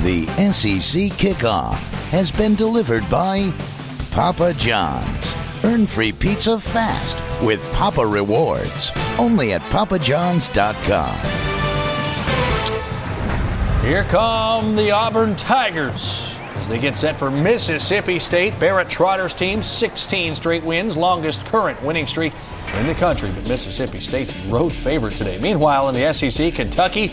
The SEC Kickoff has been delivered by Papa John's. Earn free pizza fast with Papa Rewards. Only at papajohns.com. Here come the Auburn Tigers as they get set for Mississippi State. Barrett Trotter's team, 16 straight wins, longest current winning streak in the country. But Mississippi State's road favorite today. Meanwhile, in the SEC, Kentucky,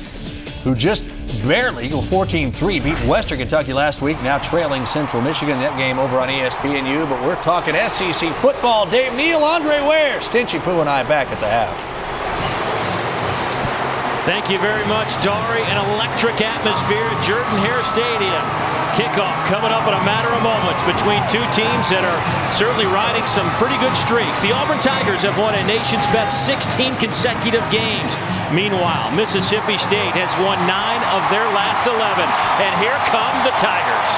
who just barely go 14-3, beat Western Kentucky last week, now trailing Central Michigan. That game over on ESPNU. But we're talking SEC football. Dave Neal, Andre Ware, Stinchy Pooh and I back at the half. Thank you very much, Dari. An electric atmosphere at Jordan-Hare Stadium. Kickoff coming up in a matter of moments between two teams that are certainly riding some pretty good streaks. The Auburn Tigers have won a nation's best 16 consecutive games. Meanwhile, Mississippi State has won 9 of their last 11. And here come the Tigers.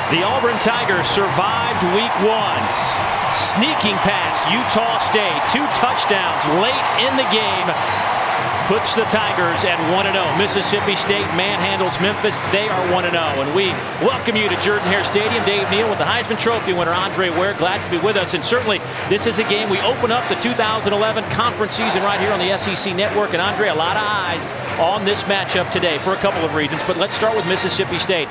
The Auburn Tigers survived week 1. Sneaking past Utah State. 2 touchdowns late in the game. Puts the Tigers at 1-0. Mississippi State manhandles Memphis. They are 1-0. And we welcome you to Jordan-Hare Stadium. Dave Neal with the Heisman Trophy winner Andre Ware. Glad to be with us. And certainly this is a game. We open up the 2011 conference season right here on the SEC Network. And Andre, a lot of eyes on this matchup today for a couple of reasons. But let's start with Mississippi State.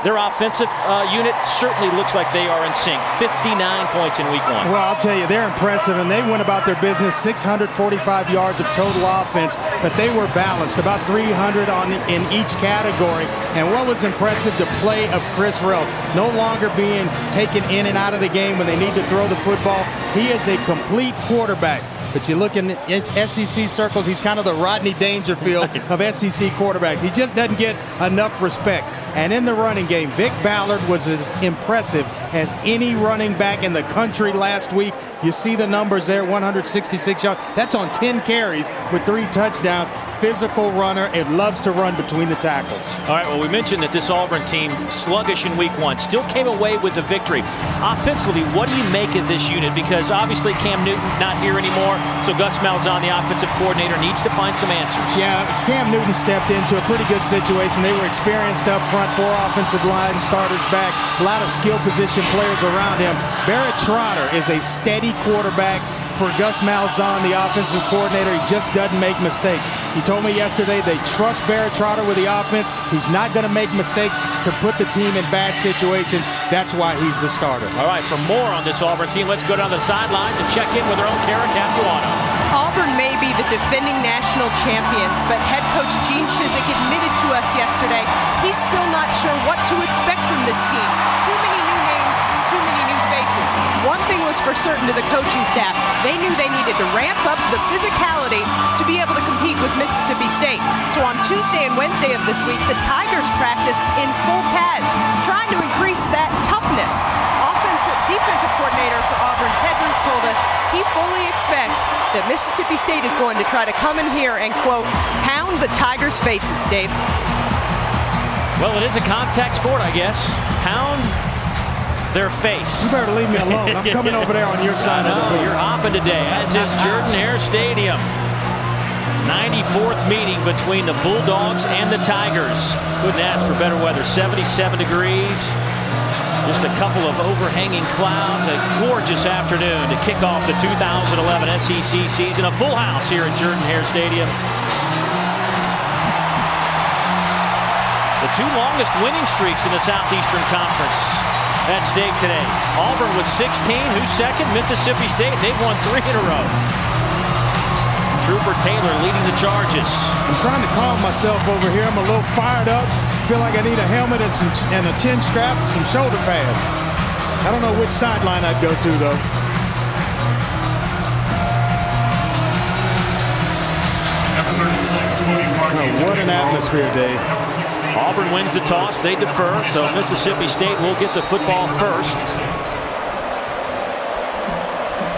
Their offensive unit certainly looks like they are in sync. 59 points in week 1. Well, I'll tell you, they're impressive, and they went about their business. 645 yards of total offense, but they were balanced, about 300 in each category. And what was impressive, the play of Chris Relf, no longer being taken in and out of the game when they need to throw the football. He is a complete quarterback. But you look in SEC circles, he's kind of the Rodney Dangerfield of SEC quarterbacks. He just doesn't get enough respect. And in the running game, Vic Ballard was as impressive as any running back in the country last week. You see the numbers there, 166 yards. That's on 10 carries with 3 touchdowns. Physical runner. It loves to run between the tackles. All right, well, we mentioned that this Auburn team, sluggish in week 1, still came away with the victory. Offensively, what do you make of this unit? Because obviously Cam Newton not here anymore, so Gus Malzahn, the offensive coordinator, needs to find some answers. Yeah, Cam Newton stepped into a pretty good situation. They were experienced up front, 4 offensive line starters back, a lot of skill position players around him. Barrett Trotter is a steady quarterback. For Gus Malzahn, the offensive coordinator, he just doesn't make mistakes. He told me yesterday they trust Barrett Trotter with the offense. He's not going to make mistakes to put the team in bad situations. That's why he's the starter. All right, for more on this Auburn team, let's go down the sidelines and check in with our own Kara Capuano. Auburn may be the defending national champions, but head coach Gene Chizik admitted to us yesterday he's still not sure what to expect from this team. Too many new names, too many new faces. One thing was for certain to the coaching staff. They knew they needed to ramp up the physicality to be able to compete with Mississippi State. So on Tuesday and Wednesday of this week, the Tigers practiced in full pads, trying to increase that toughness. Defensive coordinator for Auburn, Ted Roof, told us he fully expects that Mississippi State is going to try to come in here and, quote, pound the Tigers' faces, Dave. Well, it is a contact sport, I guess. Pound their face. You better leave me alone. I'm coming over there on your side of the booth. You're hopping today, as is Jordan-Hare Stadium. 94th meeting between the Bulldogs and the Tigers. Couldn't ask for better weather. 77 degrees. Just a couple of overhanging clouds. A gorgeous afternoon to kick off the 2011 SEC season. A full house here at Jordan-Hare Stadium. The 2 longest winning streaks in the Southeastern Conference at stake today. Auburn with 16. Who's second? Mississippi State. They've won 3 in a row. Trooper Taylor leading the charges. I'm trying to calm myself over here. I'm a little fired up. Feel like I need a helmet and a chin strap and some shoulder pads. I don't know which sideline I'd go to, though. Oh, what an atmosphere, Dave. Auburn wins the toss. They defer, so Mississippi State will get the football first.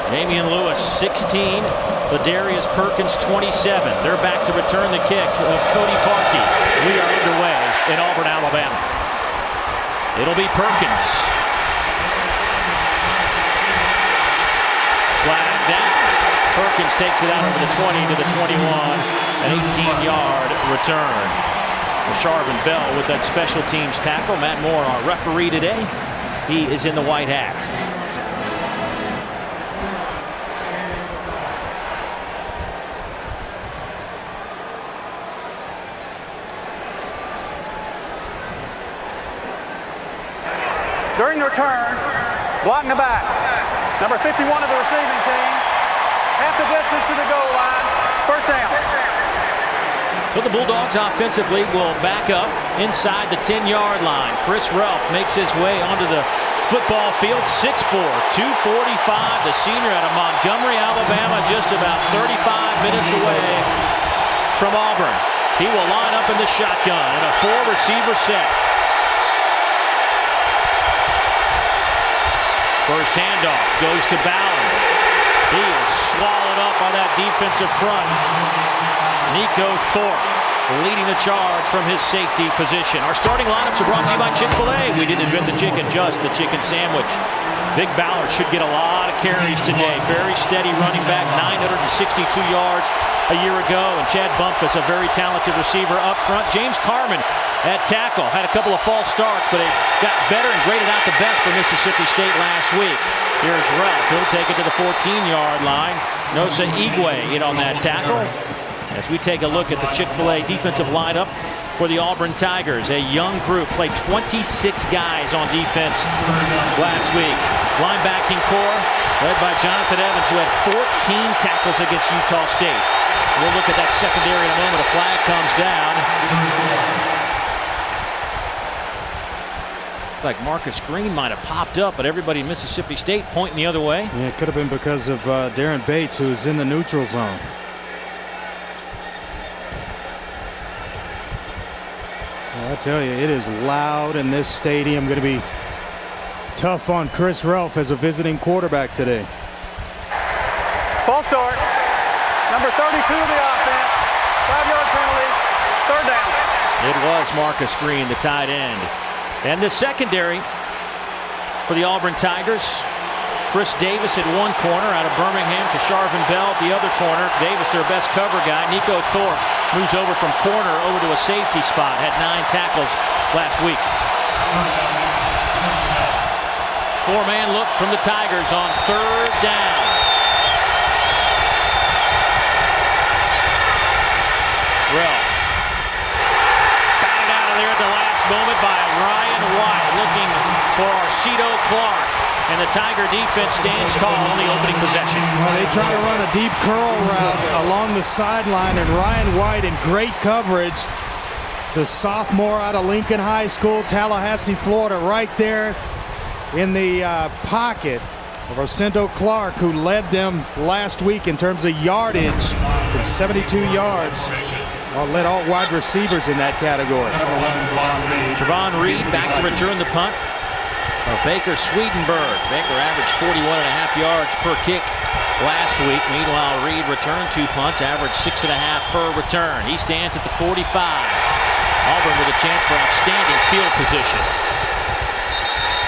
Jamian Lewis, 16. Ladarius Perkins, 27. They're back to return the kick of Cody Parkey. We are underway in Auburn, Alabama. It'll be Perkins. Flag down. Perkins takes it out over the 20 to the 21. An 18-yard return. Sharvin Bell with that special teams tackle. Matt Moore, our referee today. He is in the white hat. During the return, blocking the back. Number 51 of the receiving team. Half the distance to the goal line. First down. So the Bulldogs offensively will back up inside the 10-yard line. Chris Ralph makes his way onto the football field. 6'4", 245. The senior out of Montgomery, Alabama, just about 35 minutes away from Auburn. He will line up in the shotgun in a 4-receiver set. First handoff goes to Ballard. He is swallowed up by that defensive front. Nico Thorpe leading the charge from his safety position. Our starting lineups are brought to you by Chick-fil-A. We didn't invent the chicken, just the chicken sandwich. Big Ballard should get a lot of carries today. Very steady running back, 962 yards a year ago. And Chad Bumpus, a very talented receiver up front. James Carman at tackle. Had a couple of false starts, but it got better and graded out the best for Mississippi State last week. Here's Ralph. He'll take it to the 14-yard line. Nosa Igwe in on that tackle. As we take a look at the Chick-fil-A defensive lineup for the Auburn Tigers. A young group played 26 guys on defense last week. Linebacking core led by Jonathan Evans, who had 14 tackles against Utah State. We'll look at that secondary in a moment. A flag comes down. Like Marcus Green might have popped up, but everybody in Mississippi State pointing the other way. Yeah, it could have been because of Darren Bates, who's in the neutral zone. Well, I tell you, it is loud in this stadium. Going to be tough on Chris Ralph as a visiting quarterback today. False start. Number 32 of the offense. 5-yard penalty. Third down. It was Marcus Green, the tight end. And the secondary for the Auburn Tigers. Chris Davis at one corner out of Birmingham to Sharvin Bell at the other corner. Davis, their best cover guy. Nico Thorpe moves over from corner over to a safety spot. Had 9 tackles last week. 4-man look from the Tigers on third down. Ralph. Batted out of there at the last moment by Ryan White, looking for Arcito Clark. And the Tiger defense stands tall on the opening possession. Well, they try to run a deep curl route along the sideline, and Ryan White in great coverage. The sophomore out of Lincoln High School, Tallahassee, Florida, right there in the pocket of Arcito Clark, who led them last week in terms of yardage with 72 yards. Led all wide receivers in that category. Javon Reed back to return the punt. Baker Swedenberg. Baker averaged 41.5 yards per kick last week. Meanwhile, Reed returned 2 punts, averaged 6.5 per return. He stands at the 45. Auburn with a chance for outstanding field position.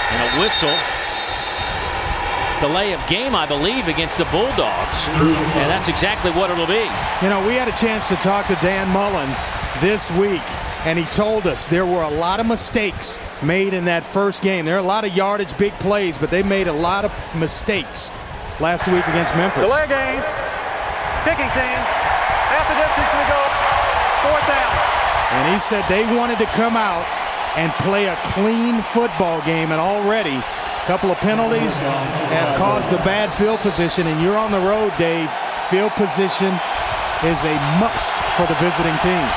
And a whistle. Delay of game, I believe, against the Bulldogs. And that's exactly what it'll be. You know, we had a chance to talk to Dan Mullen this week, and he told us there were a lot of mistakes made in that first game. There are a lot of yardage, big plays, but they made a lot of mistakes last week against Memphis. Delay game. Kicking team. Half the distance to the goal. Fourth down. And he said they wanted to come out and play a clean football game, and already a couple of penalties have caused a bad field position, and you're on the road, Dave. Field position is a must for the visiting team.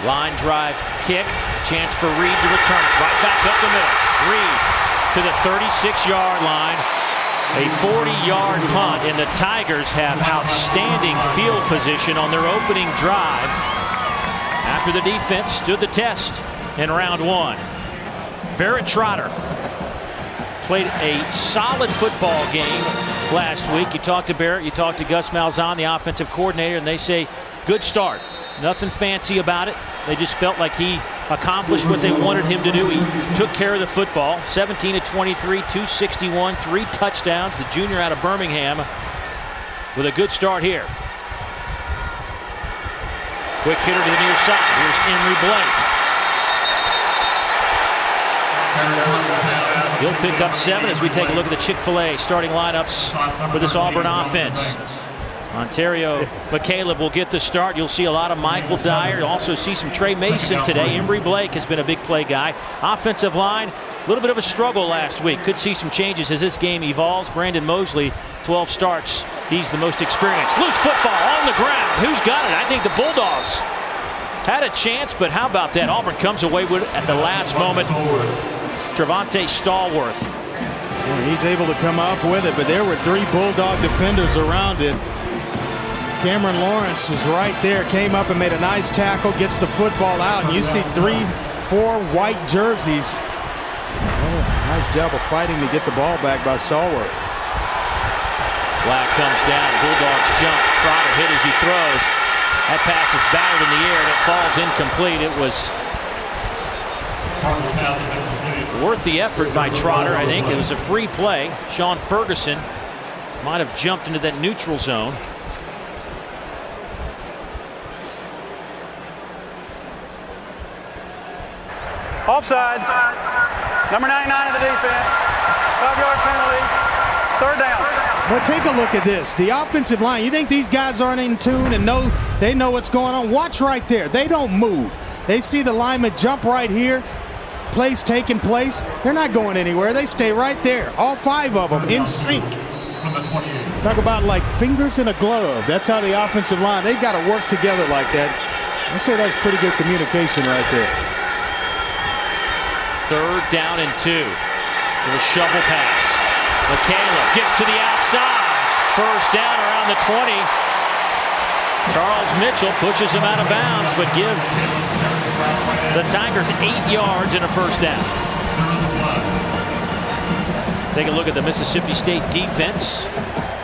Line drive kick, chance for Reed to return it right back up the middle. Reed to the 36-yard line. A 40-yard punt, and the Tigers have outstanding field position on their opening drive after the defense stood the test in round 1. Barrett Trotter played a solid football game last week. You talked to Barrett, you talked to Gus Malzahn, the offensive coordinator, and they say good start. Nothing fancy about it. They just felt like he accomplished what they wanted him to do. He took care of the football. 17 of 23, 261, 3 touchdowns. The junior out of Birmingham with a good start here. Quick hitter to the near side. Here's Emory Blake. He'll pick up 7 as we take a look at the Chick-fil-A starting lineups for this Auburn offense. Ontario McCaleb will get the start. You'll see a lot of Michael Dyer. You'll also see some Trey Mason today. Emory Blake has been a big play guy. Offensive line, a little bit of a struggle last week. Could see some changes as this game evolves. Brandon Mosley, 12 starts. He's the most experienced. Loose football on the ground. Who's got it? I think the Bulldogs had a chance, but how about that? Auburn comes away with it at the last moment. Trevante Stallworth. Well, he's able to come up with it, but there were 3 Bulldog defenders around it. Cameron Lawrence was right there, came up and made a nice tackle, gets the football out, and you see 3, 4 white jerseys. Oh, nice job of fighting to get the ball back by Stallworth. Flag comes down, Bulldogs jump. Trotter hit as he throws. That pass is batted in the air and it falls incomplete. It was worth the effort by Trotter, I think. It was a free play. Sean Ferguson might have jumped into that neutral zone. Offsides. Number 99 of the defense. 5-yard penalty. 3rd down. Well, take a look at this. The offensive line, you think these guys aren't in tune and they know what's going on? Watch right there. They don't move. They see the lineman jump right here. Plays taking place. They're not going anywhere. They stay right there. All 5 of them in sync. Talk about like fingers in a glove. That's how the offensive line, they've got to work together like that. I say that's pretty good communication right there. 3rd down and 2. Little shovel pass. McCaleb gets to the outside. 1st down around the 20. Charles Mitchell pushes him out of bounds, but give the Tigers 8 yards and a 1st down. Take a look at the Mississippi State defense.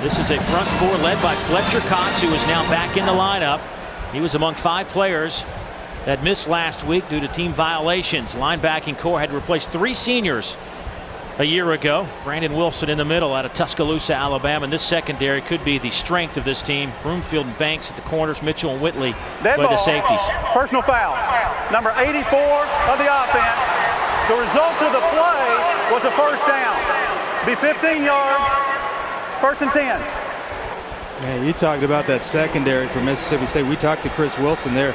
This is a front 4 led by Fletcher Cox, who is now back in the lineup. He was among 5 players that missed last week due to team violations. Linebacking core had to replace 3 seniors a year ago. Brandon Wilson in the middle out of Tuscaloosa, Alabama. And this secondary could be the strength of this team. Broomfield and Banks at the corners. Mitchell and Whitley play the safeties. Personal foul. Number 84 of the offense. The result of the play was a 1st down. Be 15 yards. 1st and 10. Man, you talked about that secondary for Mississippi State. We talked to Chris Wilson, their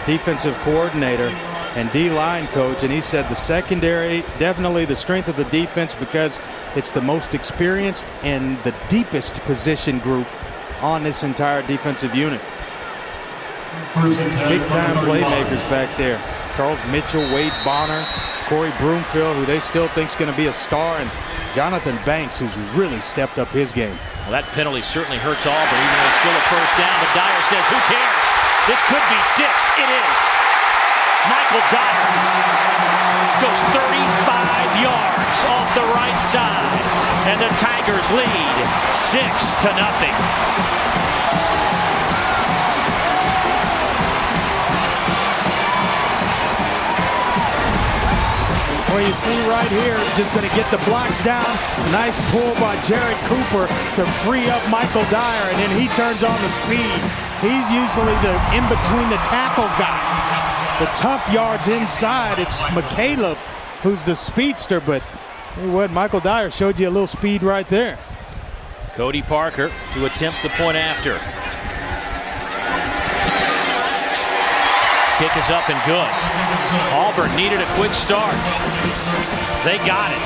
defensive coordinator and D-line coach, and he said the secondary definitely the strength of the defense because it's the most experienced and the deepest position group on this entire defensive unit. Big time playmakers back there. Charles Mitchell, Wade Bonner, Corey Broomfield, who they still think is going to be a star, and Jonathan Banks, who's really stepped up his game. Well, that penalty certainly hurts Auburn, even though it's still a 1st down. But Dyer says, who cares? This could be 6. It is. Michael Dyer goes 35 yards off the right side, and the Tigers lead 6-0. Well, you see right here, just going to get the blocks down. Nice pull by Jared Cooper to free up Michael Dyer, and then he turns on the speed. He's usually the in-between the tackle guy. The tough yards inside, it's McCaleb who's the speedster, but hey, what, Michael Dyer showed you a little speed right there. Cody Parker to attempt the point after. Kick is up and good. Auburn needed a quick start. They got it.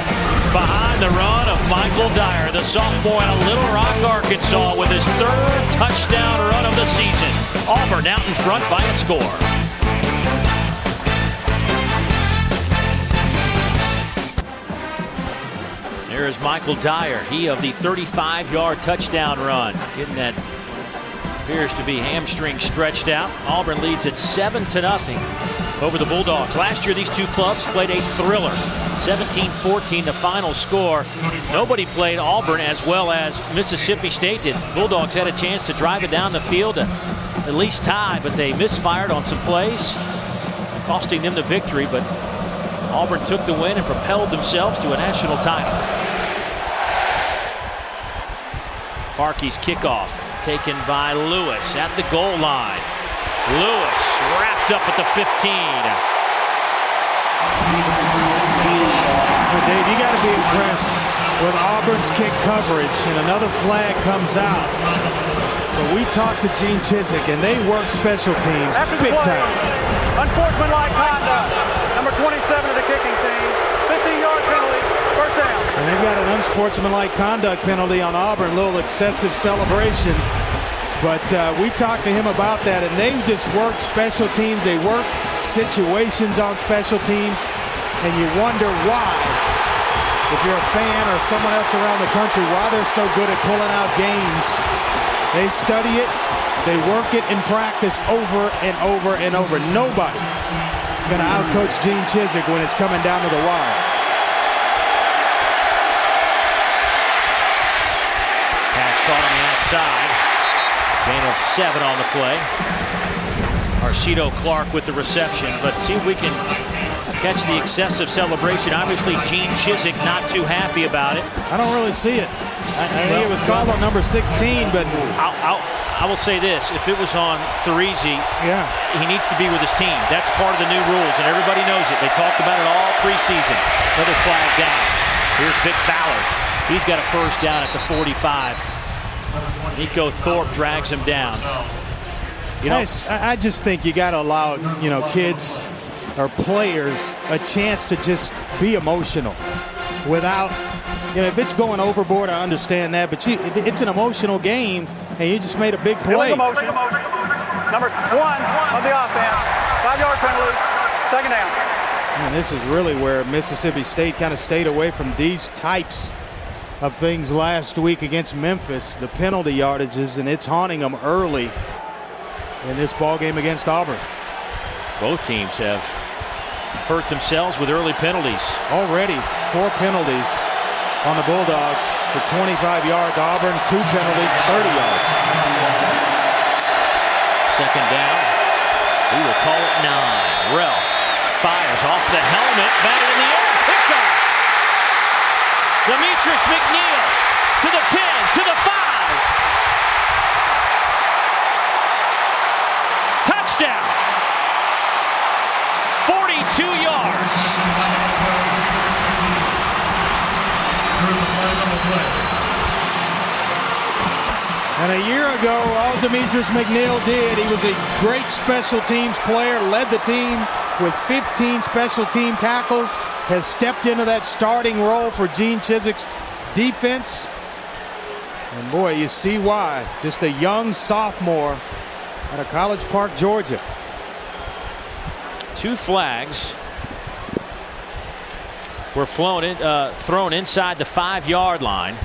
Behind the run of Michael Dyer, the sophomore out of Little Rock, Arkansas, with his 3rd touchdown run of the season. Auburn out in front by a score. There is Michael Dyer, he of the 35-yard touchdown run. Getting that appears to be hamstring stretched out. Auburn leads at 7-0. over the Bulldogs. Last year, these two clubs played a thriller. 17-14 the final score. Nobody played Auburn as well as Mississippi State did. Bulldogs had a chance to drive it down the field to at least tie, but they misfired on some plays, costing them the victory. But Auburn took the win and propelled themselves to a national title. Parkey's kickoff taken by Lewis at the goal line. Lewis wrapped up at the 15. Dave, you got to be impressed with Auburn's kick coverage, and another flag comes out. But we talked to Gene Chizik, and they work special teams big time. Unsportsmanlike conduct. Number 27 of the kicking team. 15-yard penalty. First down. And they've got an unsportsmanlike conduct penalty on Auburn. A little excessive celebration. But we talked to him about that, and they just work special teams. They work situations on special teams, and you wonder why, if you're a fan or someone else around the country, why they're so good at pulling out games. They study it, they work it in practice over and over and over. Nobody is going to outcoach Gene Chizik when it's coming down to the wire. Pass caught on the outside. Gain of 7 on the play. Arcito Clark with the reception, but see if we can catch the excessive celebration. Obviously, Gene Chizik not too happy about it. I don't really see it. I think it was called on number 16, but I will say this: if it was on Thurisi, yeah, he needs to be with his team. That's part of the new rules, and everybody knows it. They talked about it all preseason. Another flag down. Here's Vic Ballard. He's got a first down at the 45. Nico Thorpe drags him down. You know, I just think you got to allow, kids or players a chance to just be emotional without, if it's going overboard, I understand that, but it's an emotional game, and you just made a big play. Number 1 of the offense, 5-yard penalty, second down. And this is really where Mississippi State kind of stayed away from these types of things last week against Memphis, the penalty yardages, and it's haunting them early in this ball game against Auburn. Both teams have hurt themselves with early penalties. Already 4 penalties on the Bulldogs for 25 yards. Auburn 2 penalties for 30 yards. Second down. We will call it 9. Ralph fires off the helmet, batted in the air, picked up. Demetrius McNeil to the 10, to the 5. Touchdown. 42 yards. And a year ago, all Demetrius McNeil did, he was a great special teams player, led the team with 15 special team tackles, has stepped into that starting role for Gene Chizik's defense. And boy, you see why. Just a young sophomore out of College Park, Georgia. 2 flags were thrown inside the 5-yard line.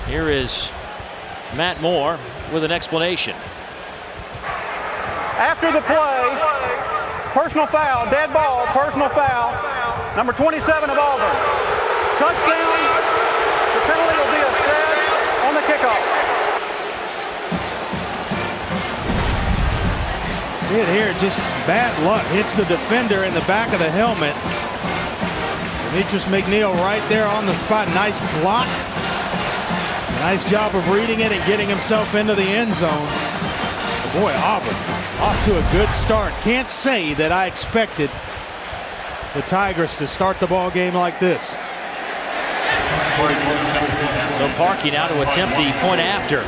Here is Matt Moore with an explanation. After the play, personal foul, dead ball, personal foul, number 27 of Auburn. Touchdown. The penalty will be a set on the kickoff. See it here, just bad luck. Hits the defender in the back of the helmet. Demetrius McNeil right there on the spot. Nice block. Nice job of reading it and getting himself into the end zone. But boy, Auburn off to a good start. Can't say that I expected the Tigers to start the ball game like this. So Parkey now to attempt the point after.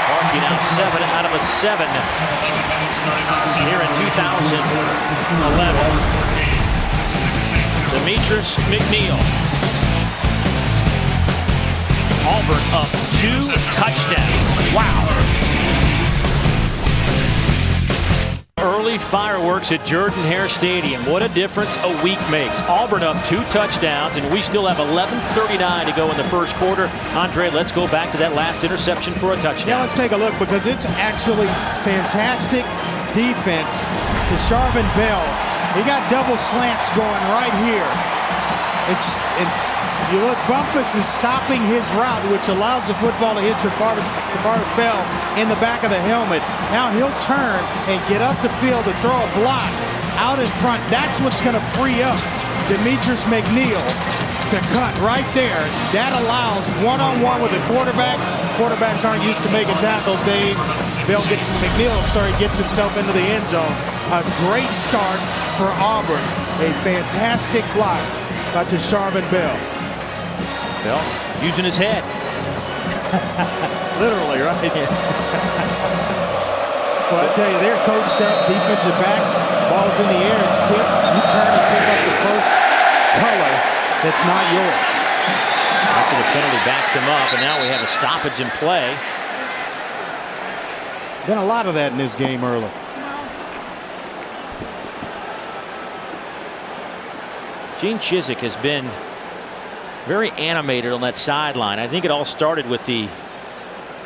Parkey now 7 out of a 7 here in 2011. Demetrius McNeil. Auburn up 2 touchdowns. Wow. Early early fireworks at Jordan-Hare Stadium. What a difference a week makes. Auburn up 2 touchdowns, and we still have 11:39 to go in the first quarter. Andre, let's go back to that last interception for a touchdown. Yeah, let's take a look, because it's actually fantastic defense to Sharvin Bell. He got double slants going right here. You look, Bumpus is stopping his route, which allows the football to hit Travis Bell in the back of the helmet. Now he'll turn and get up the field to throw a block out in front. That's what's going to free up Demetrius McNeil to cut right there. That allows one-on-one with the quarterback. Quarterbacks aren't used to making tackles. McNeil gets himself into the end zone. A great start for Auburn. A fantastic block by Sharvin Bell. Bell using his head. Literally, right? Well, I tell you, they're coached up, defensive backs, ball's in the air, it's tipped. You turn and pick up the first color that's not yours. After the penalty backs him up, and now we have a stoppage in play. Been a lot of that in this game early. Gene Chizik has been very animated on that sideline. I think it all started with the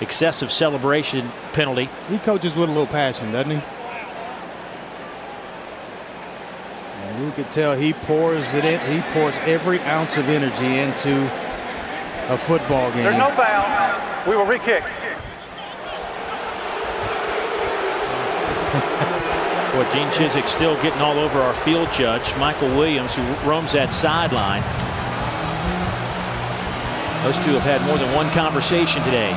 excessive celebration penalty. He coaches with a little passion, doesn't he? And you can tell he pours it in. He pours every ounce of energy into a football game. There's no foul. We will re-kick. Boy, Gene Chizik still getting all over our field judge, Michael Williams, who roams that sideline. Those two have had more than one conversation today.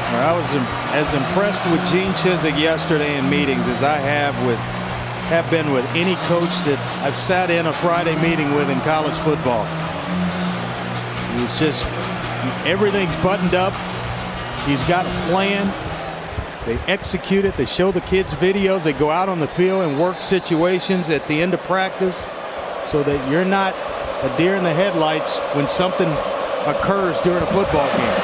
Well, I was as impressed with Gene Chizik yesterday in meetings as I have been with any coach that I've sat in a Friday meeting with in college football. He's just, everything's buttoned up. He's got a plan. They execute it. They show the kids videos. They go out on the field and work situations at the end of practice so that you're not a deer in the headlights when something occurs during a football game.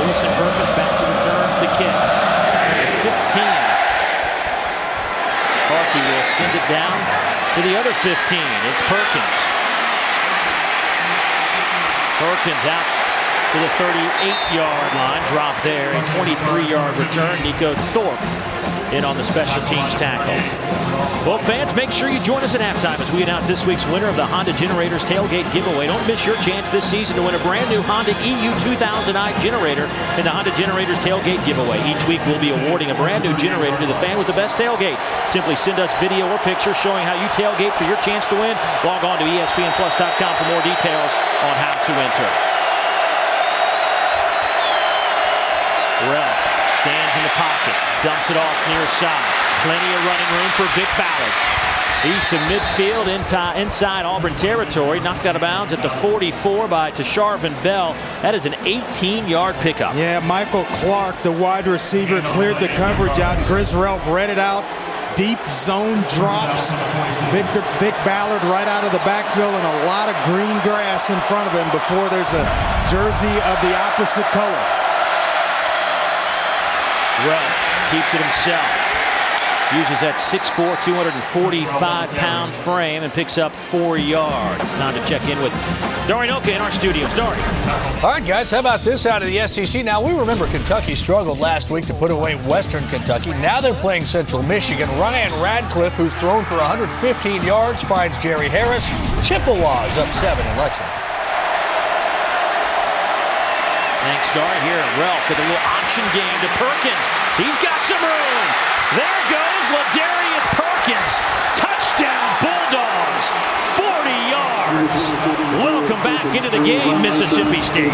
Wilson Perkins back to return the kick. 15. Parkey will send it down to the other 15. It's Perkins. Perkins out to the 38-yard line. Drop there. A 23-yard return. Nico Thorpe in on the special teams tackle. Well, fans, make sure you join us at halftime as we announce this week's winner of the Honda Generators Tailgate Giveaway. Don't miss your chance this season to win a brand new Honda EU 2000i generator in the Honda Generators Tailgate Giveaway. Each week we'll be awarding a brand new generator to the fan with the best tailgate. Simply send us video or pictures showing how you tailgate for your chance to win. Log on to ESPNplus.com for more details on how to enter. Ralph stands in the pocket, dumps it off near side. Plenty of running room for Vic Ballard. He's to midfield inside Auburn territory. Knocked out of bounds at the 44 by Sharvin Bell. That is an 18-yard pickup. Yeah, Michael Clark, the wide receiver, cleared the coverage out, and Chris Ralph read it out. Deep zone drops. Vic Ballard right out of the backfield, and a lot of green grass in front of him before there's a jersey of the opposite color. Ralph keeps it himself. Uses that 6'4", 245-pound frame and picks up 4 yards. Time to check in with Dorian Oka in our studios. Dorian. All right, guys, how about this out of the SEC? Now, we remember Kentucky struggled last week to put away Western Kentucky. Now they're playing Central Michigan. Ryan Radcliffe, who's thrown for 115 yards, finds Jerry Harris. Chippewas up 7 in Lexington. Thanks, Dar. Here, Ralph with a little option game to Perkins. He's got some room. There goes Ladarius Perkins. Touchdown, Bulldogs. 40 yards. Welcome back into the game, Mississippi State.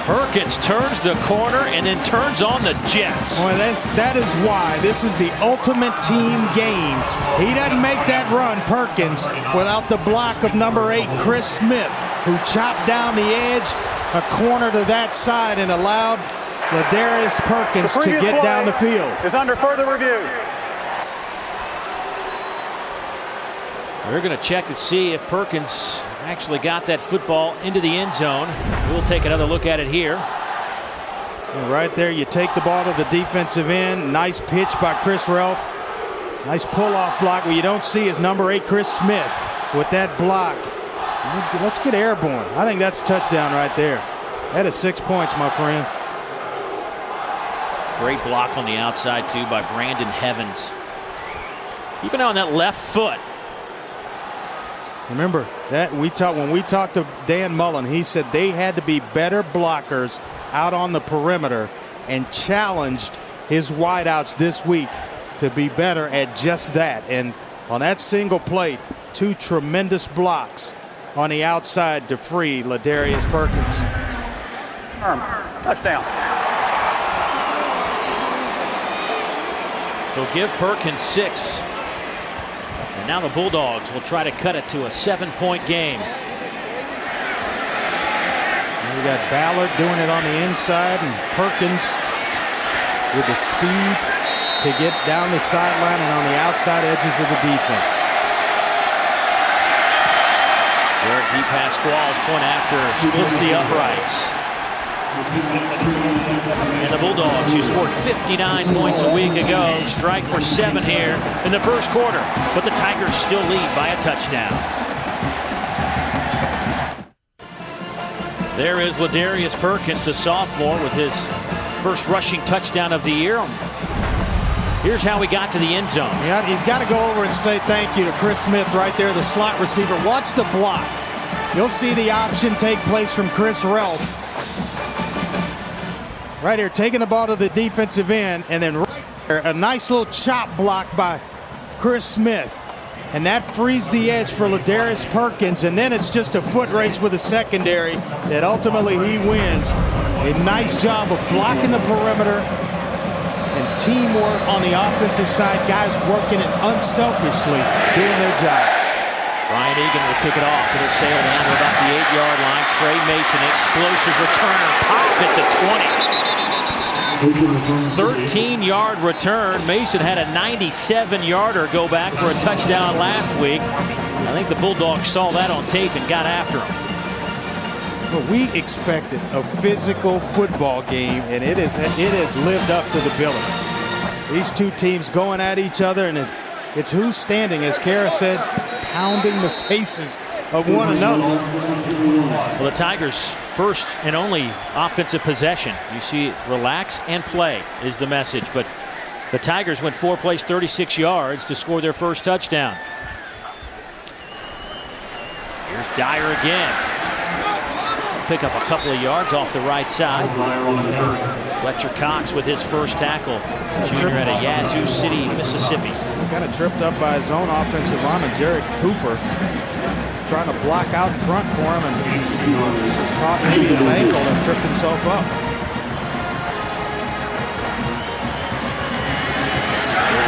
Perkins turns the corner and then turns on the Jets. Well, that is why this is the ultimate team game. He doesn't make that run, Perkins, without the block of number 8, Chris Smith, who chopped down the edge, a corner to that side, and allowed Ladarius Perkins to get down the field. Is under further review. We're going to check to see if Perkins actually got that football into the end zone. We'll take another look at it here. And right there, you take the ball to the defensive end. Nice pitch by Chris Relf. Nice pull-off block. What you don't see is number 8, Chris Smith, with that block. Let's get airborne. I think that's a touchdown right there. That is 6 points, my friend. Great block on the outside, too, by Brandon Heavens. Keep an eye on that left foot. Remember that when we talked to Dan Mullen, he said they had to be better blockers out on the perimeter and challenged his wideouts this week to be better at just that. And on that single play, 2 tremendous blocks on the outside to free Ladarius Perkins. Touchdown. So give Perkins 6. And now the Bulldogs will try to cut it to a 7-point game. We got Ballard doing it on the inside, and Perkins with the speed to get down the sideline and on the outside edges of the defense. Derek deep pass Squalls, point after, splits the uprights. And the Bulldogs, who scored 59 points a week ago, strike for 7 here in the first quarter. But the Tigers still lead by a touchdown. There is Ladarius Perkins, the sophomore, with his first rushing touchdown of the year. Here's how he got to the end zone. Yeah, he's got to go over and say thank you to Chris Smith right there, the slot receiver. Watch the block. You'll see the option take place from Chris Relf. Right here, taking the ball to the defensive end, and then right there, a nice little chop block by Chris Smith. And that frees the edge for Ladarius Perkins, and then it's just a foot race with the secondary that ultimately he wins. A nice job of blocking the perimeter and teamwork on the offensive side, guys working it unselfishly, doing their jobs. Ryan Egan will kick it off. It'll sail down to about the 8-yard line. Trey Mason, explosive returner, popped at the 20. 13-yard return. Mason had a 97-yarder go back for a touchdown last week. I think the Bulldogs saw that on tape and got after him. Well, we expected a physical football game, and it has lived up to the billing. These two teams going at each other, and it's who's standing, as Kara said, pounding the faces of one another. Well, the Tigers' first and only offensive possession. You see, relax and play is the message. But the Tigers went 4 plays, 36 yards to score their first touchdown. Here's Dyer again. Pick up a couple of yards off the right side. Fletcher Cox with his first tackle. Junior out of Yazoo City, Mississippi. Kind of tripped up by his own offensive lineman, Jared Cooper, trying to block out in front for him, and just caught maybe his ankle and tripped himself up.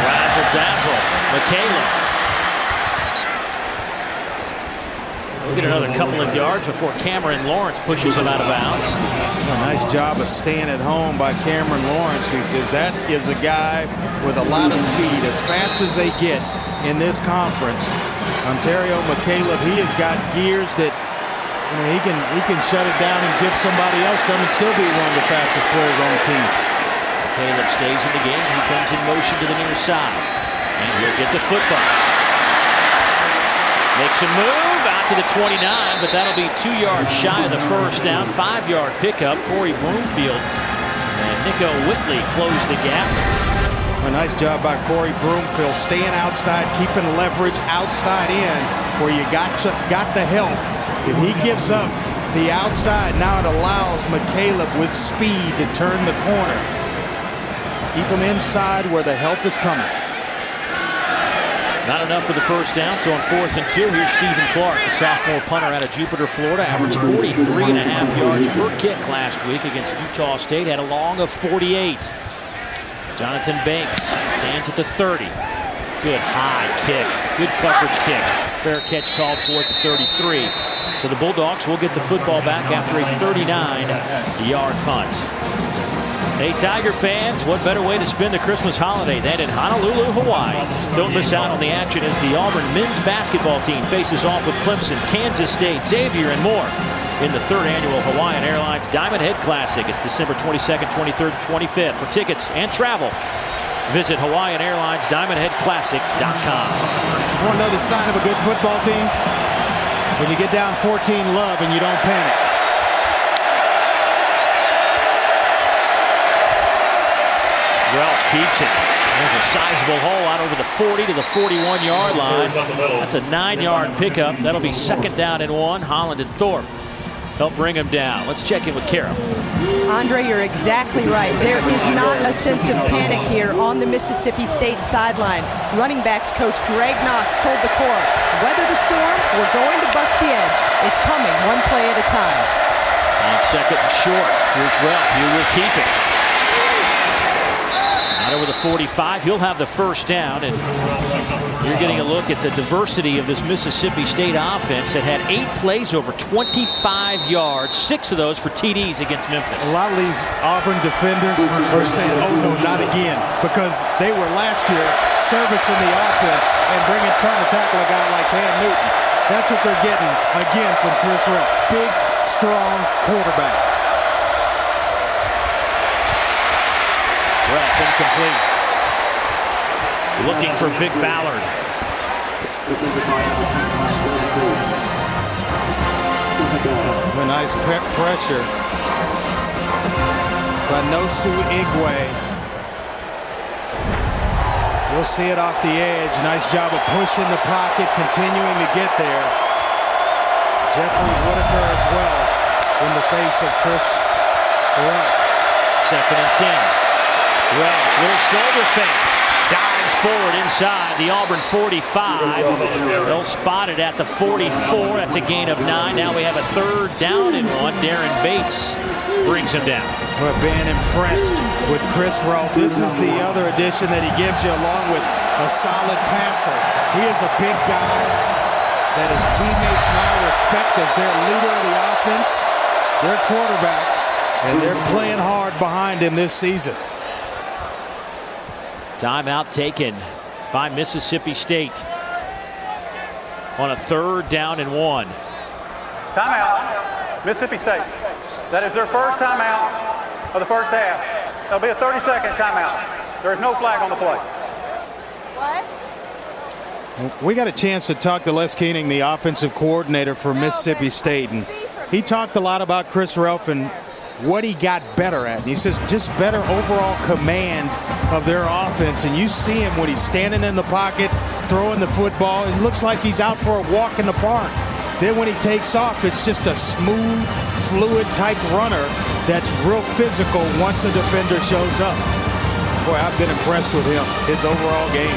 Razzle dazzle, McCaleb. We'll get another couple of yards before Cameron Lawrence pushes him out of bounds. A nice job of staying at home by Cameron Lawrence, because that is a guy with a lot of speed, as fast as they get in this conference. Ontario McCaleb, he has got gears that he can shut it down and give somebody else some and still be one of the fastest players on the team. McCaleb stays in the game. He comes in motion to the near side, and he'll get the football. Makes a move out to the 29, but that'll be 2 yards shy of the first down. 5-yard pickup. Corey Broomfield and Nico Whitley close the gap. A nice job by Corey Broomfield, staying outside, keeping leverage outside in where you got the help. If he gives up the outside, now it allows McCaleb with speed to turn the corner. Keep him inside where the help is coming. Not enough for the first down, so on 4th and 2, here's Stephen Clark, the sophomore punter out of Jupiter, Florida, averaged 43.5 yards per kick last week against Utah State, had a long of 48. Jonathan Banks stands at the 30. Good high kick, good coverage kick. Fair catch called for at the 33. So the Bulldogs will get the football back after a 39-yard punt. Hey, Tiger fans, what better way to spend the Christmas holiday than in Honolulu, Hawaii? Don't miss out on the action as the Auburn men's basketball team faces off with Clemson, Kansas State, Xavier, and more in the 3rd annual Hawaiian Airlines Diamond Head Classic. It's December 22nd, 23rd, 25th. For tickets and travel, visit HawaiianAirlinesDiamondHeadClassic.com. You want to know the sign of a good football team? When you get down 14-love and you don't panic. Ralph keeps it. There's a sizable hole out over the 40 to the 41-yard line. That's a 9-yard pickup. That'll be 2nd down and 1. Holland and Thorpe help bring him down. Let's check in with Kara. Andre, you're exactly right. There is not a sense of panic here on the Mississippi State sideline. Running backs coach Greg Knox told the corps, weather the storm, we're going to bust the edge. It's coming one play at a time. On 2nd and short, here's Ralph. He will keep it. Over the 45, he'll have the 1st down, and you're getting a look at the diversity of this Mississippi State offense that had 8 plays over 25 yards, 6 of those for TDs against Memphis. A lot of these Auburn defenders are saying, oh no, not again, because they were last year servicing the offense and trying to tackle a guy like Cam Newton. That's what they're getting again from Chris Ralph. Big, strong quarterback. Ralph incomplete. Looking for Vic Ballard. A nice pressure by Nosu Igwe. We'll see it off the edge. Nice job of pushing the pocket, continuing to get there. Jeffrey Whitaker as well in the face of Chris Ralph. 2nd and 10. Ralph, little shoulder fake. Dives forward inside the Auburn 45. They'll spot it at the 44. That's a gain of 9. Now we have a 3rd down and 1. Darren Bates brings him down. We're being impressed with Chris Ralph. This is the other addition that he gives you along with a solid passer. He is a big guy that his teammates now respect as their leader of the offense, their quarterback, and they're playing hard behind him this season. Timeout taken by Mississippi State on a 3rd down and 1. Timeout, Mississippi State. That is their first timeout of the first half. There'll be a 30-second timeout. There is no flag on the play. What? We got a chance to talk to Les Keening, the offensive coordinator for Mississippi State, and he talked a lot about Chris Ralph and what he got better at. And he says just better overall command of their offense. And you see him when he's standing in the pocket, throwing the football. It looks like he's out for a walk in the park. Then when he takes off, it's just a smooth, fluid type runner that's real physical once the defender shows up. Boy, I've been impressed with him, his overall game.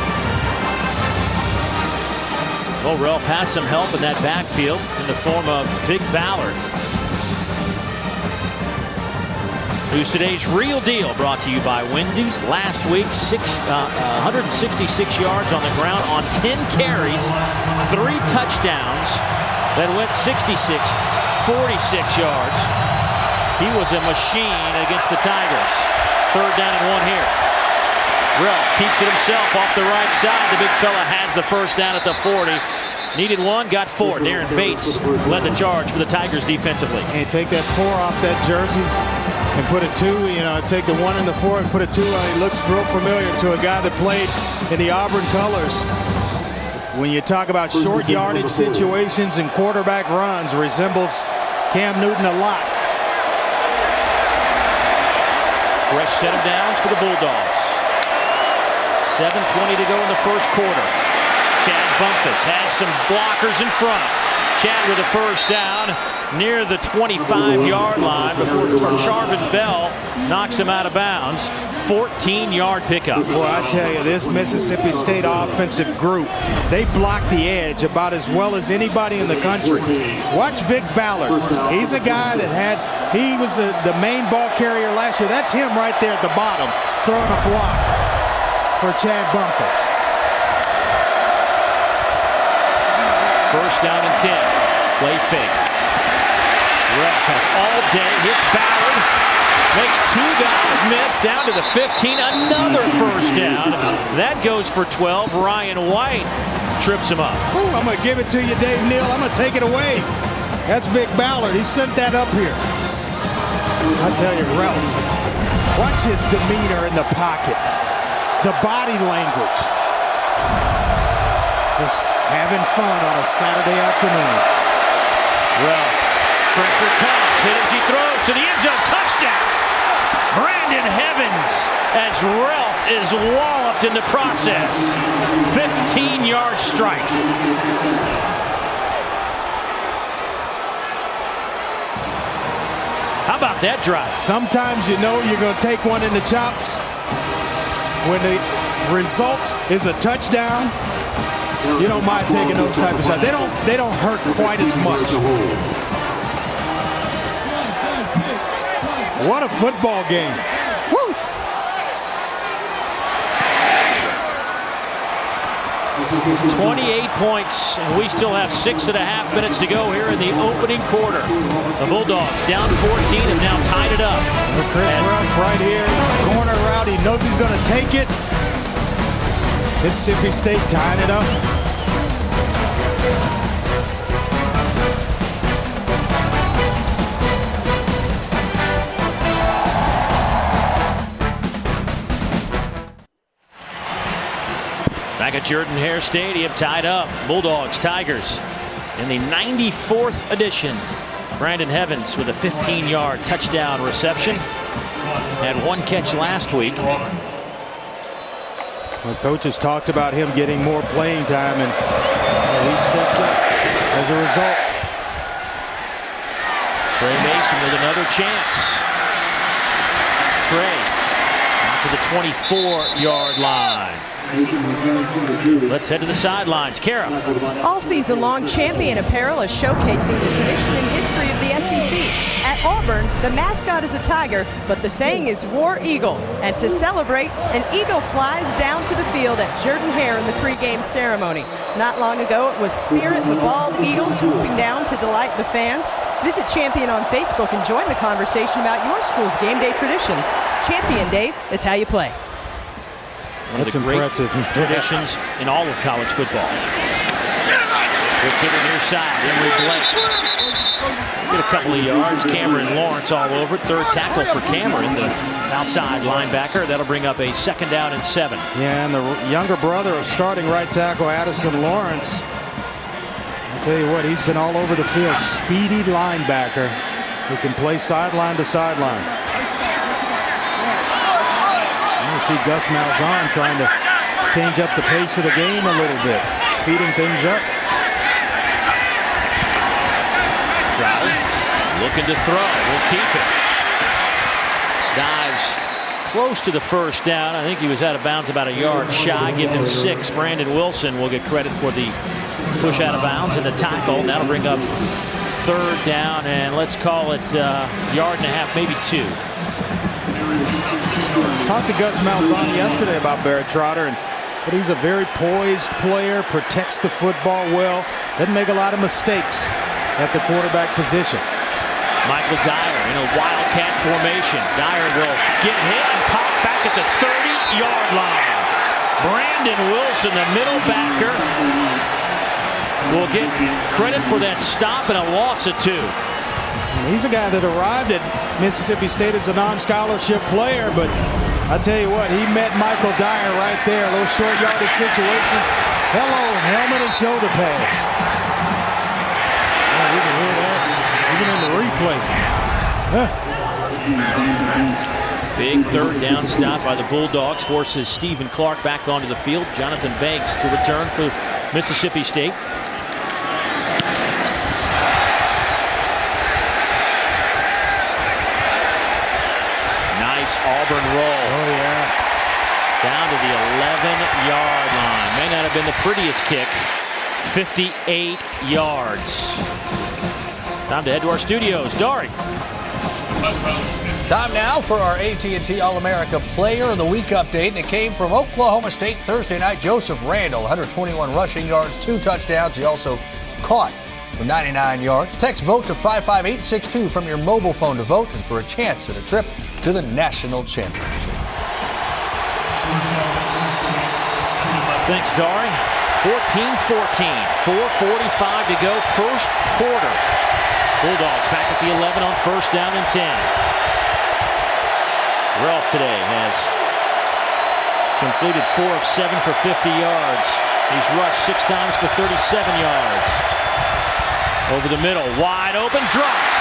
Well, Ralph has some help in that backfield in the form of Vic Ballard. Who's today's Real Deal, brought to you by Wendy's. Last week, 166 yards on the ground on 10 carries, 3 touchdowns that went 66, 46 yards. He was a machine against the Tigers. 3rd down and 1 here. Ralph keeps it himself off the right side. The big fella has the 1st down at the 40. Needed 1, got 4. Darren Bates led the charge for the Tigers defensively. And take that 4 off that jersey and put a 2, take the 1 and the 4 and put a 2 on. It looks real familiar to a guy that played in the Auburn colors. When you talk about short yardage situations and quarterback runs, resembles Cam Newton a lot. Fresh set of downs for the Bulldogs. 7:20 to go in the 1st quarter. Chad Bumpus has some blockers in front. Chad with a 1st down near the 25-yard line before Charvin Bell knocks him out of bounds. 14-yard pickup. Boy, I tell you, this Mississippi State offensive group, they block the edge about as well as anybody in the country. Watch Vic Ballard. He's a guy that he was the main ball carrier last year. That's him right there at the bottom, throwing a block for Chad Bumpus. 1st down and 10. Play fake. Ralph has all day. Hits Ballard. Makes two guys miss down to the 15. Another first down. That goes for 12. Ryan White trips him up. Ooh, I'm going to give it to you, Dave Neal. I'm going to take it away. That's Vic Ballard. He sent that up here. I tell you, Ralph, watch his demeanor in the pocket. The body language. Just having fun on a Saturday afternoon. Ralph, pressure comes. Hit as he throws to the end zone. Touchdown. Brandon Evans as Ralph is walloped in the process. 15-yard strike. How about that drive? Sometimes you know you're going to take one in the chops. When the result is a touchdown, you don't mind taking those type of shots. They don't hurt quite as much. What a football game. Woo! 28 points, and we still have 6.5 minutes to go here in the opening quarter. The Bulldogs down 14 and now tied it up. Chris Ralph right here, corner route. He knows he's going to take it. Mississippi State tying it up. Back at Jordan-Hare Stadium, tied up. Bulldogs, Tigers in the 94th edition. Brandon Evans with a 15-yard touchdown reception. Had one catch last week. Well, coaches talked about him getting more playing time, and he stepped up as a result. Trey Mason with another chance. Trey out to the 24-yard line. Let's head to the sidelines. Kara. All season long, Champion Apparel is showcasing the tradition and history of the SEC. At Auburn, the mascot is a tiger, but the saying is War Eagle. And to celebrate, an eagle flies down to the field at Jordan-Hare in the pregame ceremony. Not long ago, it was Spirit, the bald eagle, swooping down to delight the fans. Visit Champion on Facebook and join the conversation about your school's game day traditions. Champion, Dave, it's how you play. One of the great traditions in all of college football. Quick hitter near side. Emory Blake. Get a couple of yards. Cameron Lawrence all over. Third tackle for Cameron, the outside linebacker. That'll bring up a 2nd down and 7. Yeah, and the younger brother of starting right tackle Addison Lawrence. I'll tell you what, he's been all over the field. Speedy linebacker who can play sideline to sideline. See Gus Malzahn trying to change up the pace of the game a little bit, speeding things up. Trout looking to throw. We'll keep it. Dives close to the first down. I think he was out of bounds about a yard shy. Give him 6. Brandon Wilson will get credit for the push out of bounds and the tackle. That'll bring up 3rd down, and let's call it yard and a half, maybe 2. Talked to Gus Malzahn yesterday about Barrett Trotter, but he's a very poised player, protects the football well, doesn't make a lot of mistakes at the quarterback position. Michael Dyer in a wildcat formation. Dyer will get hit and pop back at the 30-yard line. Brandon Wilson, the middle backer, will get credit for that stop and a loss of 2. He's a guy that arrived at Mississippi State as a non-scholarship player, but I tell you what, he met Michael Dyer right there. A little short yardage situation. Hello, helmet and shoulder pads. Oh, you can hear that even in the replay. Big 3rd down stop by the Bulldogs forces Stephen Clark back onto the field. Jonathan Banks to return for Mississippi State. Auburn roll. Oh, yeah. Down to the 11-yard line. May not have been the prettiest kick. 58 yards. Time to head to our studios. Dari. Time now for our AT&T All-America Player of the Week update, and it came from Oklahoma State Thursday night. Joseph Randall, 121 rushing yards, 2 touchdowns. He also caught for 99 yards. Text VOTE to 55862 from your mobile phone to vote and for a chance at a trip to the national championship. Thanks, Dari. 14-14, 4:45 to go, first quarter. Bulldogs back at the 11 on first down and 10. Ralph today has completed 4 of 7 for 50 yards. He's rushed 6 times for 37 yards. Over the middle, wide open, drops.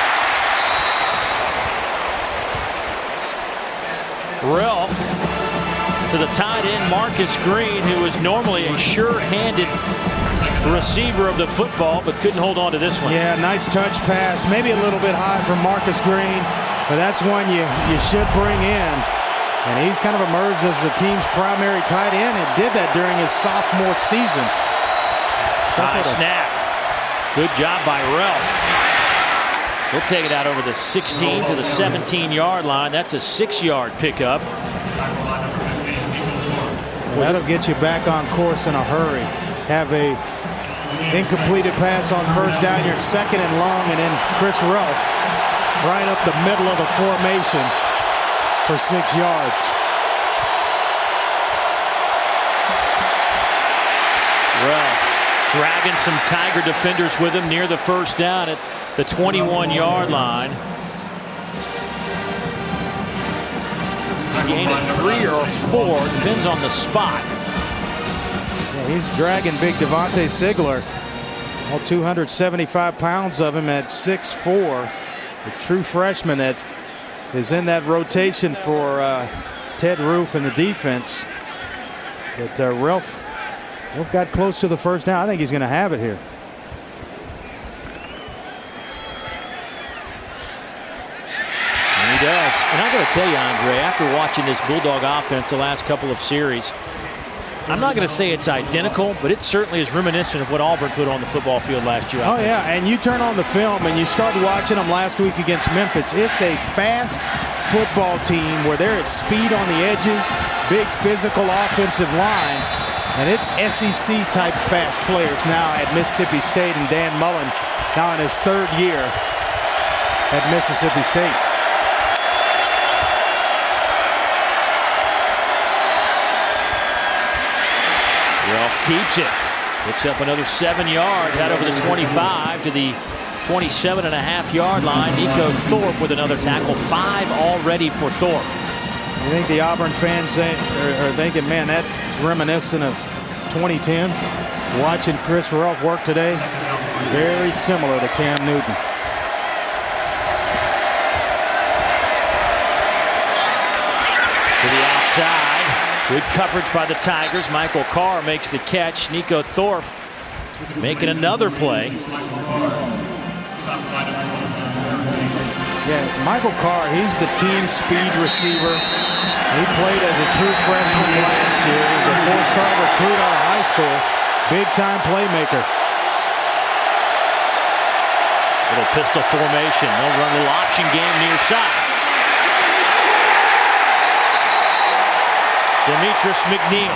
Ralph to the tight end Marcus Green, who is normally a sure-handed receiver of the football, but couldn't hold on to this one. Yeah, nice touch pass. Maybe a little bit high from Marcus Green, but that's one you should bring in. And he's kind of emerged as the team's primary tight end and did that during his sophomore season. High snap. Good job by Ralph. He'll take it out over the 16 to the 17-yard line. That's a 6-yard pickup. That'll get you back on course in a hurry. Have a incompleted pass on first down. You're second and long, and then Chris Ralph right up the middle of the formation for 6 yards. Ralph dragging some Tiger defenders with him near the first down at the 21-yard line. He's a gain of 3 or 4, depends on the spot. Yeah, he's dragging big Devontae Sigler, all 275 pounds of him at 6'4", the true freshman that is in that rotation for Ted Roof and the defense. But Ralph got close to the first down. I think he's going to have it here. And he does. And I got to tell you, Andre, after watching this Bulldog offense the last couple of series, I'm not going to say it's identical, but it certainly is reminiscent of what Auburn put on the football field last year. Oh, yeah, and you turn on the film and you start watching them last week against Memphis. It's a fast football team where they're at speed on the edges, big physical offensive line, and it's SEC-type fast players now at Mississippi State, and Dan Mullen now in his 3rd year at Mississippi State. Ralph keeps it. Picks up another 7 yards out over the 25 to the 27.5-yard line. Nico Thorpe with another tackle. 5 already for Thorpe. I think the Auburn fans are thinking, man, that's reminiscent of 2010. Watching Chris Ralph work today, very similar to Cam Newton. To the outside. Good coverage by the Tigers. Michael Carr makes the catch. Nico Thorpe making another play. Yeah, Michael Carr, he's the team speed receiver. He played as a true freshman last year. He was a 4-star recruit out of high school. Big-time playmaker. Little pistol formation. They'll run a little option game near side. Demetrius McNeil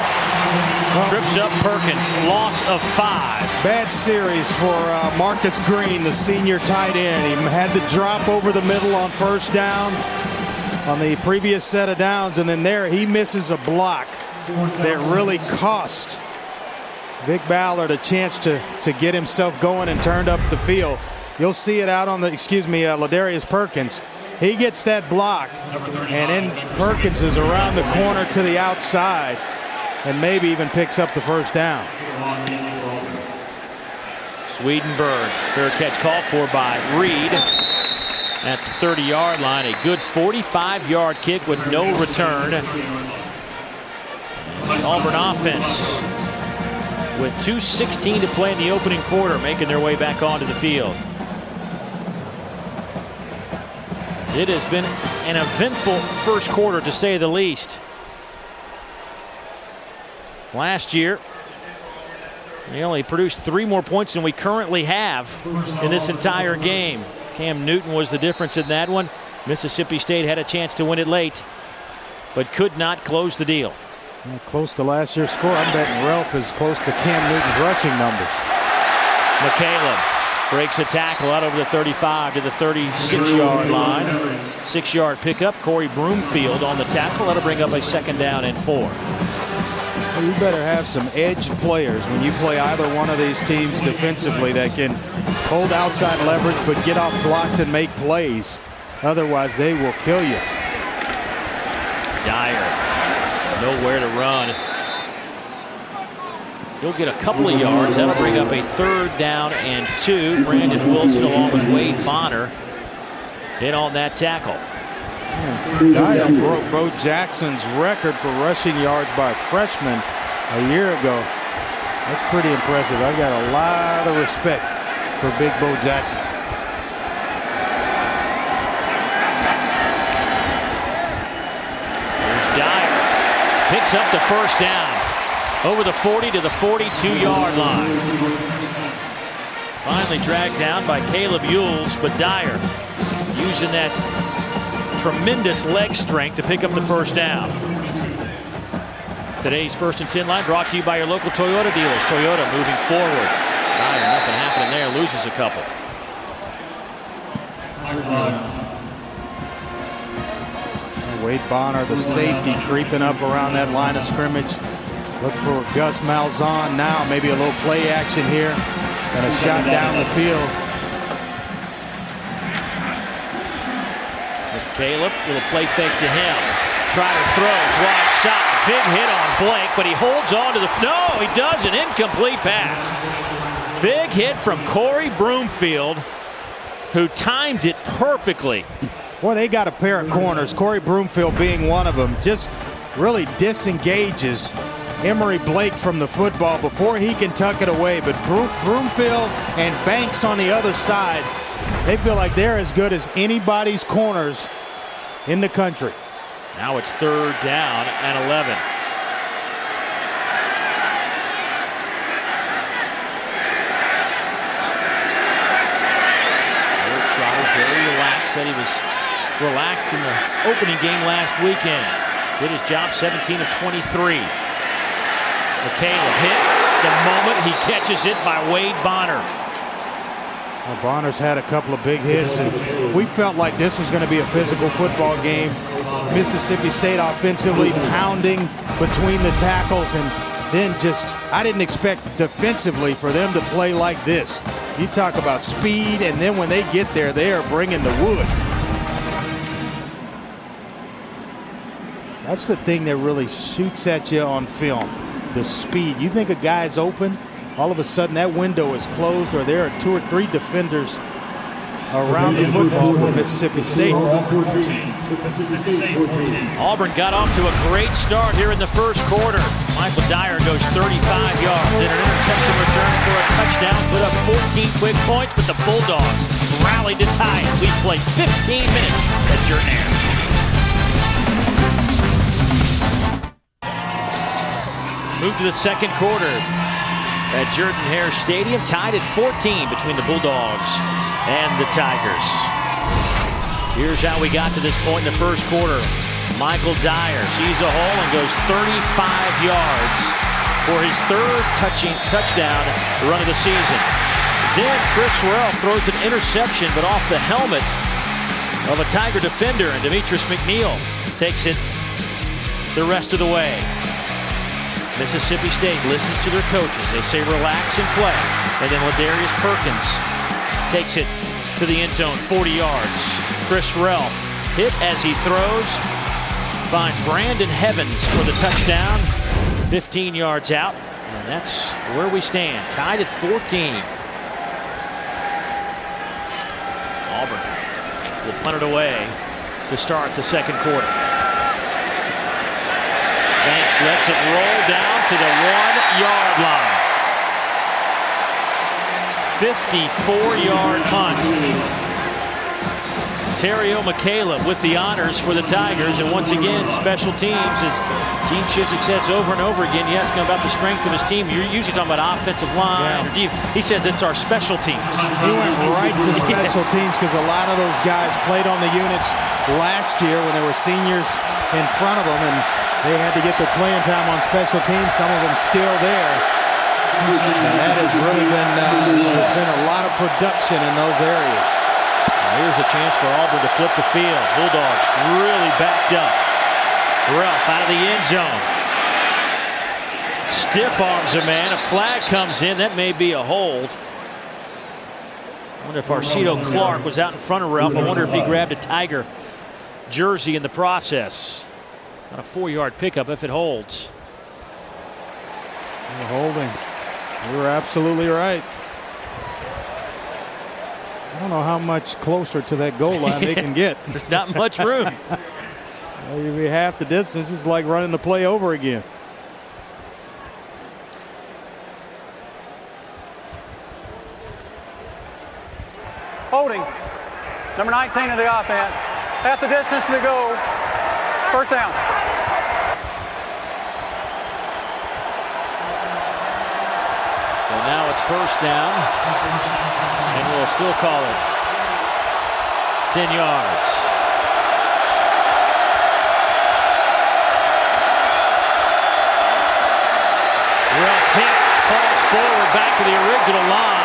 trips up Perkins. Loss of 5. Bad series for Marcus Green, the senior tight end. He had the drop over the middle on first down on the previous set of downs, and then there he misses a block that really cost Vic Ballard a chance to get himself going and turned up the field. You'll see it out on the, Ladarius Perkins. He gets that block, and then Perkins is around the corner to the outside and maybe even picks up the first down. Swedenberg, fair catch called for by Reed at the 30-yard line. A good 45-yard kick with no return. The Auburn offense with 2:16 to play in the opening quarter, making their way back onto the field. It has been an eventful first quarter, to say the least. Last year, we only produced 3 more points than we currently have in this entire game. Cam Newton was the difference in that one. Mississippi State had a chance to win it late, but could not close the deal. Close to last year's score. I'm betting Ralph is close to Cam Newton's rushing numbers. McCaleb Breaks a tackle out over the 35 to the 36-yard line. 6-yard pickup. Corey Broomfield on the tackle. That'll bring up a 2nd down and 4. Well, you better have some edge players when you play either one of these teams defensively that can hold outside leverage but get off blocks and make plays. Otherwise, they will kill you. Dyer, nowhere to run. He'll get a couple of yards. That'll bring up a 3rd down and 2. Brandon Wilson along with Wade Bonner hit on that tackle. Dyer broke Bo Jackson's record for rushing yards by a freshman a year ago. That's pretty impressive. I've got a lot of respect for Big Bo Jackson. There's Dyer. Picks up the 1st down. Over the 40 to the 42-yard line. Finally dragged down by Caleb Ewells, but Dyer using that tremendous leg strength to pick up the 1st down. Today's 1st and 10 line brought to you by your local Toyota dealers. Toyota moving forward. Dyer, nothing happening there, loses a couple. Wade Bonner, the safety, creeping up around that line of scrimmage. Look for Gus Malzahn now. Maybe a little play action here. And a shot down the field. With Caleb, little play fake to him. Trotter throws, wide shot. Big hit on Blake, but he holds on to the... No, he does, an incomplete pass. Big hit from Corey Broomfield, who timed it perfectly. Boy, they got a pair of corners. Corey Broomfield being one of them. Just really disengages Emory Blake from the football before he can tuck it away. But Broomfield and Banks on the other side, they feel like they're as good as anybody's corners in the country. Now it's 3rd down and 11. Trotter very relaxed. Said he was relaxed in the opening game last weekend. Did his job, 17 of 23. McCaleb hit the moment he catches it by Wade Bonner. Well, Bonner's had a couple of big hits, and we felt like this was going to be a physical football game. Mississippi State offensively pounding between the tackles, and then just, I didn't expect defensively for them to play like this. You talk about speed, and then when they get there, they are bringing the wood. That's the thing that really shoots at you on film. The speed. You think a guy's open, all of a sudden that window is closed, or there are 2 or 3 defenders around the football for Mississippi State. Auburn got off to a great start here in the 1st quarter. Michael Dyer goes 35 yards in an interception return for a touchdown, put up 14 quick points, but the Bulldogs rallied to tie it. We've played 15 minutes at Jordan Hare. Move to the 2nd quarter at Jordan-Hare Stadium, tied at 14 between the Bulldogs and the Tigers. Here's how we got to this point in the 1st quarter. Michael Dyer sees a hole and goes 35 yards for his 3rd touchdown run of the season. Then Chris Ralph throws an interception, but off the helmet of a Tiger defender, and Demetrius McNeil takes it the rest of the way. Mississippi State listens to their coaches. They say relax and play. And then Ladarius Perkins takes it to the end zone, 40 yards. Chris Ralph hit as he throws. Finds Brandon Evans for the touchdown. 15 yards out. And that's where we stand. Tied at 14. Auburn will punt it away to start the 2nd quarter. Banks lets it roll down to the 1-yard line. 54-yard punt. Terrio McCaleb with the honors for the Tigers, and once again, special teams, as Gene Chizik says over and over again. You ask him about the strength of his team. You're usually talking about offensive line. Yeah. He says it's our special teams. He went right to special teams because a lot of those guys played on the units last year when there were seniors in front of them, and they had to get their playing time on special teams. Some of them still there. And that has really been, there's been a lot of production in those areas. Here's a chance for Auburn to flip the field. Bulldogs really backed up. Ralph out of the end zone. Stiff arms a man. A flag comes in. That may be a hold. I wonder if Arcito Clark was out in front of Ralph. I wonder if he grabbed a Tiger jersey in the process. On a 4-yard pickup if it holds. They're holding. You're absolutely right. I don't know how much closer to that goal line they can get. There's not much room. Maybe half the distance. Is like running the play over again. Holding. Number 19 of the offense. Half the distance to the goal. First down. So now it's first down. And we'll still call it 10 yards. Ralph hit, falls forward back to the original line.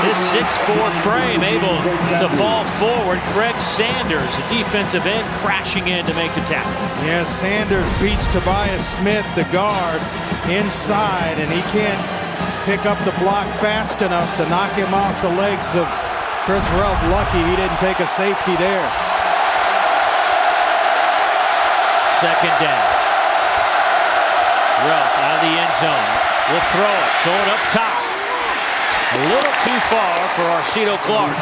This 6'4" frame able to fall forward. Craig Sanders, a defensive end, crashing in to make the tackle. Yes, Sanders beats Tobias Smith, the guard, inside, and he can't pick up the block fast enough to knock him off the legs of Chris Ralph. Lucky he didn't take a safety there. Second down. Ralph out of the end zone. Will throw it. Going up top. A little too far for Arcito Clark.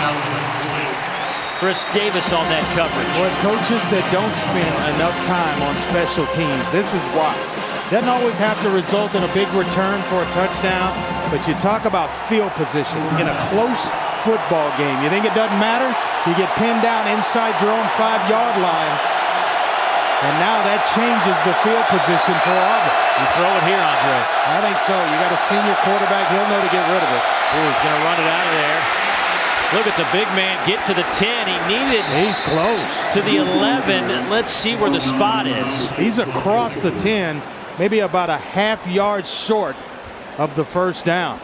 Chris Davis on that coverage. Boy, coaches that don't spend enough time on special teams, this is why. Doesn't always have to result in a big return for a touchdown, but you talk about field position in a close football game. You think it doesn't matter? You get pinned down inside your own 5-yard line, and now that changes the field position for Auburn. You throw it here, Andre. I think so. You got a senior quarterback. He'll know to get rid of it. Ooh, he's going to run it out of there. Look at the big man get to the 10. He needed. He's close. To the 11. Let's see where the spot is. He's across the 10, maybe about a half-yard short of the first down.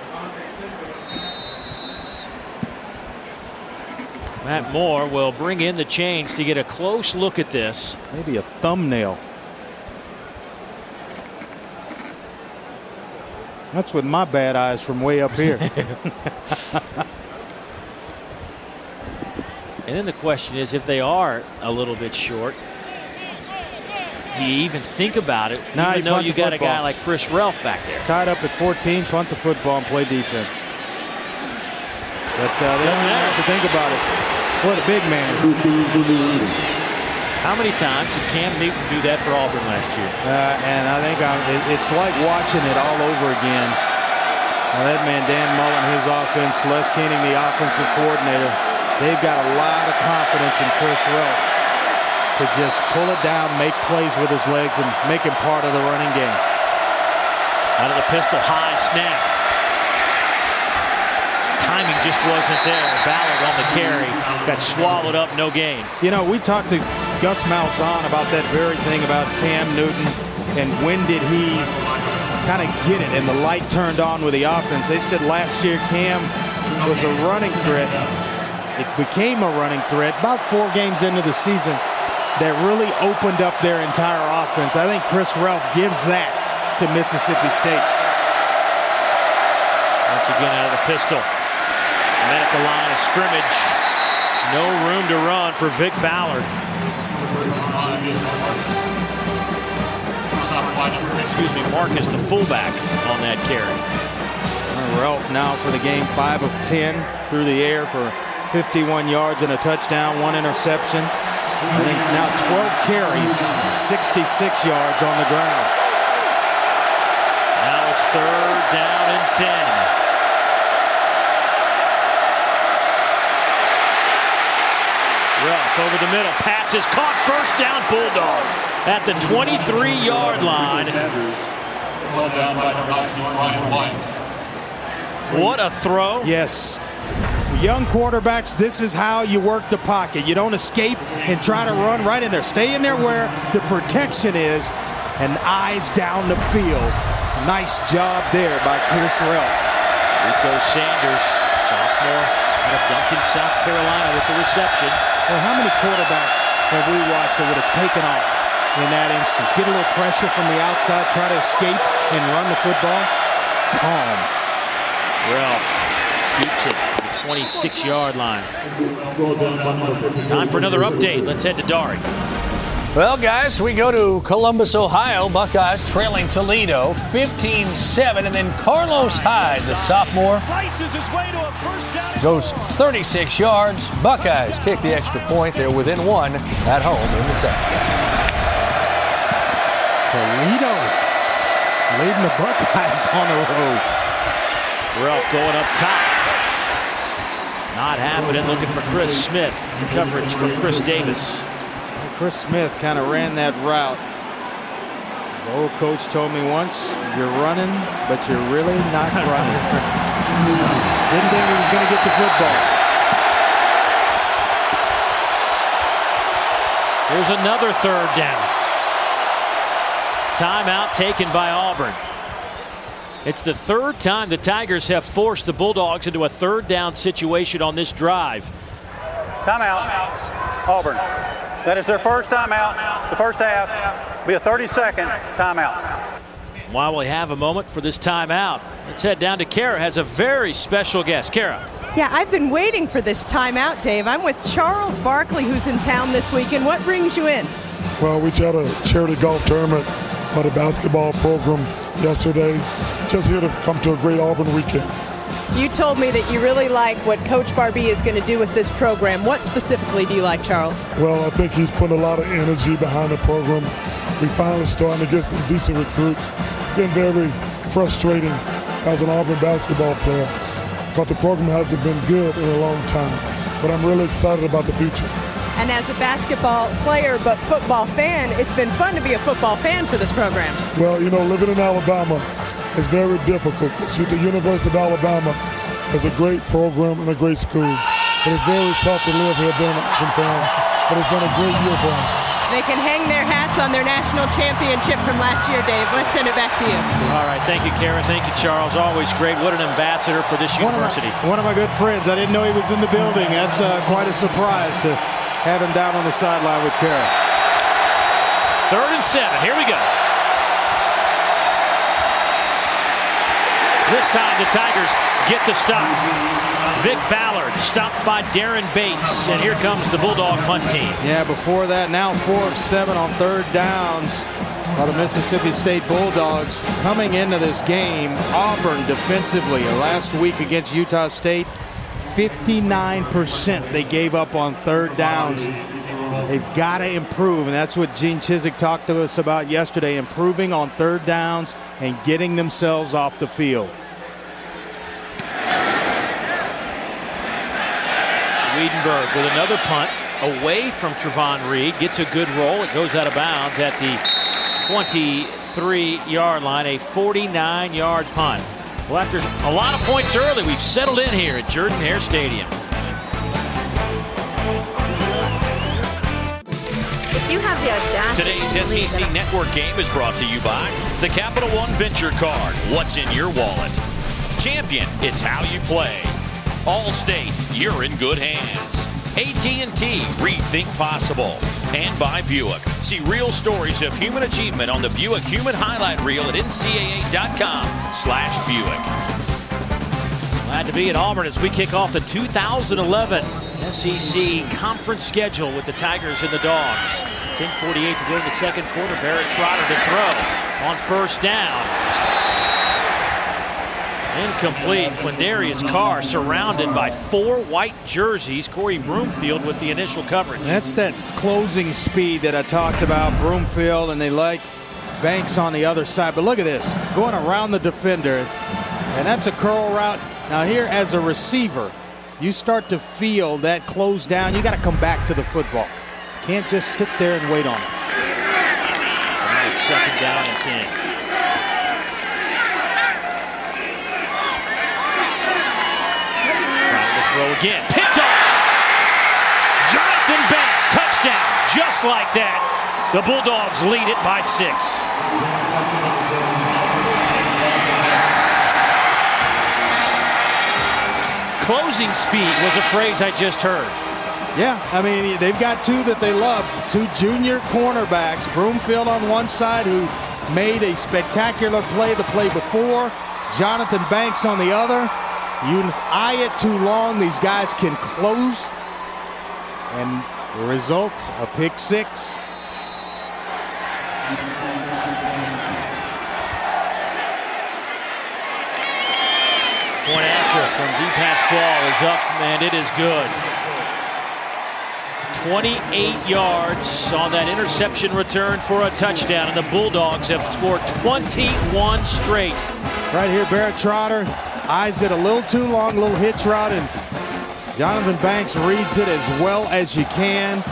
Matt Moore will bring in the chains to get a close look at this. Maybe a thumbnail. That's with my bad eyes from way up here. And then the question is, if they are a little bit short, do you even think about it? Nah, even though you got football. a guy like Chris Ralph back there. Tied up at 14, punt the football and play defense. But they don't even have to think about it. Boy, the big man. How many times did Cam Newton do that for Auburn last year? And I think it's like watching it all over again. Now that man, Dan Mullen, his offense, Les Keening, the offensive coordinator, they've got a lot of confidence in Chris Ralph to just pull it down, make plays with his legs, and make him part of the running game. Out of the pistol, high snap. Timing just wasn't there. Ballard on the carry. Got swallowed up, no gain. You know, we talked to Gus Malzahn about that very thing about Cam Newton and when did he kind of get it and the light turned on with the offense. They said last year Cam was a running threat. It became a running threat about 4 games into the season that really opened up their entire offense. I think Chris Ralph gives that to Mississippi State. Once again out of the pistol. And then at the line of scrimmage. No room to run for Vic Ballard. Excuse me, Marcus, the fullback, on that carry. Ralph now for the game 5 of 10 through the air for 51 yards and a touchdown, 1 interception. I think now 12 carries, 66 yards on the ground. Now it's 3rd down and 10. Ralph over the middle, passes caught, first down, Bulldogs at the 23-yard line. What a throw. Yes. Young quarterbacks, this is how you work the pocket. You don't escape and try to run right in there. Stay in there where the protection is and eyes down the field. Nice job there by Chris Ralph. Rico Sanders, sophomore sophomore out of Duncan, South Carolina, with the reception. Well, how many quarterbacks have we watched that would have taken off in that instance? Get a little pressure from the outside, try to escape and run the football. Calm. Ralph keeps it at the 26-yard line. Time for another update. Let's head to Dari. Well, guys, we go to Columbus, Ohio. Buckeyes trailing Toledo 15-7, and then Carlos Hyde, the sophomore, goes 36 yards. Buckeyes kick the extra point. They're within one at home in the second. Toledo leading the Buckeyes on the road. Ralph going up top. Not happening. Looking for Chris Smith. The coverage for Chris Davis. Chris Smith kind of ran that route. His old coach told me once, you're running, but you're really not running. Didn't think he was going to get the football. Here's another third down. Timeout taken by Auburn. It's the third time the Tigers have forced the Bulldogs into a third down situation on this drive. Timeout, Auburn. That is their first timeout. The first half be a 30-second timeout. While we have a moment for this timeout, let's head down to Kara. Has a very special guest. Kara. Yeah, I've been waiting for this timeout, Dave. I'm with Charles Barkley, who's in town this weekend. What brings you in? Well, we had a charity golf tournament for the basketball program yesterday. Just here to come to a great Auburn weekend. You told me that you really like what Coach Barbie is going to do with this program. What specifically do you like, Charles? Well, I think he's putting a lot of energy behind the program. We finally starting to get some decent recruits. It's been very frustrating as an Auburn basketball player because the program hasn't been good in a long time. But I'm really excited about the future. And as a basketball player but football fan, it's been fun to be a football fan for this program. Well, you know, living in Alabama is very difficult because the University of Alabama has a great program and a great school. But it's very tough to live here being an Auburn fan. But it's been a great year for us. They can hang their hats on their national championship from last year, Dave. Let's send it back to you. All right. Thank you, Kara. Thank you, Charles. Always great. What an ambassador for this university. One of my good friends. I didn't know he was in the building. That's quite a surprise to have him down on the sideline with Kara. 3rd and 7. Here we go. This time the Tigers get the stop. Vic Ballard stopped by Darren Bates, and here comes the Bulldog punt team. Yeah, before that, now 4 of 7 on third downs by the Mississippi State Bulldogs. Coming into this game, Auburn defensively last week against Utah State, 59% they gave up on third downs. They've got to improve, and that's what Gene Chizik talked to us about yesterday, improving on third downs and getting themselves off the field. Wiedenberg with another punt away from Trevon Reed. Gets a good roll. It goes out of bounds at the 23-yard line. A 49-yard punt. Well, after a lot of points early, we've settled in here at Jordan-Hare Stadium. You have the audacity. Today's SEC Network game is brought to you by the Capital One Venture Card. What's in your wallet? Champion, it's how you play. Allstate, you're in good hands. AT&T, rethink possible. And by Buick. See real stories of human achievement on the Buick Human Highlight Reel at ncaa.com/Buick. Glad to be at Auburn as we kick off the 2011 SEC conference schedule with the Tigers and the Dogs. 10:48 to go in the second quarter. Barrett Trotter to throw on first down. Incomplete. Quindarius Carr surrounded by 4 white jerseys. Corey Broomfield with the initial coverage. That's that closing speed that I talked about. Broomfield, and they like Banks on the other side. But look at this, going around the defender, and that's a curl route. Now here as a receiver, you start to feel that close down. You got to come back to the football. Can't just sit there and wait on it. And now it's 2nd down and 10. Throw again. Picked off. Jonathan Banks, touchdown. Just like that, the Bulldogs lead it by 6. Closing speed was a phrase I just heard. Yeah, I mean, they've got two that they love, two junior cornerbacks. Broomfield on one side, who made a spectacular play the play before. Jonathan Banks on the other. You eye it too long, these guys can close. And the result, a pick six. Point after from DePasquale is up, and it is good. 28 yards on that interception return for a touchdown, and the Bulldogs have scored 21 straight. Right here, Barrett Trotter eyes it a little too long, a little hitch route, and Jonathan Banks reads it as well as you can.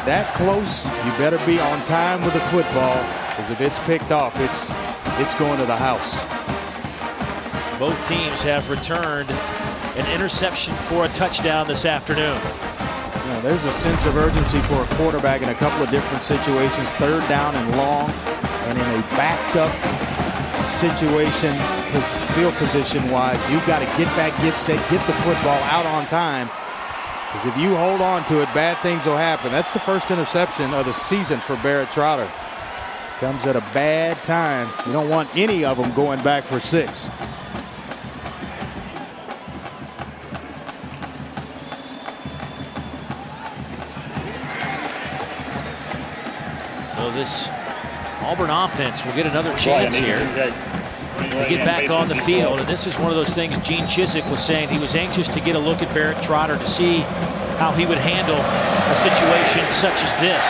That close, you better be on time with the football, because if it's picked off, it's going to the house. Both teams have returned an interception for a touchdown this afternoon. Yeah, there's a sense of urgency for a quarterback in a couple of different situations. Third down and long, and in a backed up situation, field position wise, you've got to get back, get set, get the football out on time. Because if you hold on to it, bad things will happen. That's the first interception of the season for Barrett Trotter. Comes at a bad time. You don't want any of them going back for six. So this Auburn offense will get another chance here to get back on the field. And this is one of those things Gene Chiswick was saying. He was anxious to get a look at Barrett Trotter to see how he would handle a situation such as this.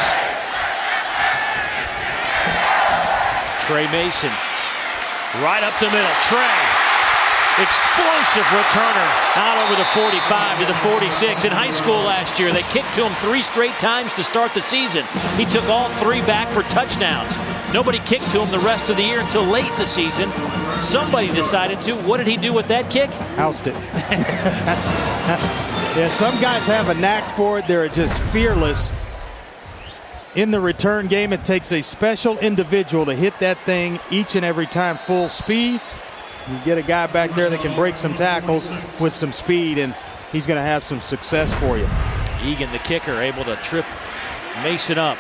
Trey Mason, right up the middle. Trey, explosive returner out over the 45 to the 46. In high school last year, they kicked to him 3 straight times to start the season. He took all 3 back for touchdowns. Nobody kicked to him the rest of the year until late in the season. Somebody decided to. What did he do with that kick? Housed it. Yeah, some guys have a knack for it. They're just fearless. In the return game, it takes a special individual to hit that thing each and every time full speed. You get a guy back there that can break some tackles with some speed, and he's going to have some success for you. Egan, the kicker, able to trip Mason up.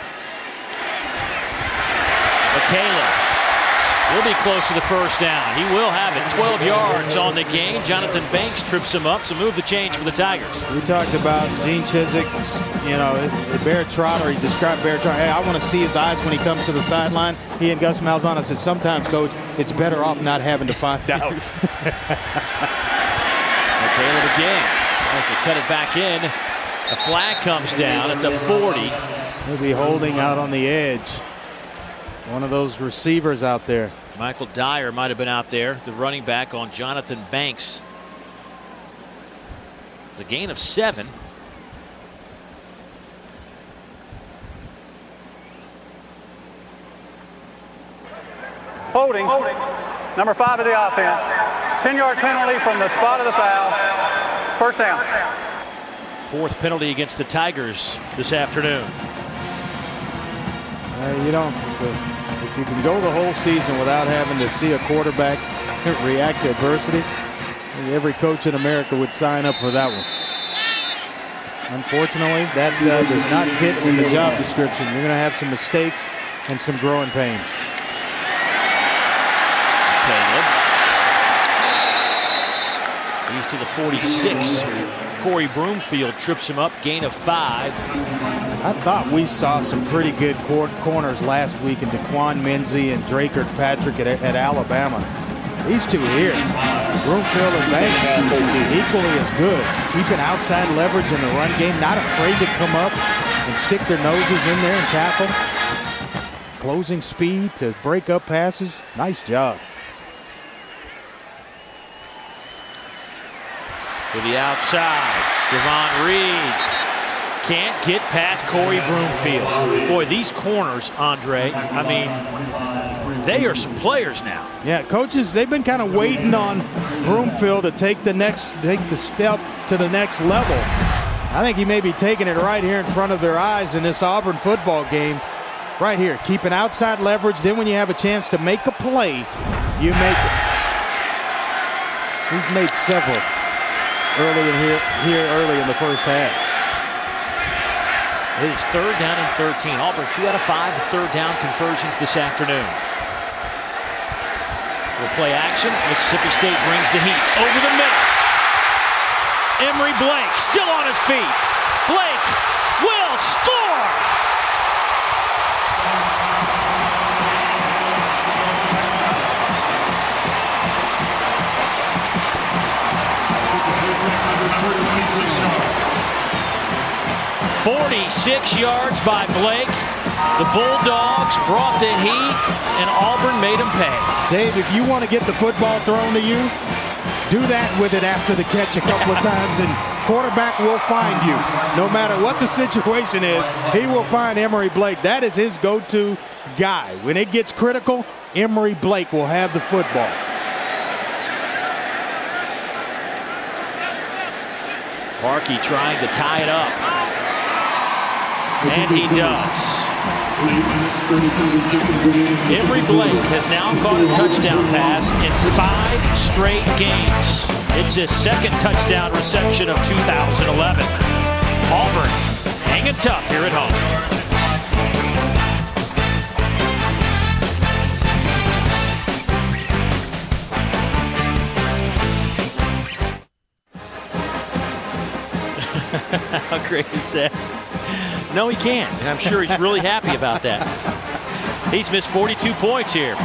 Michaela will be close to the first down. He will have it. 12 yards on the game. Jonathan Banks trips him up, so move the change for the Tigers. We talked about Gene Chiswick, Barrett Trotter. He described Barrett Trotter. Hey, I want to see his eyes when he comes to the sideline. He and Gus Malzahn said, sometimes, Coach, it's better off not having to find out. Michaela again tries to cut it back in. A flag comes down at the 40. He'll be holding out on the edge. One of those receivers out there. Michael Dyer might have been out there, the running back on Jonathan Banks. The gain of 7. Holding, number 5 of the offense. 10-yard penalty from the spot of the foul. First down. 4th penalty against the Tigers this afternoon. You don't. If you can go the whole season without having to see a quarterback react to adversity, every coach in America would sign up for that one. Unfortunately, that does not fit in the job description. You're going to have some mistakes and some growing pains. Caleb. He's to the 46. Corey Broomfield trips him up, gain of 5. I thought we saw some pretty good corners last week in DeQuan Menzie and Drake Kirkpatrick at Alabama. These two here, Broomfield and Banks, equally as good. Keeping outside leverage in the run game, not afraid to come up and stick their noses in there and tackle. Closing speed to break up passes. Nice job. To the outside, Javon Reed can't get past Corey Broomfield. Boy, these corners, Andre, I mean, they are some players now. Yeah, coaches, they've been kind of waiting on Broomfield to take the step to the next level. I think he may be taking it right here in front of their eyes in this Auburn football game. Right here, keeping outside leverage. Then when you have a chance to make a play, you make it. He's made several. early in the first half. It is 3rd down and 13. Auburn 2 out of 5 third down conversions this afternoon. We'll play action. Mississippi State brings the heat over the middle. Emory Blake still on his feet. Blake will score. "46 yards by Blake. The Bulldogs brought the heat, and Auburn made them pay." Dave, if you want to get the football thrown to you, do that with it after the catch a couple of times, and quarterback will find you. No matter what the situation is, he will find Emory Blake. That is his go-to guy. When it gets critical, Emory Blake will have the football. Parkey trying to tie it up. And he does. Emory Blake has now caught a touchdown pass in 5 straight games. It's his 2nd touchdown reception of 2011. Auburn hanging tough here at home. How great is that? No, he can't, and I'm sure he's really happy about that. He's missed 42 points here.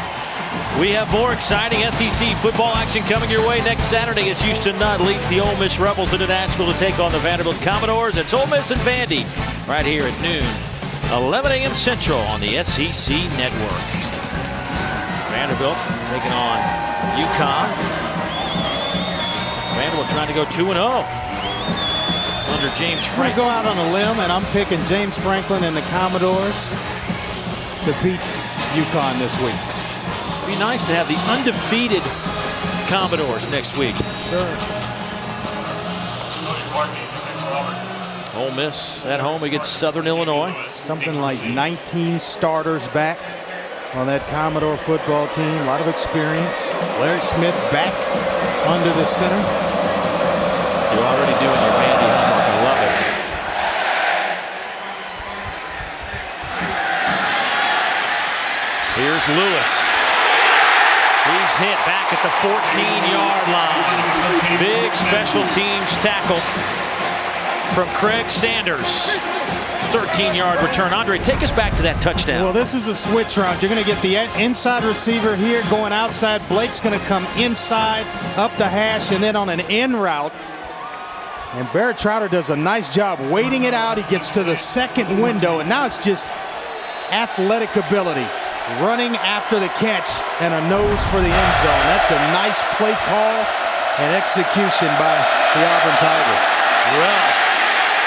We have more exciting SEC football action coming your way next Saturday as Houston Nutt leads the Ole Miss Rebels into Nashville to take on the Vanderbilt Commodores. It's Ole Miss and Vandy right here at noon, 11 a.m. Central on the SEC Network. Vanderbilt taking on UConn. Vanderbilt trying to go 2-0. Under James Franklin. I'm going to go out on a limb, and I'm picking James Franklin and the Commodores to beat UConn this week. It'd be nice to have the undefeated Commodores next week. Sir. Ole Miss at home against Southern Illinois. Something like 19 starters back on that Commodore football team. A lot of experience. Larry Smith back under the center. So you're already doing your Vandy homework. I love it. Here's Lewis. He's hit back at the 14-yard line. Big special teams tackle from Craig Sanders. 13-yard return. Andre, take us back to that touchdown. Well, this is a switch route. You're going to get the inside receiver here going outside. Blake's going to come inside, up the hash, and then on an in route. And Barrett Trotter does a nice job waiting it out. He gets to the second window, and now it's just athletic ability. Running after the catch and a nose for the end zone. That's a nice play call and execution by the Auburn Tigers. Ralph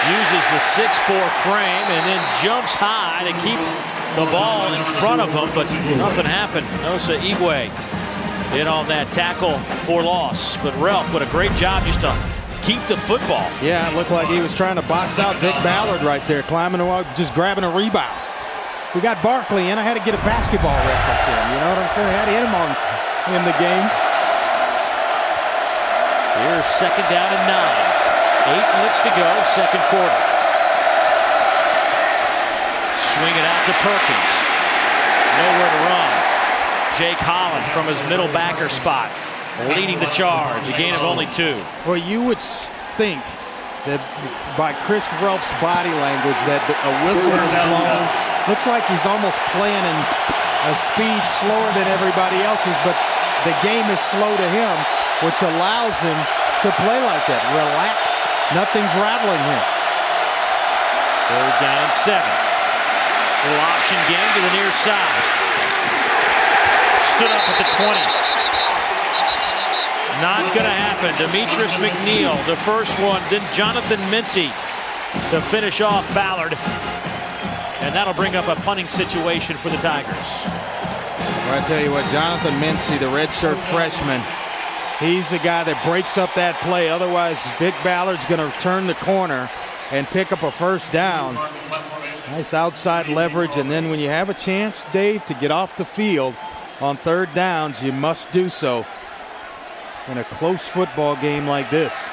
uses the 6'4" frame and then jumps high to keep the ball in front of him, but nothing happened. Nosa Igwe in on that tackle for loss. But Ralph, what a great job just to keep the football. Yeah, it looked like he was trying to box out Vic Ballard right there, climbing the wall, just grabbing a rebound. We got Barkley in. I had to get a basketball reference in. You know what I'm saying? I had him on in the game. Here's 2nd down and 9. 8 minutes to go, 2nd quarter. Swing it out to Perkins. Nowhere to run. Jake Holland from his middle backer spot, leading the charge. A gain of only 2. Well, you would think that by Chris Ruff's body language that a whistle is blown. Looks like he's almost playing in a speed slower than everybody else's, but the game is slow to him, which allows him to play like that. Relaxed. Nothing's rattling him. 3rd down and 7. Little option game to the near side. Stood up at the 20. Not going to happen. Demetrius McNeil, the first one. Then Jonathan Mincy to finish off Ballard. And that'll bring up a punting situation for the Tigers. Well, I tell you what, Jonathan Mincy, the redshirt freshman, he's the guy that breaks up that play. Otherwise, Vic Ballard's going to turn the corner and pick up a first down. Nice outside leverage, and then when you have a chance, Dave, to get off the field on 3rd downs, you must do so in a close football game like this.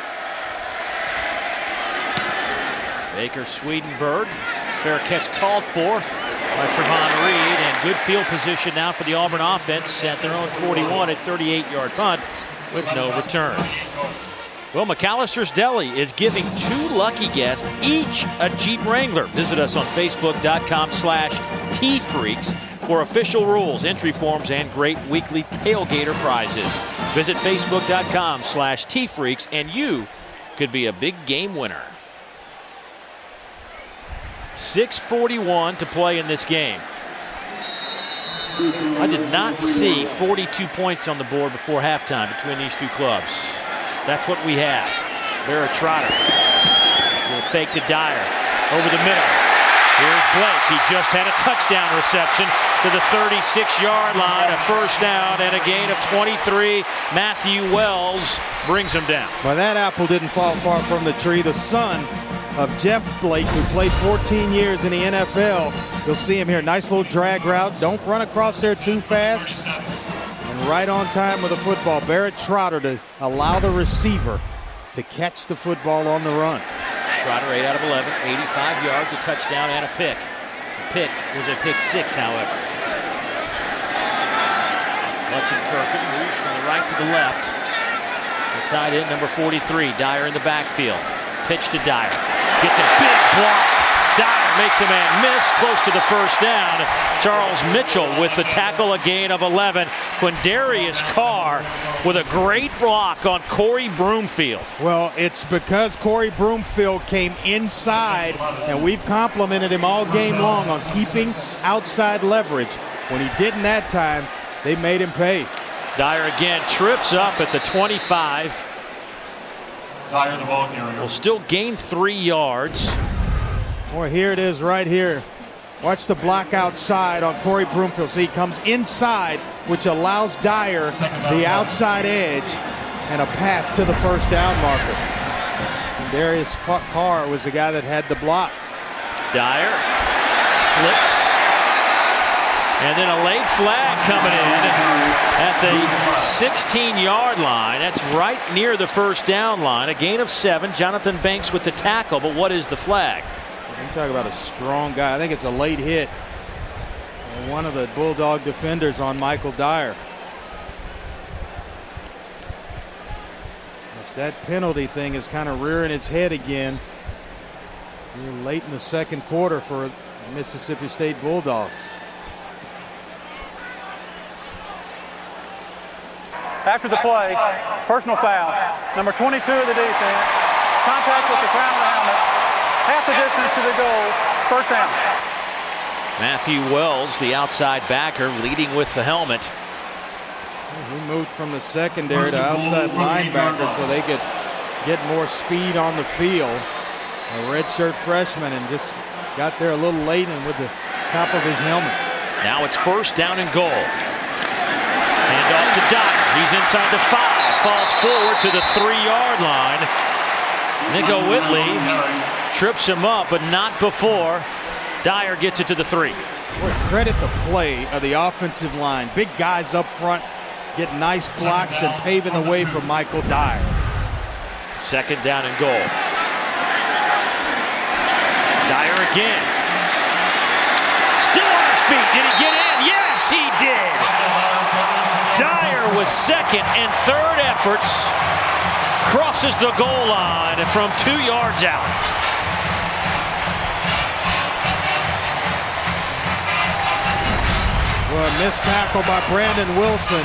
Baker Swedenberg. Fair catch called for by Trevon Reed, and good field position now for the Auburn offense at their own 41 at 38-yard punt with no return. Well, McAllister's Deli is giving 2 lucky guests each a Jeep Wrangler. Visit us on Facebook.com/TFreaks for official rules, entry forms, and great weekly tailgater prizes. Visit Facebook.com/TFreaks and you could be a big game winner. 6:41 to play in this game. I did not see 42 points on the board before halftime between these two clubs. That's what we have. Barrett Trotter will fake to Dyer over the middle. Here's Blake. He just had a touchdown reception to the 36-yard line, a first down and a gain of 23. Matthew Wells brings him down. Well, that apple didn't fall far from the tree. The son of Jeff Blake, who played 14 years in the NFL. You'll see him here. Nice little drag route. Don't run across there too fast. And right on time with the football. Barrett Trotter to allow the receiver to catch the football on the run. Trotter 8 out of 11, 85 yards, a touchdown, and a pick. The pick was a pick 6, however. Kirkland moves from the right to the left. The tight end, number 43, Dyer in the backfield. Pitch to Dyer. Gets a big block. Dyer makes a man miss, close to the first down. Charles Mitchell with the tackle, a gain of 11. Quindarius Carr with a great block on Corey Broomfield. Well, it's because Corey Broomfield came inside, and we've complimented him all game long on keeping outside leverage. When he didn't that time, they made him pay. Dyer again trips up at the 25. Dyer, the ball carrier. Will still gain 3 yards. Boy, here it is right here. Watch the block outside on Corey Broomfield. See, he comes inside, which allows Dyer the outside edge and a path to the first down marker. And Darius Carr was the guy that had the block. Dyer slips. And then a late flag coming in at the 16-yard line. That's right near the first down line. A gain of 7. Jonathan Banks with the tackle, but what is the flag? I'm talking about a strong guy. I think it's a late hit. One of the Bulldog defenders on Michael Dyer. It's that penalty thing is kind of rearing its head again. We're late in the second quarter for Mississippi State Bulldogs. After the play, personal foul. Number 22 of the defense. Contact with the crown of the helmet. Half the distance to the goal. First down. Matthew Wells, the outside backer, leading with the helmet. He moved from the secondary to outside linebacker so they could get more speed on the field. A redshirt freshman, and just got there a little late and with the top of his helmet. Now it's first down and goal. Hand off to Dyer. He's inside the 5. Falls forward to the 3-yard line. Nico Whitley trips him up, but not before Dyer gets it to the 3. Boy, credit the play of the offensive line. Big guys up front get nice blocks and paving the way for Michael Dyer. Second down and goal. Dyer again. Still on his feet. Did he get in? Yes, he did. Dyer with second and third efforts crosses the goal line from 2 yards out. Well, a missed tackle by Brandon Wilson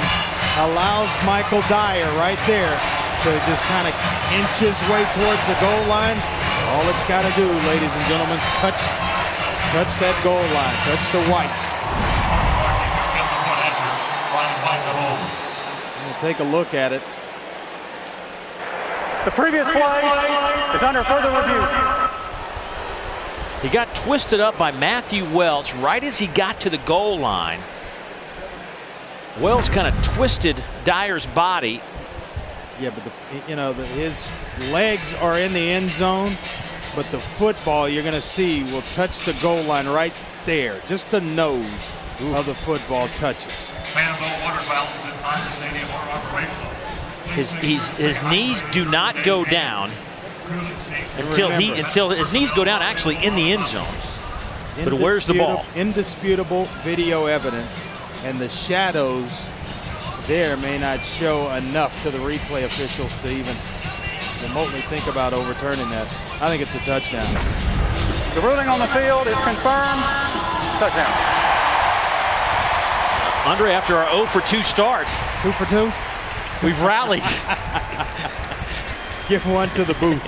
allows Michael Dyer right there to just kind of inch his way towards the goal line. All it's got to do, ladies and gentlemen, touch that goal line, touch the white. We'll take a look at it. The previous play is under further review. He got twisted up by Matthew Wells right as he got to the goal line. Wells kind of twisted Dyer's body. Yeah, but his legs are in the end zone, but the football you're going to see will touch the goal line right there. Just the nose of the football touches. Fans all water fountains inside the stadium are operational. His knees do not go down. until his knees go down actually in the end zone. But where's the ball? Indisputable video evidence, and the shadows there may not show enough to the replay officials to even remotely think about overturning that. I think it's a touchdown. The ruling on the field is confirmed. Touchdown. Andre, after our 0 for 2 start. 2 for 2? We've rallied. Give one to the booth.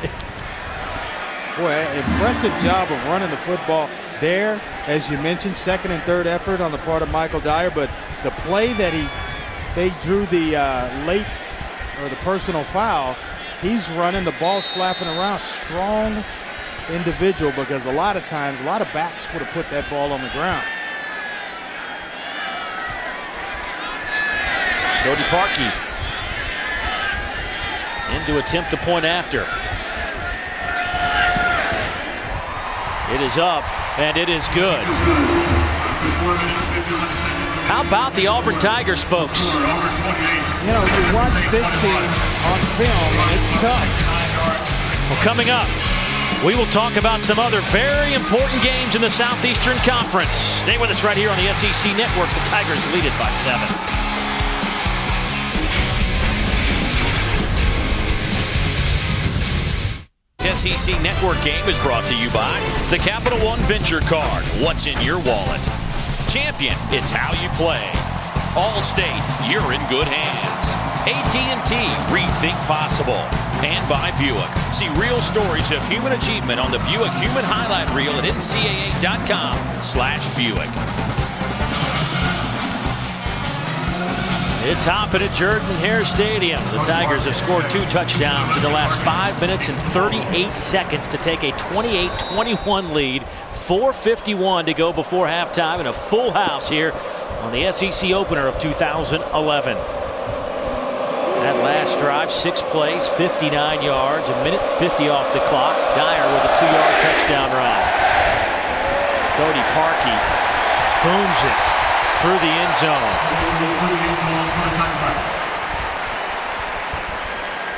Boy, impressive job of running the football there. As you mentioned, second and third effort on the part of Michael Dyer, but the play that they drew the the personal foul, he's running, the ball's flapping around. Strong individual, because a lot of times, a lot of backs would have put that ball on the ground. Cody Parkey in to attempt the point after. It is up, and it is good. How about the Auburn Tigers, folks? You know, you watch this team on film, and it's tough. Well, coming up, we will talk about some other very important games in the Southeastern Conference. Stay with us right here on the SEC Network. The Tigers lead it by 7. SEC Network game is brought to you by the Capital One Venture Card. What's in your wallet? Champion, it's how you play. Allstate, you're in good hands. AT&T, rethink possible. And by Buick. See real stories of human achievement on the Buick Human Highlight Reel at ncaa.com/Buick. It's hopping at Jordan-Hare Stadium. The Tigers have scored 2 touchdowns in the last 5 minutes and 38 seconds to take a 28-21 lead. 4:51 to go before halftime, and a full house here on the SEC opener of 2011. That last drive, 6 plays, 59 yards, a minute 50 off the clock. Dyer with a 2-yard touchdown run. Cody Parkey booms it through the end zone.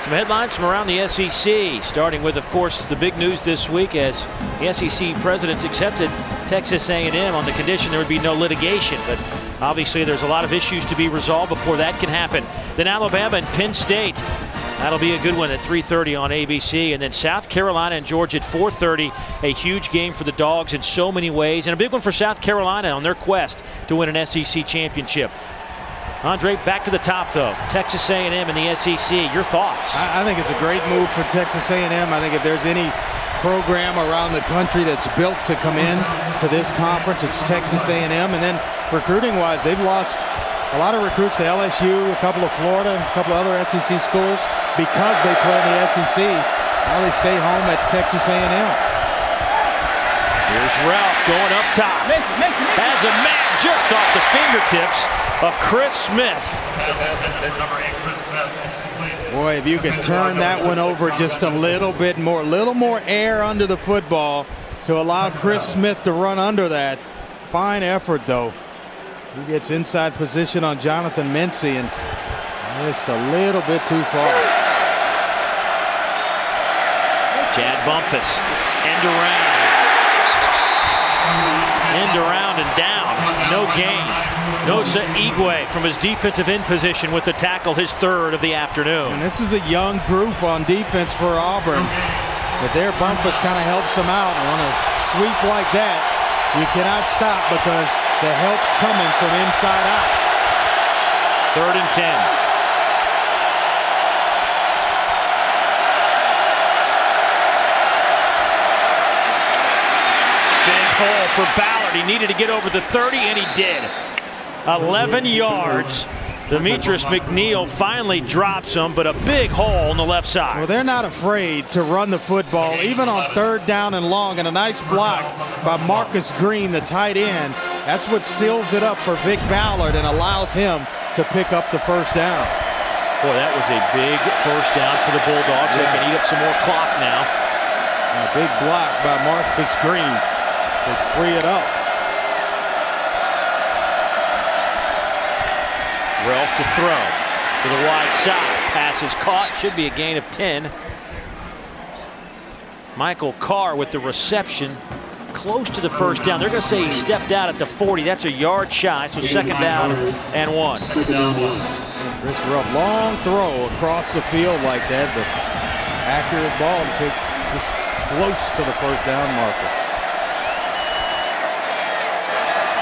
Some headlines from around the SEC, starting with, of course, the big news this week as the SEC presidents accepted Texas A&M on the condition there would be no litigation. But obviously there's a lot of issues to be resolved before that can happen. Then Alabama and Penn State. That'll be a good one at 3:30 on ABC. And then South Carolina and Georgia at 4:30. A huge game for the Dogs in so many ways. And a big one for South Carolina on their quest to win an SEC championship. Andre, back to the top, though. Texas A&M and the SEC. Your thoughts? I think it's a great move for Texas A&M. I think if there's any program around the country that's built to come in to this conference, it's Texas A&M. And then recruiting-wise, they've lost a lot of recruits to LSU, a couple of Florida, and a couple of other SEC schools because they play in the SEC. Now they stay home at Texas A&M. Here's Ralph going up top. Has a man just off the fingertips of Chris Smith. Boy, if you could turn that one over just a little bit more, little more air under the football to allow Chris Smith to run under that. Fine effort, though. He gets inside position on Jonathan Mincy and just a little bit too far. Chad Bumpus, end around. End around and down. No gain. Nosa Igwe from his defensive end position with the tackle, his 3rd of the afternoon. And this is a young group on defense for Auburn. But their Bumpus kind of helps them out. And on a sweep like that, you cannot stop because the help's coming from inside out. 3rd and 10. Big hole for Ballard. He needed to get over the 30, and he did. 11 yards. Demetrius McNeil finally drops him, but a big hole on the left side. Well, they're not afraid to run the football, even on 3rd down and long, and a nice block by Marcus Green, the tight end. That's what seals it up for Vic Ballard and allows him to pick up the 1st down. Boy, that was a big 1st down for the Bulldogs. They can eat up some more clock now. And a big block by Marcus Green to free it up. Ralph to throw to the wide side. Pass is caught. Should be a gain of 10. Michael Carr with the reception close to the first down. They're going to say he stepped out at the 40. That's a yard shy, so second down and 1. Chris Ruff, long throw across the field like that, but accurate ball to pick just close to the first down marker.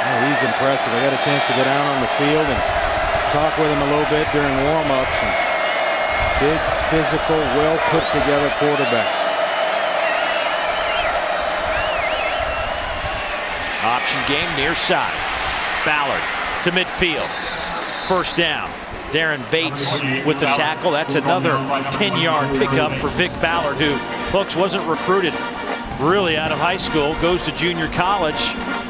Oh, he's impressive. I got a chance to go down on the field and talk with him a little bit during warm-ups. Big, physical, well put together quarterback. Option game near side. Ballard to midfield. First down. Darren Bates with the tackle. That's another 10-yard pickup for Vic Ballard, who, folks, wasn't recruited really out of high school, goes to junior college,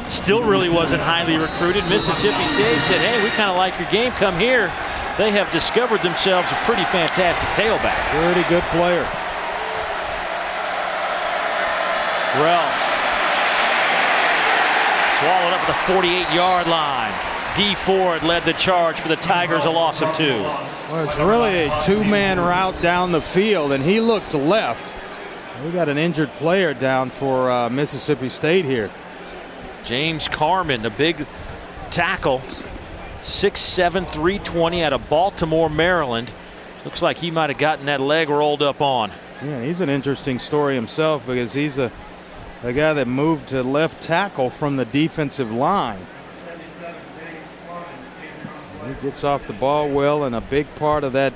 still really wasn't highly recruited. Mississippi State said, hey, we kind of like your game, come here. They have discovered themselves a pretty fantastic tailback. Pretty good player. Ralph swallowed up at the 48-yard line. D. Ford led the charge for the Tigers, a loss of 2. Well, it's really a two-man route down the field, and he looked left. We got an injured player down for Mississippi State here. James Carman, the big tackle, 6'7", 320 out of Baltimore, Maryland. Looks like he might have gotten that leg rolled up on. Yeah, he's an interesting story himself because he's a guy that moved to left tackle from the defensive line. He gets off the ball well, and a big part of that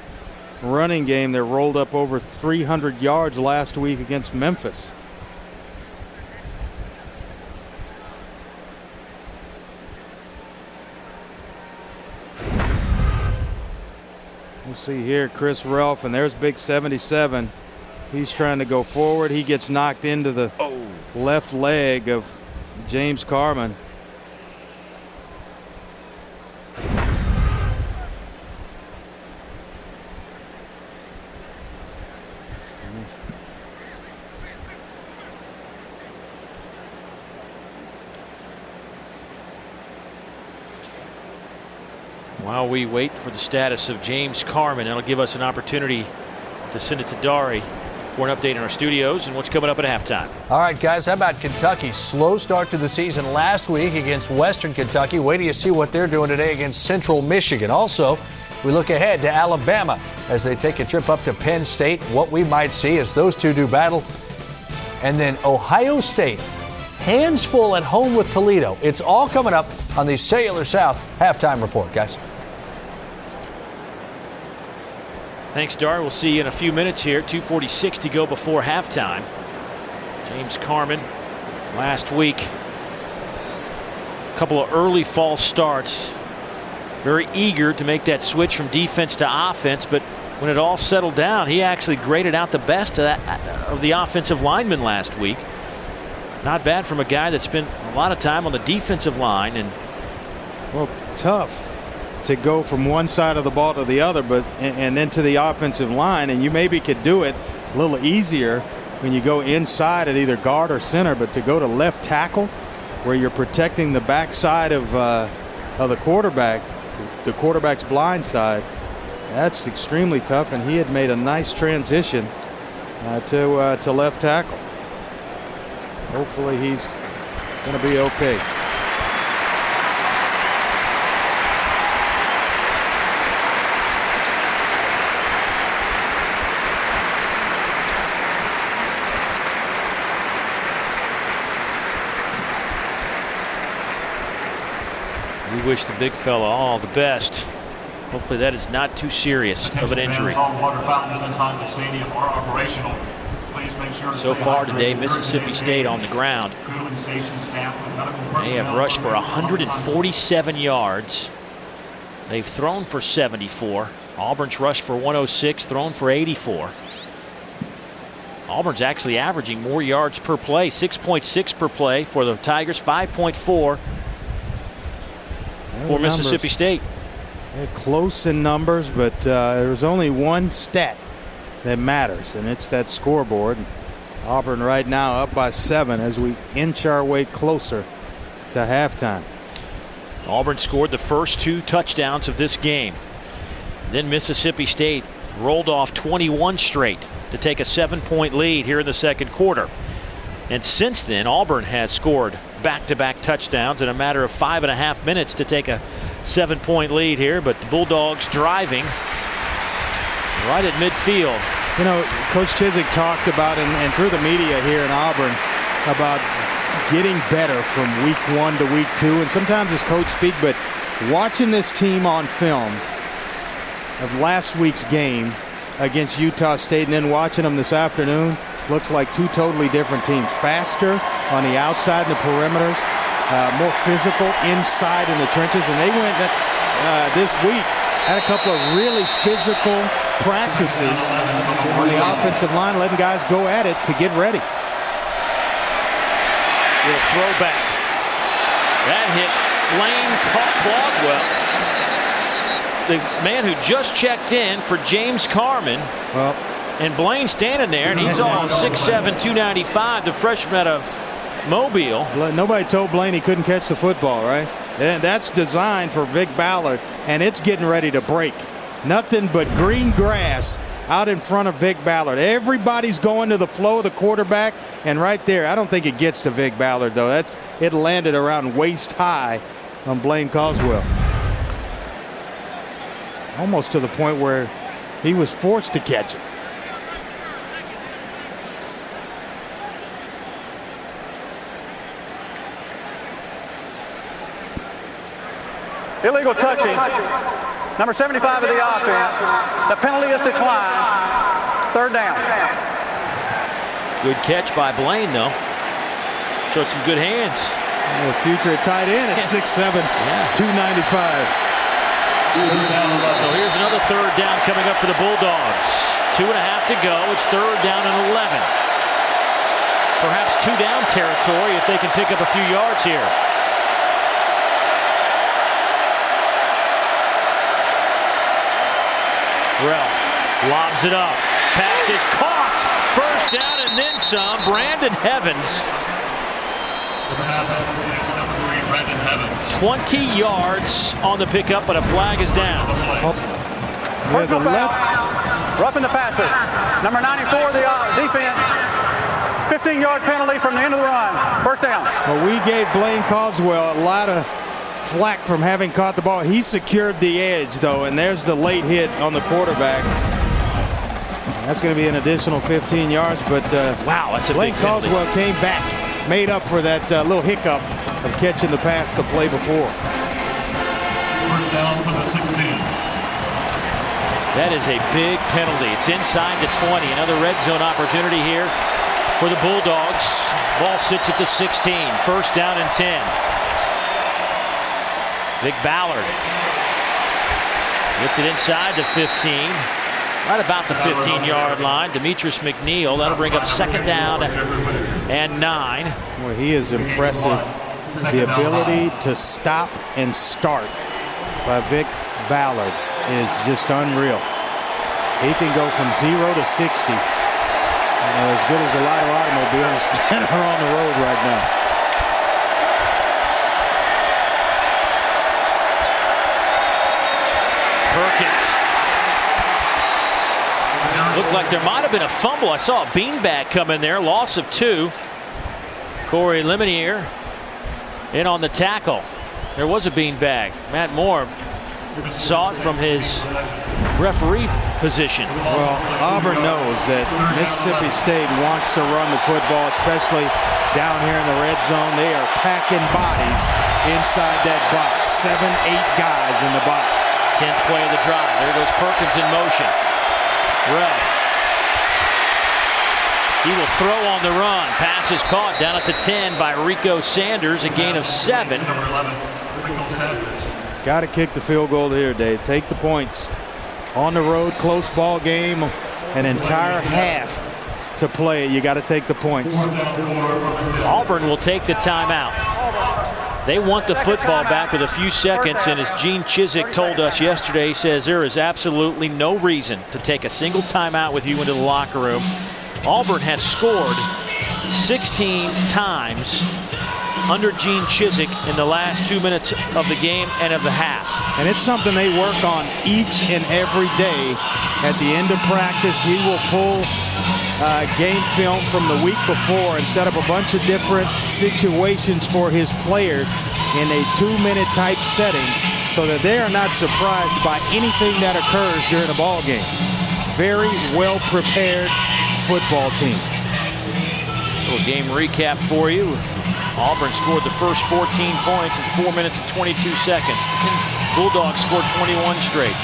running game that rolled up over 300 yards last week against Memphis. We'll see here Chris Ralph, and there's big 77. He's trying to go forward. He gets knocked into the left leg of James Carman. While we wait for the status of James Carman, that'll give us an opportunity to send it to Dari for an update in our studios and what's coming up at halftime. All right, guys, how about Kentucky's slow start to the season last week against Western Kentucky? Wait till you see what they're doing today against Central Michigan. Also, we look ahead to Alabama as they take a trip up to Penn State. What we might see as those two do battle. And then Ohio State, hands full at home with Toledo. It's all coming up on the Cellular South Halftime Report, guys. Thanks, Dar. We'll see you in a few minutes here. 2:46 to go before halftime. James Carman last week, a couple of early false starts. Very eager to make that switch from defense to offense, but when it all settled down, he actually graded out the best of the offensive linemen last week. Not bad from a guy that spent a lot of time on the defensive line. And well, tough to go from one side of the ball to the other, but and then to the offensive line, and you maybe could do it a little easier when you go inside at either guard or center, but to go to left tackle where you're protecting the backside of the quarterback, the quarterback's blind side, that's extremely tough, and he had made a nice transition to left tackle. Hopefully he's going to be okay. we wish the big fella all the best. Hopefully that is not too serious of an injury. So far today, Mississippi State on the ground. They have rushed for 147 yards. They've thrown for 74. Auburn's rushed for 106, thrown for 84. Auburn's actually averaging more yards per play, 6.6 per play for the Tigers, 5.4 for Mississippi State. They're close in numbers, but there's only one stat that matters, and it's that scoreboard. Auburn right now up by 7 as we inch our way closer to halftime. Auburn scored the first 2 touchdowns of this game. Then Mississippi State rolled off 21 straight to take a 7-point lead here in the second quarter. And since then, Auburn has scored back-to-back touchdowns in a matter of 5.5 minutes to take a 7-point lead here. But the Bulldogs driving right at midfield. You know, Coach Chiswick talked about, and through the media here in Auburn, about getting better from week 1 to week 2. And sometimes it's coach speak, but watching this team on film of last week's game against Utah State and then watching them this afternoon, looks like two totally different teams. Faster on the outside and the perimeters, more physical inside in the trenches. And they went this week, had a couple of really physical practices on the offensive line, letting guys go at it to get ready. Little throwback. That hit Blaine Clausewell, the man who just checked in for James Carman. Well, and Blaine standing there, and he's all 6'7", 295, the freshman out of Mobile. Nobody told Blaine he couldn't catch the football, right? And that's designed for Vic Ballard, and it's getting ready to break. Nothing but green grass out in front of Vic Ballard. Everybody's going to the flow of the quarterback, and right there, I don't think it gets to Vic Ballard, though. It landed around waist high on Blaine Causewell. Almost to the point where he was forced to catch it. Illegal touching. Number 75 of the offense. The penalty is declined. Third down. Good catch by Blaine, though. Showed some good hands. Future tight end at 6'7", 295. So here's another third down coming up for the Bulldogs. 2.5 to go. It's third down and 11. Perhaps 2 down territory if they can pick up a few yards here. Ralph lobs it up. Pass is caught. First down and then some. Brandon Evans. 20 yards on the pickup, but a flag is down. Personal foul. Roughing the passer. Number 94 of the defense. 15-yard penalty from the end of the run. First down. Well, we gave Blaine Causewell a lot of flack from having caught the ball. He secured the edge, though, and there's the late hit on the quarterback. That's going to be an additional 15 yards, but wow, that's a Blaine big penalty. Causewell came back, made up for that little hiccup of catching the pass the play before. First down for the 16. That is a big penalty. It's inside the 20. Another red zone opportunity here for the Bulldogs. Ball sits at the 16. First down and 10. Vic Ballard gets it inside the 15, right about the 15-yard line. Demetrius McNeil, that'll bring up second down and 9. Well, he is impressive. The ability to stop and start by Vic Ballard is just unreal. He can go from 0 to 60 as good as a lot of automobiles that are on the road right now. Perkins. Looked like there might have been a fumble. I saw a beanbag come in there. Loss of 2. Corey Lemonier in on the tackle. There was a beanbag. Matt Moore saw it from his referee position. Well, Auburn knows that Mississippi State wants to run the football, especially down here in the red zone. They are packing bodies inside that box. 7, 8 guys in the box. 10th play of the drive. There goes Perkins in motion. Ralph. He will throw on the run. Pass is caught down at the 10 by Rico Sanders. A gain of 7. Got to kick the field goal here, Dave. Take the points. On the road, close ball game. An entire half to play. You got to take the points. Auburn will take the timeout. They want the football back with a few seconds, and as Gene Chiswick told us yesterday, he says there is absolutely no reason to take a single timeout with you into the locker room. Auburn has scored 16 times under Gene Chizik in the last 2 minutes of the game and of the half. And it's something they work on each and every day. At the end of practice, he will pull game film from the week before and set up a bunch of different situations for his players in a 2-minute type setting so that they are not surprised by anything that occurs during a ball game. Very well prepared football team. Little game recap for you. Auburn scored the first 14 points in 4 minutes and 22 seconds. Bulldogs scored 21 straight.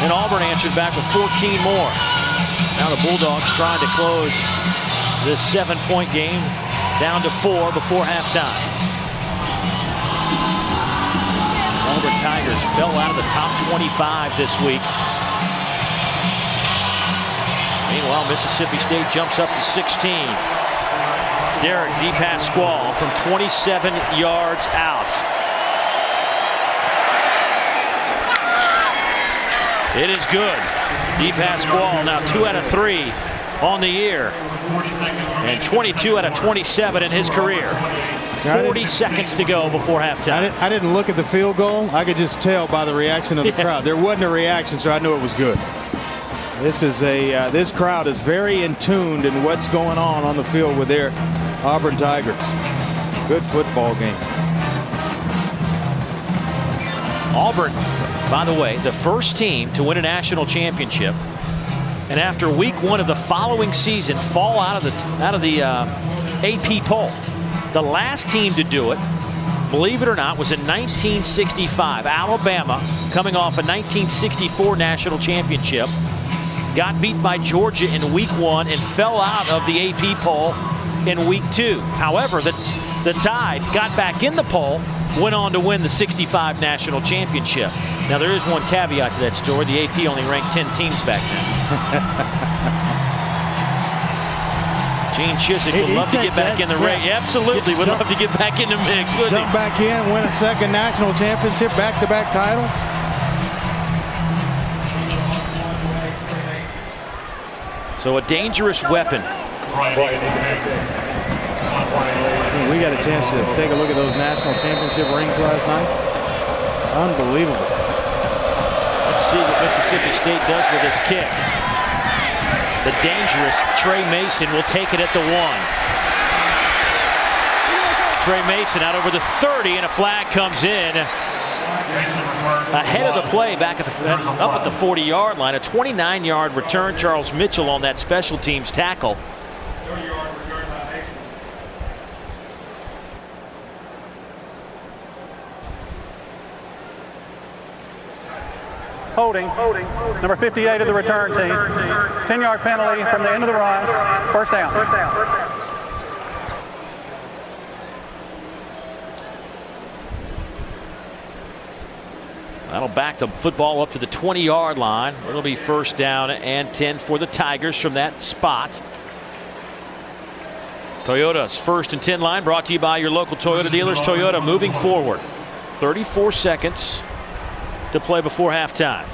And Auburn answered back with 14 more. Now the Bulldogs trying to close this 7-point game down to 4 before halftime. Auburn Tigers fell out of the top 25 this week. Meanwhile, Mississippi State jumps up to 16. Derek deep pass Squall from 27 yards out. It is good. Deep pass Squall now 2 out of 3 on the year. And 22 out of 27 in his career. 40 seconds to go before halftime. I didn't look at the field goal. I could just tell by the reaction of the crowd. There wasn't a reaction, so I knew it was good. This crowd is very in tuned in what's going on the field with their Auburn Tigers. Good football game. Auburn, by the way, the first team to win a national championship, and after week 1 of the following season, fall out of the AP poll. The last team to do it, believe it or not, was in 1965. Alabama, coming off a 1964 national championship, got beat by Georgia in week 1 and fell out of the AP poll in week 2. However, the Tide got back in the poll, went on to win the 65 national championship. Now, there is one caveat to that story. The AP only ranked 10 teams back then. Gene Chizik would love to get back in the race. Yeah, absolutely, would love to get back in the mix. Jump back in, win a second national championship, back-to-back titles. So a dangerous weapon. We got a chance to take a look at those national championship rings last night. Unbelievable. Let's see what Mississippi State does with this kick. The dangerous Trey Mason will take it at the 1. Trey Mason out over the 30, and a flag comes in ahead of the play back up at the 40-yard line. A 29-yard return. Charles Mitchell on that special teams tackle. Holding. Number 58 of the return team. 10-yard penalty from the end of the run. First down. That'll back the football up to the 20-yard line. It'll be first down and 10 for the Tigers from that spot. Toyota's 1st and 10 line brought to you by your local Toyota dealers. Toyota moving forward. 34 seconds to play before halftime.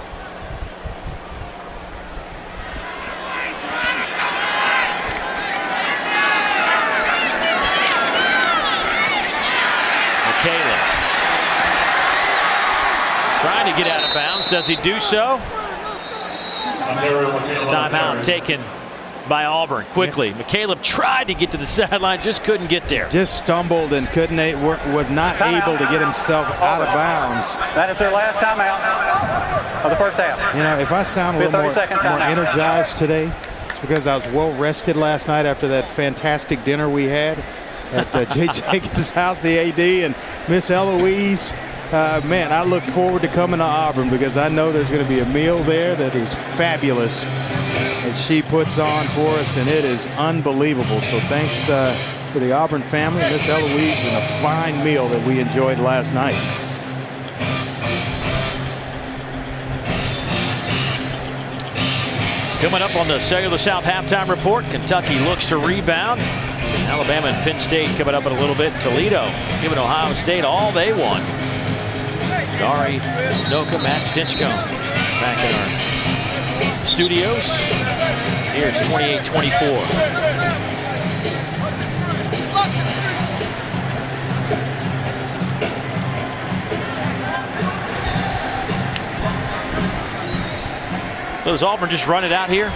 McCaleb trying to get out of bounds. Does he do so? Timeout taken by Auburn quickly. Yeah. McCaleb tried to get to the sideline, just couldn't get there. Just stumbled and was not able to get himself out of bounds. That is their last timeout of the first half. You know, if I sound a little more energized today, it's because I was well rested last night after that fantastic dinner we had at Jay Jacobs' house, the AD, and Miss Eloise. Man, I look forward to coming to Auburn because I know there's going to be a meal there that is fabulous that she puts on for us, and it is unbelievable. So thanks to the Auburn family, Miss Eloise, and a fine meal that we enjoyed last night. Coming up on the Cellular South halftime report, Kentucky looks to rebound. Alabama and Penn State coming up in a little bit. Toledo giving Ohio State all they want. Dari Noka, Matt Stinchcomb back in our studios. Here it's 28-24. So does Auburn just run it out here?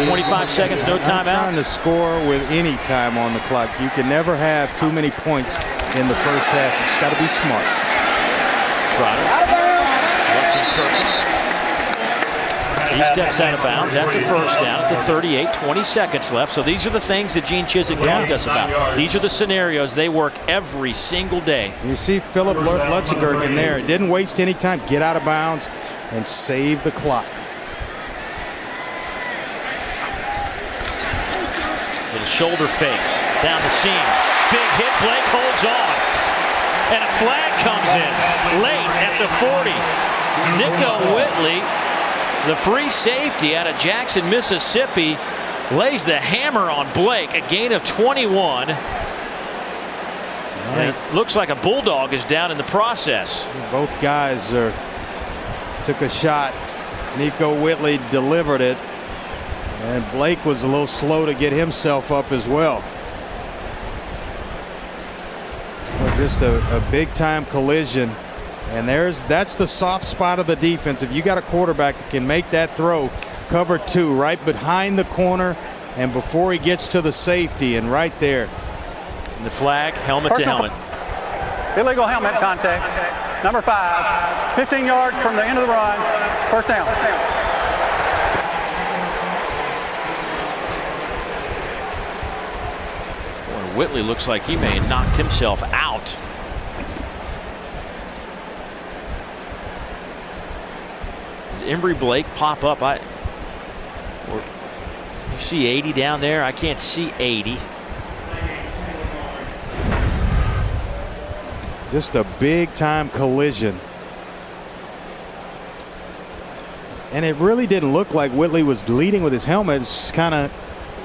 25 seconds, no timeouts. Trying to score with any time on the clock. You can never have too many points in the first half. You just got to be smart. Trotter. He steps out of bounds. That's a first down at the 38. 20 seconds left. So these are the things that Gene Chizik talked us about. These are the scenarios they work every single day. You see Philip Lutzenberg in there. Didn't waste any time. Get out of bounds and save the clock. Little shoulder fake down the seam. Big hit. Blake holds on. And a flag comes in late at the 40. Nico Whitley, the free safety out of Jackson, Mississippi, lays the hammer on Blake. A gain of 21. And it looks like a Bulldog is down in the process. Both guys took a shot. Nico Whitley delivered it. And Blake was a little slow to get himself up as well. Just a big-time collision. And that's the soft spot of the defense. If you got a quarterback that can make that throw, cover two, right behind the corner and before he gets to the safety, and right there. And the flag, helmet to helmet. Illegal helmet contact. Number 5, 15 yards from the end of the run. First down. Whitley looks like he may have knocked himself out. Did Embry Blake pop up? You see 80 down there? I can't see 80. Just a big time collision. And it really didn't look like Whitley was leading with his helmet. It's just kind of,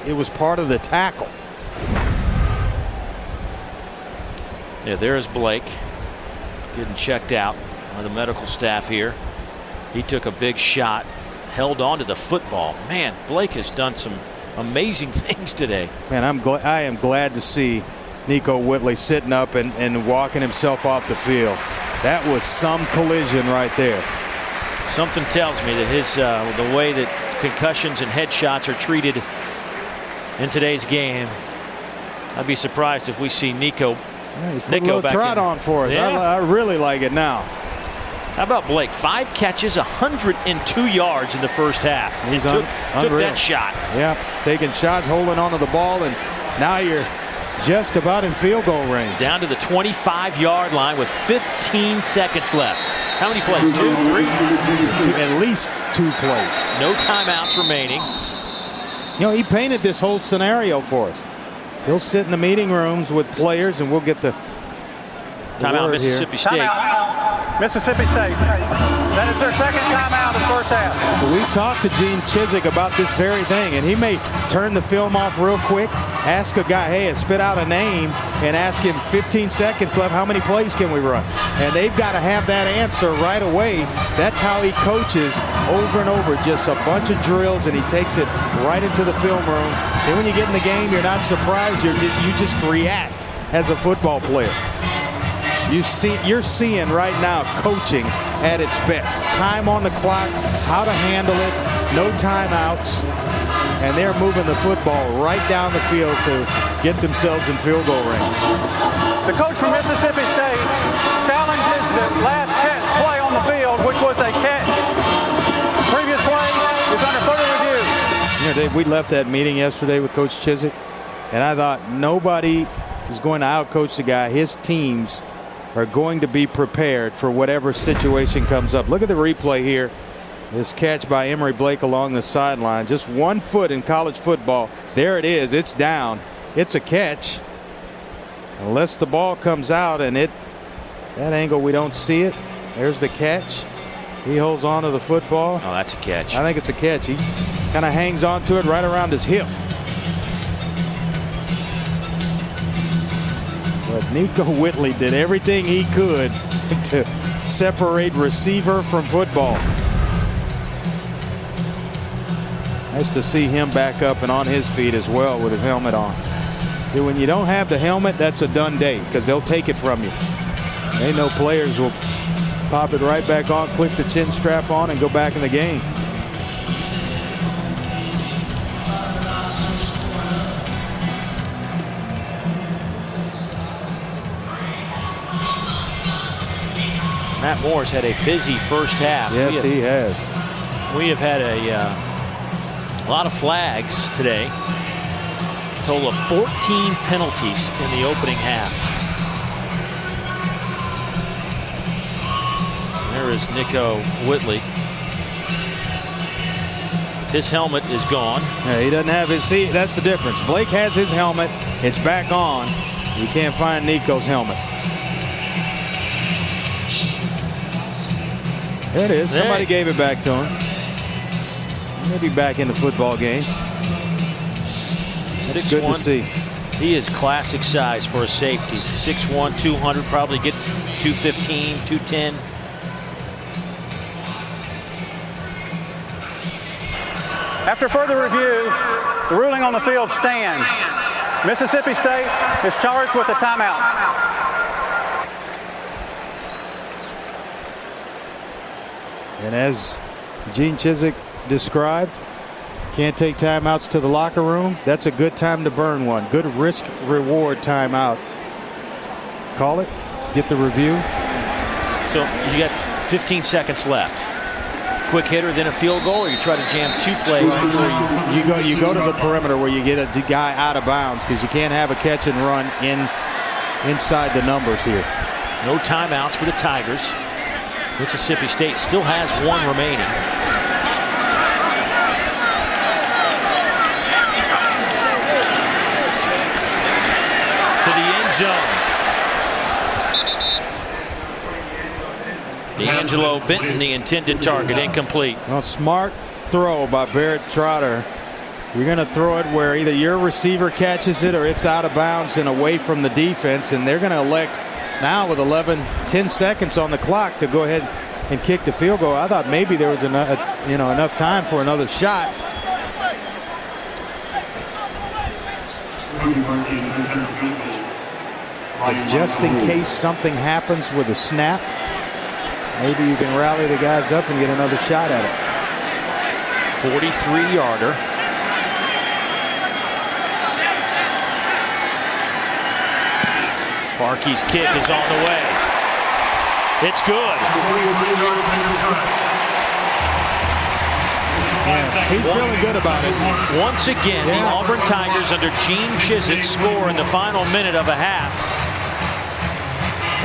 it was part of the tackle. Yeah, there's Blake getting checked out by the medical staff here. He took a big shot, held on to the football. Man, Blake has done some amazing things today. Man, I am glad to see Nico Whitley sitting up and walking himself off the field. That was some collision right there. Something tells me that his the way that concussions and headshots are treated in today's game, I'd be surprised if we see Nico back trot on for us. Yeah. I really like it now. How about Blake? 5 catches, 102 yards in the first half. He took that shot. Yeah, taking shots, holding onto the ball, and now you're just about in field goal range. Down to the 25-yard line with 15 seconds left. How many plays? 2, 3? At least 2 plays. No timeouts remaining. You know, he painted this whole scenario for us. He'll sit in the meeting rooms with players, and we'll get the timeout. Mississippi State. Timeout. Mississippi State. That is their second timeout in the first half. We talked to Gene Chizik about this very thing, and he may turn the film off real quick, ask a guy, hey, spit out a name, and ask him 15 seconds left, how many plays can we run? And they've got to have that answer right away. That's how he coaches over and over, just a bunch of drills, and he takes it right into the film room. Then when you get in the game, you're not surprised. You just react as a football player. You're seeing right now coaching at its best. Time on the clock, how to handle it, no timeouts, and they're moving the football right down the field to get themselves in field goal range. The coach from Mississippi State challenges the last play on the field, which was a catch. Previous play is under further review. You know, Dave, we left that meeting yesterday with Coach Chizik, and I thought nobody is going to outcoach the guy. His teams are going to be prepared for whatever situation comes up. Look at the replay here. This catch by Emory Blake along the sideline. Just 1 foot in college football. There it is. It's down. It's a catch. Unless the ball comes out and that angle we don't see it. There's the catch. He holds on to the football. Oh, that's a catch. I think it's a catch. He kind of hangs on to it right around his hip. But Nico Whitley did everything he could to separate receiver from football. Nice to see him back up and on his feet as well with his helmet on. Dude, when you don't have the helmet, that's a done day because they'll take it from you. They know players will pop it right back on, click the chin strap on, and go back in the game. Matt Moore's had a busy first half. Yes, he has. We have had a lot of flags today. A total of 14 penalties in the opening half. There is Nico Whitley. His helmet is gone. Yeah, he doesn't have his seat. That's the difference. Blake has his helmet. It's back on. You can't find Nico's helmet. There it is. Somebody gave it back to him. Maybe back in the football game. It's good to see. He is classic size for a safety. 6'1", 200, probably get 215, 210. After further review, the ruling on the field stands. Mississippi State is charged with a timeout. And as Gene Chizik described, can't take timeouts to the locker room. That's a good time to burn one. Good risk-reward timeout. Call it. Get the review. So you got 15 seconds left. Quick hitter, then a field goal, or you try to jam 2 plays before you go to the perimeter where you get a guy out of bounds, because you can't have a catch and run inside the numbers here. No timeouts for the Tigers. Mississippi State still has 1 remaining. To the end zone. D'Angelo Benton, the intended target, incomplete. Well, smart throw by Barrett Trotter. You're going to throw it where either your receiver catches it or it's out of bounds and away from the defense, and they're going to elect now with 10 seconds on the clock to go ahead and kick the field goal. I thought maybe there was enough time for another shot. But just in case something happens with a snap, maybe you can rally the guys up and get another shot at it. 43-yarder. Parkey's kick is on the way. It's good. Yeah, he's feeling good about it. Once again, the Auburn Tigers under Gene Chizik score in the final minute of a half.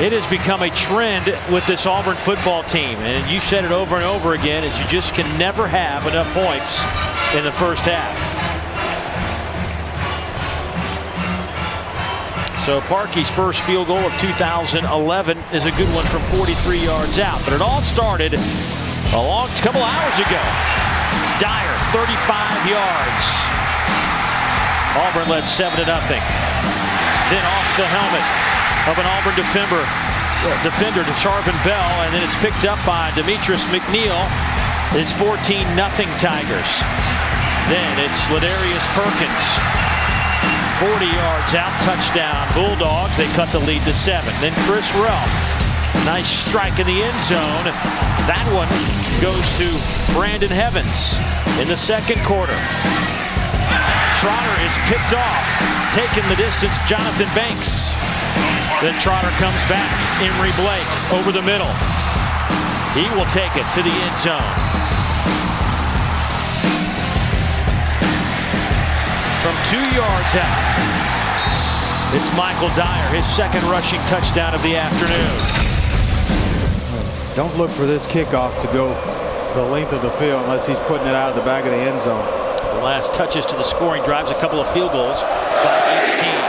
It has become a trend with this Auburn football team, and you said it over and over again, is you just can never have enough points in the first half. So Parkey's first field goal of 2011 is a good one from 43 yards out. But it all started a couple hours ago. Dyer, 35 yards. Auburn led 7-0. Then off the helmet of an Auburn defender to Charvin Bell, and then it's picked up by Demetrius McNeil. It's 14-0 Tigers. Then it's Ladarius Perkins. 40 yards out, touchdown Bulldogs. They cut the lead to 7. Then Chris Ralph, nice strike in the end zone. That one goes to Brandon Evans in the second quarter. Trotter is picked off, taking the distance, Jonathan Banks. Then Trotter comes back, Emory Blake over the middle. He will take it to the end zone. From 2 yards out, it's Michael Dyer, his second rushing touchdown of the afternoon. Don't look for this kickoff to go the length of the field unless he's putting it out of the back of the end zone. The last touches to the scoring drives, a couple of field goals by each team.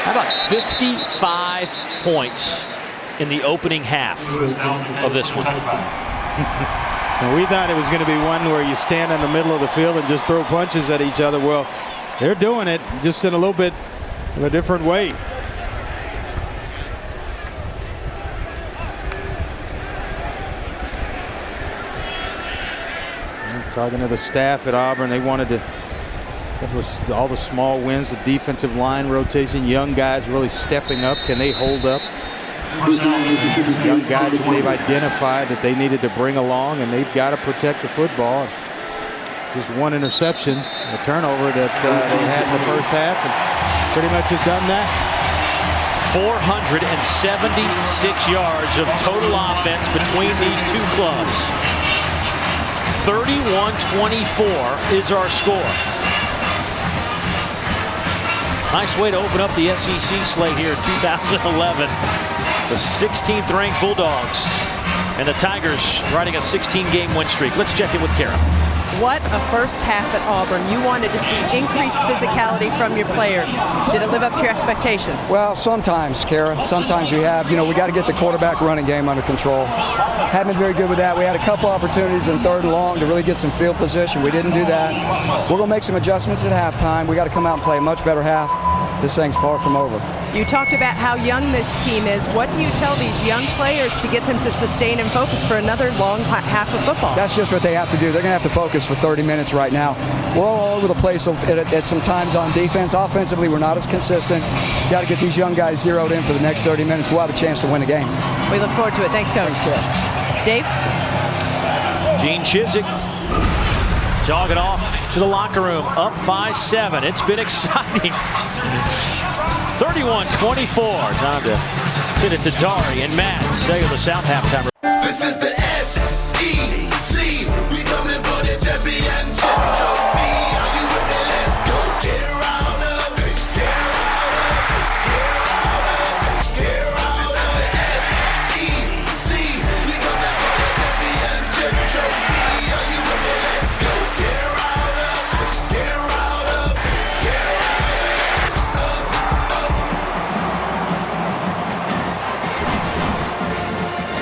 How about 55 points in the opening half of this one? And we thought it was going to be one where you stand in the middle of the field and just throw punches at each other. Well, they're doing it just in a little bit of a different way. Talking to the staff at Auburn, they wanted to All the small wins, the defensive line rotation, young guys really stepping up. Can they hold up? Young guys that they've identified that they needed to bring along, and they've got to protect the football. Just one interception, a turnover that they had in the first half, and pretty much have done that. 476 yards of total offense between these two clubs. 31-24 is our score. Nice way to open up the SEC slate here in 2011. The 16th ranked Bulldogs and the Tigers riding a 16-game win streak. Let's check in with Kara. What a first half at Auburn. You wanted to see increased physicality from your players. Did it live up to your expectations? Well, sometimes, Kara. Sometimes we have. We got to get the quarterback running game under control. Haven't been very good with that. We had a couple opportunities in 3rd and long to really get some field position. We didn't do that. We're going to make some adjustments at halftime. We got to come out and play a much better half. This thing's far from over. You talked about how young this team is. What do you tell these young players to get them to sustain and focus for another long half of football? That's just what they have to do. They're going to have to focus for 30 minutes right now. We're all over the place at some times on defense. Offensively, we're not as consistent. Got to get these young guys zeroed in for the next 30 minutes. We'll have a chance to win the game. We look forward to it. Thanks, Coach. Dave? Gene Chizik jogging off to the locker room, up by 7. It's been exciting. 31-24. Time to send it to Dari and Matt. Say the South halftime. This is the SEC. We coming for the championship trophy. Are you with me? Let's go. Get around up. Get around up. Get around up. Get around up. SEC. We coming for the championship trophy. Are you with me? Let's go. Get around up. Get around up. Get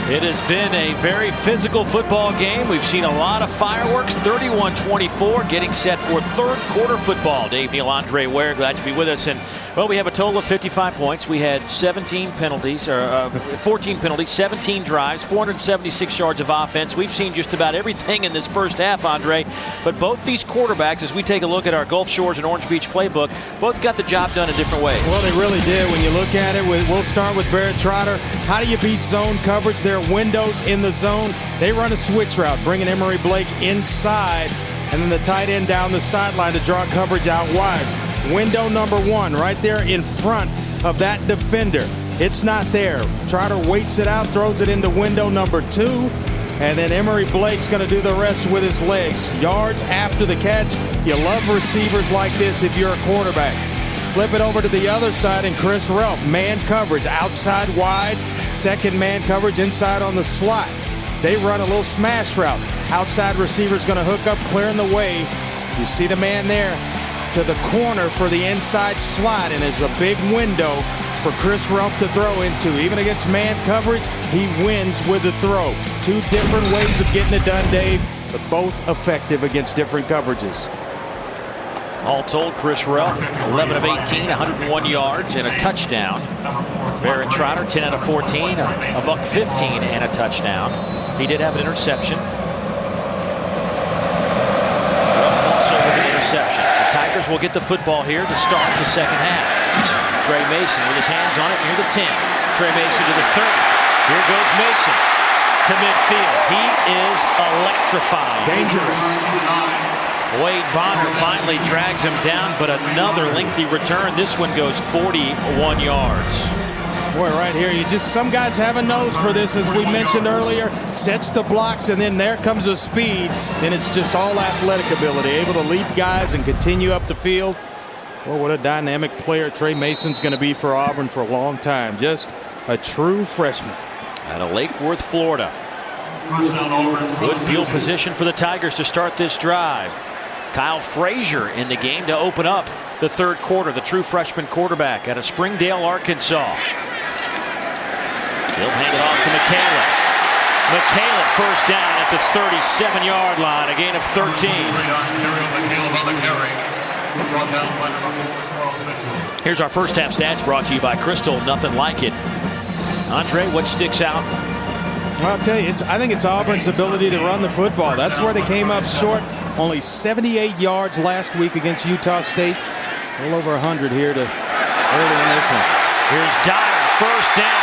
It has been a very physical football game. We've seen a lot of fireworks. 31-24, getting set for 3rd quarter football. Dave Neal, Andre Ware, glad to be with us. And well, we have a total of 55 points. We had 17 penalties, or 14 penalties, 17 drives, 476 yards of offense. We've seen just about everything in this first half, Andre. But both these quarterbacks, as we take a look at our Gulf Shores and Orange Beach playbook, both got the job done in different ways. Well, they really did. When you look at it, we'll start with Barrett Trotter. How do you beat zone coverage? There are windows in the zone. They run a switch route, bringing Emory Blake inside, and then the tight end down the sideline to draw coverage out wide. Window number 1 right there in front of that defender. It's not there. Trotter waits it out, throws it into window number 2, and then Emory Blake's going to do the rest with his legs. Yards after the catch. You love receivers like this if you're a quarterback. Flip it over to the other side, and Chris Relf, man coverage, outside wide, second man coverage inside on the slot. They run a little smash route. Outside receiver's going to hook up, clearing the way. You see the man there to the corner for the inside slot, and it's a big window for Chris Relf to throw into. Even against man coverage, he wins with the throw. 2 different ways of getting it done, Dave, but both effective against different coverages. All told, Chris Relf, 11 of 18, 101 yards and a touchdown. Barrett Trotter, 10 out of 14, a buck 15 and a touchdown. He did have an interception. Relf also with an interception. The Tigers will get the football here to start the second half. Trey Mason with his hands on it near the 10. Trey Mason to the 30. Here goes Mason to midfield. He is electrifying. Dangerous. Wade Bonner finally drags him down, but another lengthy return. This one goes 41 yards. Boy, right here, some guys have a nose for this, as we mentioned earlier. Sets the blocks, and then there comes the speed. Then it's just all athletic ability, able to lead guys and continue up the field. Well, what a dynamic player Trey Mason's going to be for Auburn for a long time. Just a true freshman. Out of Lake Worth, Florida. Good field position for the Tigers to start this drive. Kyle Frazier in the game to open up the 3rd quarter, the true freshman quarterback out of Springdale, Arkansas. He'll hand it off to McCaleb. McCaleb first down at the 37-yard line, a gain of 13. Here's our first half stats brought to you by Crystal, nothing like it. Andre, what sticks out Well, I'll tell you, I think it's Auburn's ability to run the football. That's where they came up short. Only 78 yards last week against Utah State. A little over 100 here to early in this one. Here's Dyer, first down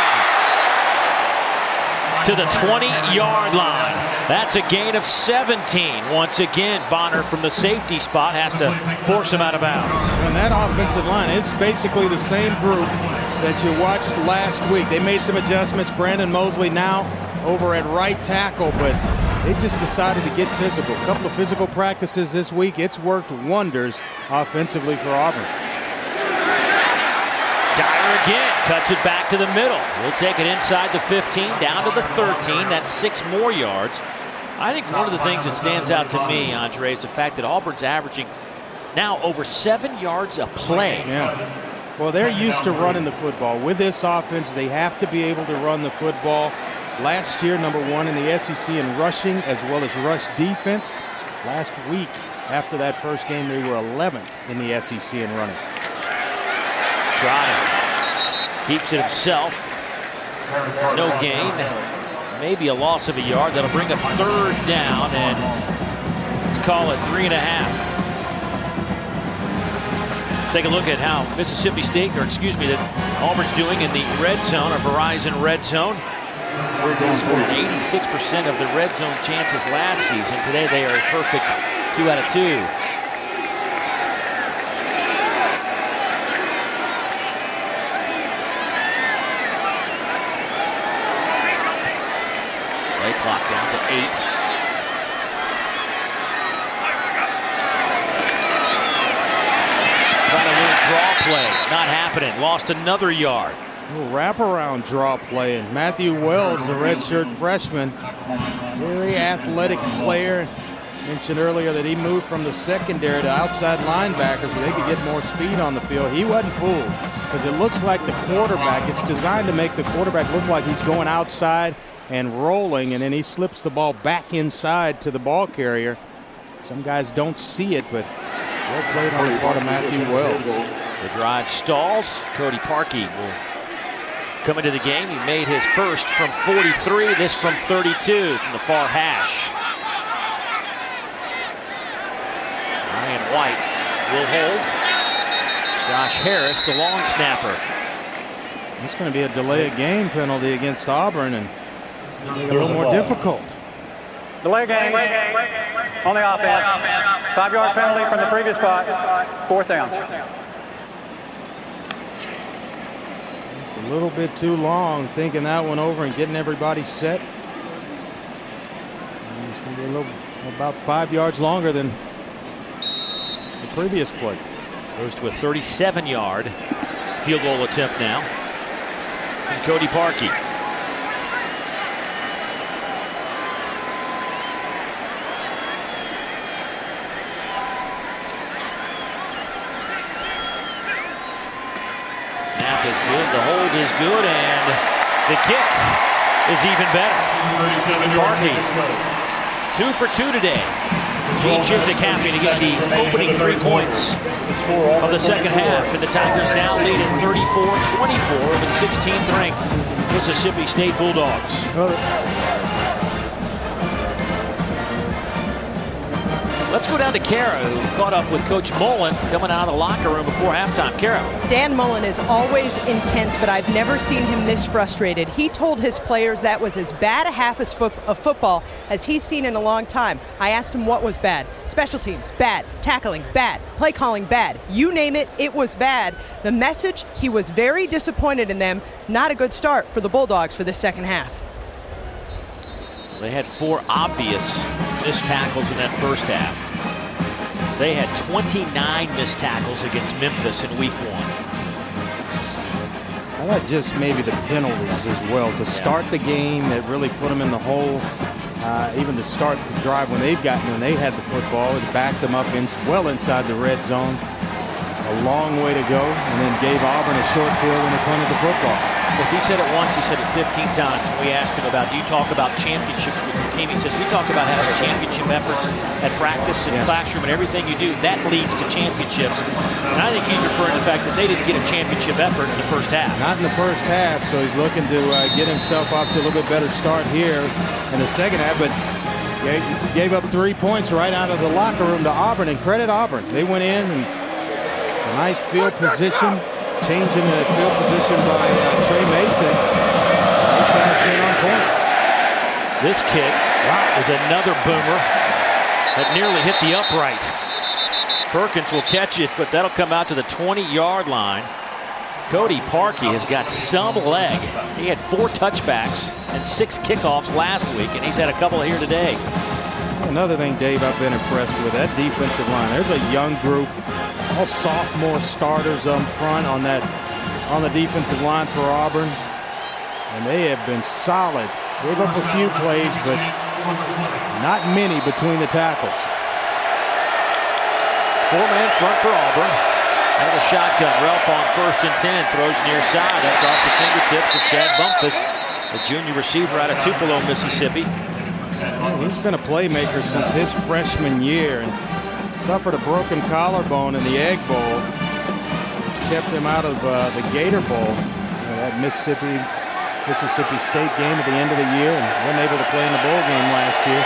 to the 20-yard line. That's a gain of 17. Once again, Bonner from the safety spot has to force him out of bounds. And that offensive line is basically the same group that you watched last week. They made some adjustments. Brandon Mosley now over at right tackle, but they just decided to get physical. A couple of physical practices this week. It's worked wonders offensively for Auburn. Dyer again cuts it back to the middle. He'll take it inside the 15, down to the 13. That's 6 more yards. I think one of the things that stands out to me, Andre, is the fact that Auburn's averaging now over 7 yards a play. Yeah. Well, they're used to running the football. With this offense, they have to be able to run the football. Last year, #1 in the SEC in rushing as well as rush defense. Last week, after that first game, they were 11th in the SEC in running. Trotter keeps it himself. No gain. Maybe a loss of a yard. That'll bring up 3rd down, and let's call it 3.5. Take a look at how Mississippi State, or excuse me, that Auburn's doing in the red zone, or Verizon red zone. They scored 86% of the red zone chances last season. Today they are a perfect 2 out of 2. Play clock down to 8. Trying a little draw play, not happening. Lost another yard. Wraparound draw play, and Matthew Wells, the redshirt freshman, very athletic player. Mentioned earlier that he moved from the secondary to outside linebacker so they could get more speed on the field. He wasn't fooled because it looks like the quarterback, it's designed to make the quarterback look like he's going outside and rolling, and then he slips the ball back inside to the ball carrier. Some guys don't see it, but well played on the part of Matthew Wells. The drive stalls. Cody Parkey will come into the game. He made his first from 43, this from 32 from the far hash. Ryan White will hold. Josh Harris, the long snapper. It's going to be a delay of game penalty against Auburn and make it a little more difficult. Delay game on the offense. 5-yard penalty from the previous spot. 4th down. It's a little bit too long, thinking that one over and getting everybody set. It's going to be about 5 yards longer than the previous play. Goes to a 37-yard field goal attempt now. And Cody Parkey. Snap is good, the hold is good, and the kick is even better. Parkey, 2 for 2 today. Gene Chizik happy to get the opening 3 points of the second half, and the Tigers now lead at 34-24 over the 16th ranked Mississippi State Bulldogs. Let's go down to Kara, who caught up with Coach Mullen coming out of the locker room before halftime. Kara. Dan Mullen is always intense, but I've never seen him this frustrated. He told his players that was as bad a half of football as he's seen in a long time. I asked him what was bad. Special teams, bad. Tackling, bad. Play calling, bad. You name it, it was bad. The message, he was very disappointed in them. Not a good start for the Bulldogs for the second half. They had 4 obvious missed tackles in that first half. They had 29 missed tackles against Memphis in week 1. I thought just maybe the penalties as well to start the game that really put them in the hole. Even to start the drive when they had the football, it backed them up well inside the red zone. A long way to go, and then gave Auburn a short field when they punted the football. If he said it once, he said it 15 times. When we asked him about, do you talk about championships with your team? He says, we talk about having championship efforts at practice and classroom and everything you do. That leads to championships. And I think he's referring to the fact that they didn't get a championship effort in the first half. Not in the first half, so he's looking to get himself off to a little bit better start here in the second half. But gave up 3 points right out of the locker room to Auburn, and credit Auburn. They went in and a nice field position. Changing the field position by Trey Mason. He cashed in on points. This kick is another boomer that nearly hit the upright. Perkins will catch it, but that'll come out to the 20-yard line. Cody Parkey has got some leg. He had 4 touchbacks and 6 kickoffs last week, and he's had a couple here today. Another thing, Dave, I've been impressed with, that defensive line. There's a young group, all sophomore starters up front on the defensive line for Auburn, and they have been solid. Gave up a few plays, but not many between the tackles. 4-man front for Auburn. Out of the shotgun, Ralph on 1st and 10, throws near side. That's off the fingertips of Chad Bumpus, the junior receiver out of Tupelo, Mississippi. He's been a playmaker since his freshman year and suffered a broken collarbone in the Egg Bowl, which kept him out of the Gator Bowl, that Mississippi State game at the end of the year, and wasn't able to play in the bowl game last year.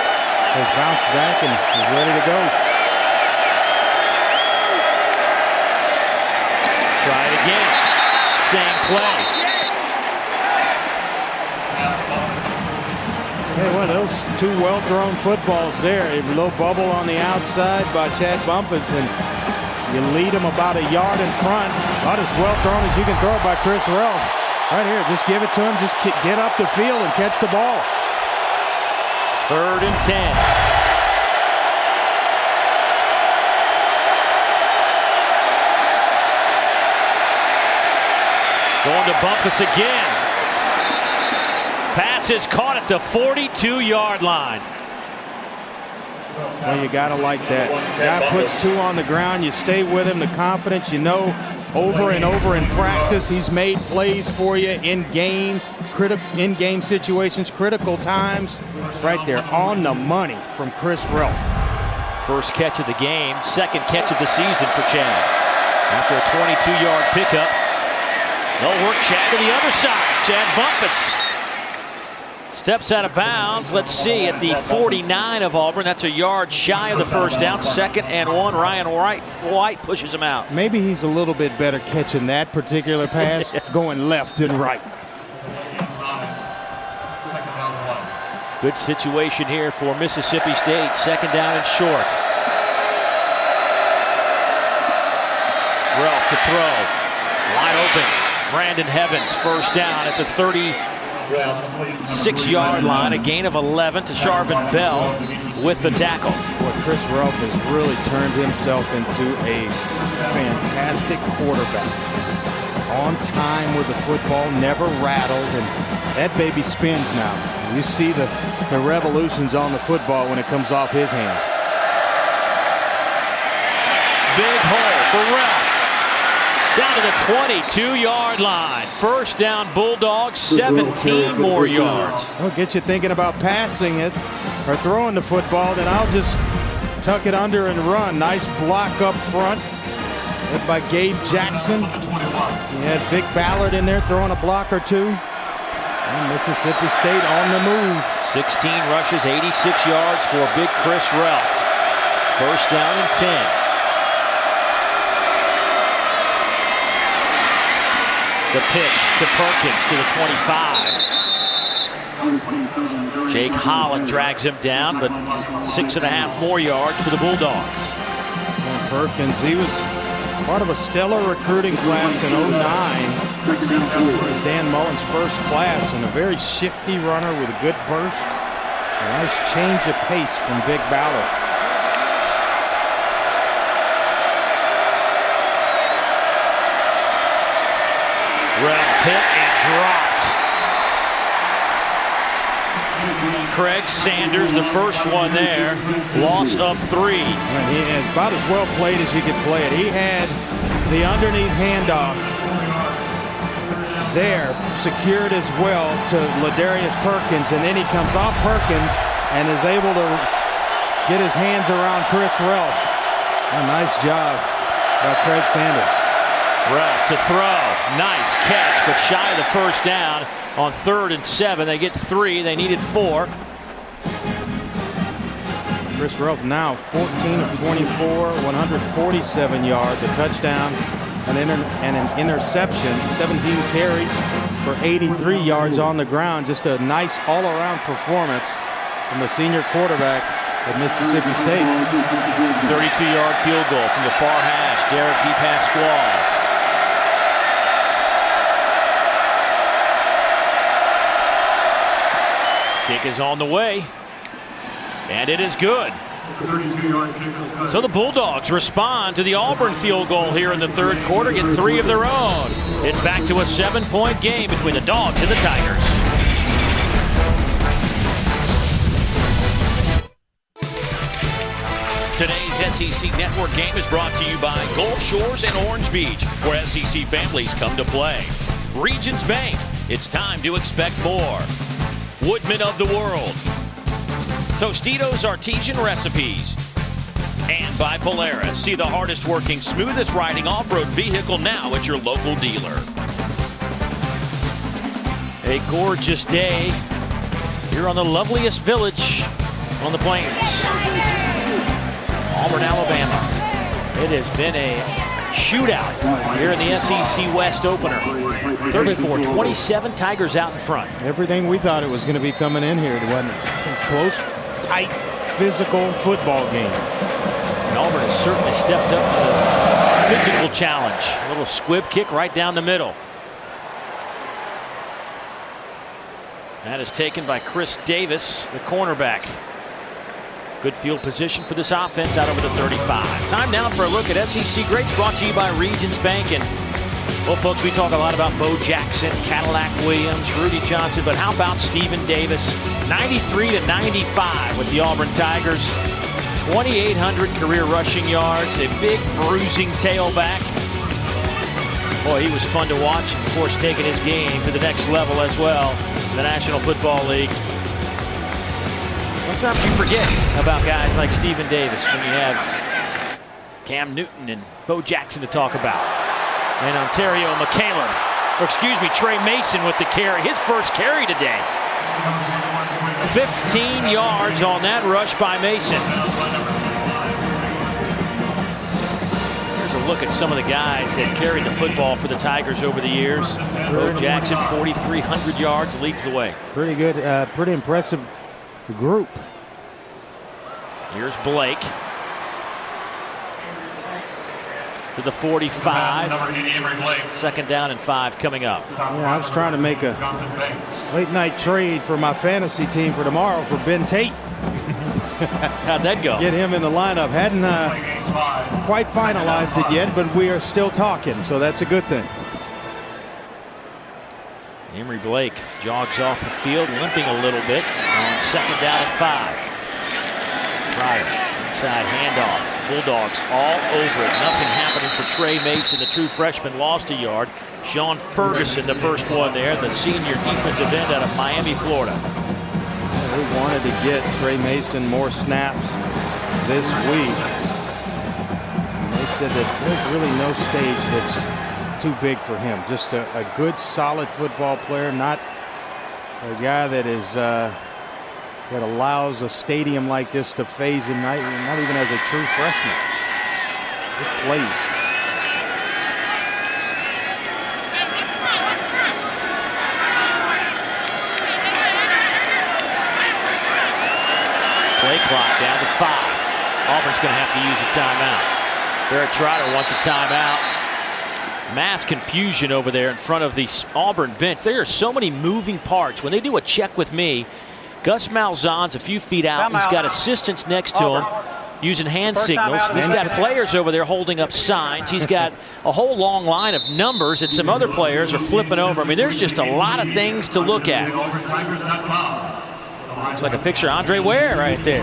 Has bounced back and is ready to go. Try it again. Same play. Hey, well, those 2 well-thrown footballs there. A little bubble on the outside by Chad Bumpus, and you lead him about a yard in front. About as well thrown as you can throw it by Chris Ralph. Right here, just give it to him. Just get up the field and catch the ball. 3rd and 10. Going to Bumpus again. Pass is caught at the 42-yard line. Well, you got to like that. Guy puts 2 on the ground. You stay with him. The confidence, you know, over and over in practice, he's made plays for you in game situations, critical times. Right there on the money from Chris Ralph. First catch of the game, second catch of the season for Chad. After a 22-yard pickup, they'll work Chad to the other side. Chad Bumpus steps out of bounds. Let's see, at the 49 of Auburn. That's a yard shy of the first down. 2nd and 1. Ryan White pushes him out. Maybe he's a little bit better catching that particular pass, going left than right. Good situation here for Mississippi State. 2nd down and short. Ralph to throw. Wide open. Brandon Evans, 1st down at the 36-yard line. A gain of 11 to Sharvin Bell with the tackle. Boy, Chris Ralph has really turned himself into a fantastic quarterback. On time with the football, never rattled, and that baby spins now. You see the revolutions on the football when it comes off his hand. Big hole for Ralph. Down to the 22-yard line. 1st down, Bulldogs, 17 more yards. Well, get you thinking about passing it or throwing the football, then I'll just tuck it under and run. Nice block up front led by Gabe Jackson. You had Vic Ballard in there throwing a block or 2. And Mississippi State on the move. 16 rushes, 86 yards for big Chris Ralph. 1st down and 10. The pitch to Perkins to the 25. Jake Holland drags him down, but 6.5 more yards for the Bulldogs. And Perkins, he was part of a stellar recruiting class in 09. Dan Mullen's first class, and a very shifty runner with a good burst. A nice change of pace from Vic Ballard. Ralph hit and dropped. Craig Sanders, the first one there. Loss of 3. He is about as well played as you could play it. He had the underneath handoff. there, secured as well to Ladarius Perkins, and then he comes off Perkins and is able to get his hands around Chris Relf. A nice job by Craig Sanders. Relf to throw. Nice catch, but shy of the first down on 3rd and 7. They get 3. They needed 4. Chris Relf now 14 of 24, 147 yards, a touchdown, and an interception, 17 carries for 83 yards on the ground. Just a nice all-around performance from the senior quarterback at Mississippi State. 32-yard field goal from the far hash. Derek DePasquale. Kick is on the way, and it is good. So the Bulldogs respond to the Auburn field goal here in the 3rd quarter, get 3 of their own. It's back to a 7-point game between the Dogs and the Tigers. Today's SEC Network game is brought to you by Gulf Shores and Orange Beach, where SEC families come to play. Regions Bank, it's time to expect more. Woodman of the World. Tostitos Artesian Recipes. And by Polaris. See the hardest working, smoothest riding off-road vehicle now at your local dealer. A gorgeous day here on the loveliest village on the plains. Auburn, Alabama. It has been a shootout here in the SEC West opener. 34-27, Tigers out in front. Everything we thought it was going to be coming in here, wasn't it? Close, tight, physical football game. And Auburn has certainly stepped up to the physical challenge. A little squib kick right down the middle. That is taken by Chris Davis, the cornerback. Good field position for this offense out over the 35. Time now for a look at SEC greats, brought to you by Regions Bank. And, well, folks, we talk a lot about Bo Jackson, Cadillac Williams, Rudy Johnson, but how about Stephen Davis? 93-95 with the Auburn Tigers. 2,800 career rushing yards, a big bruising tailback. Boy, he was fun to watch, and of course taking his game to the next level as well in the National Football League. Sometimes you forget about guys like Stephen Davis when you have Cam Newton and Bo Jackson to talk about. And Ontario McCallum, or excuse me, Trey Mason with the carry, his first carry today. 15 yards on that rush by Mason. Here's a look at some of the guys that carried the football for the Tigers over the years. Bo Jackson, 4,300 yards, leads the way. Pretty good, pretty impressive group. Here's Blake to the 45. Second down and 5 coming up. Yeah, I was trying to make a late night trade for my fantasy team for tomorrow for Ben Tate. How'd that go? Get him in the lineup. Hadn't quite finalized it yet, but we are still talking, so that's a good thing. Emory Blake jogs off the field, limping a little bit on second down and 5. Fryer, inside handoff. Bulldogs all over it. Nothing happening for Trey Mason. The true freshman lost a yard. Sean Ferguson, the first one there, the senior defensive end out of Miami, Florida. We wanted to get Trey Mason more snaps this week. They said that there's really no stage that's too big for him. Just a good, solid football player, not a guy that is that allows a stadium like this to phase him, not even as a true freshman. Just plays. Play clock down to 5. Auburn's going to have to use a timeout. Barrett Trotter wants a timeout. Mass confusion over there in front of the Auburn bench. There are so many moving parts. When they do a check with me, Gus Malzahn's a few feet out. He's got assistants next to him using hand signals. He's got players over there holding up signs. He's got a whole long line of numbers, and some other players are flipping over. I mean, there's just a lot of things to look at. Looks like a picture of Andre Ware right there.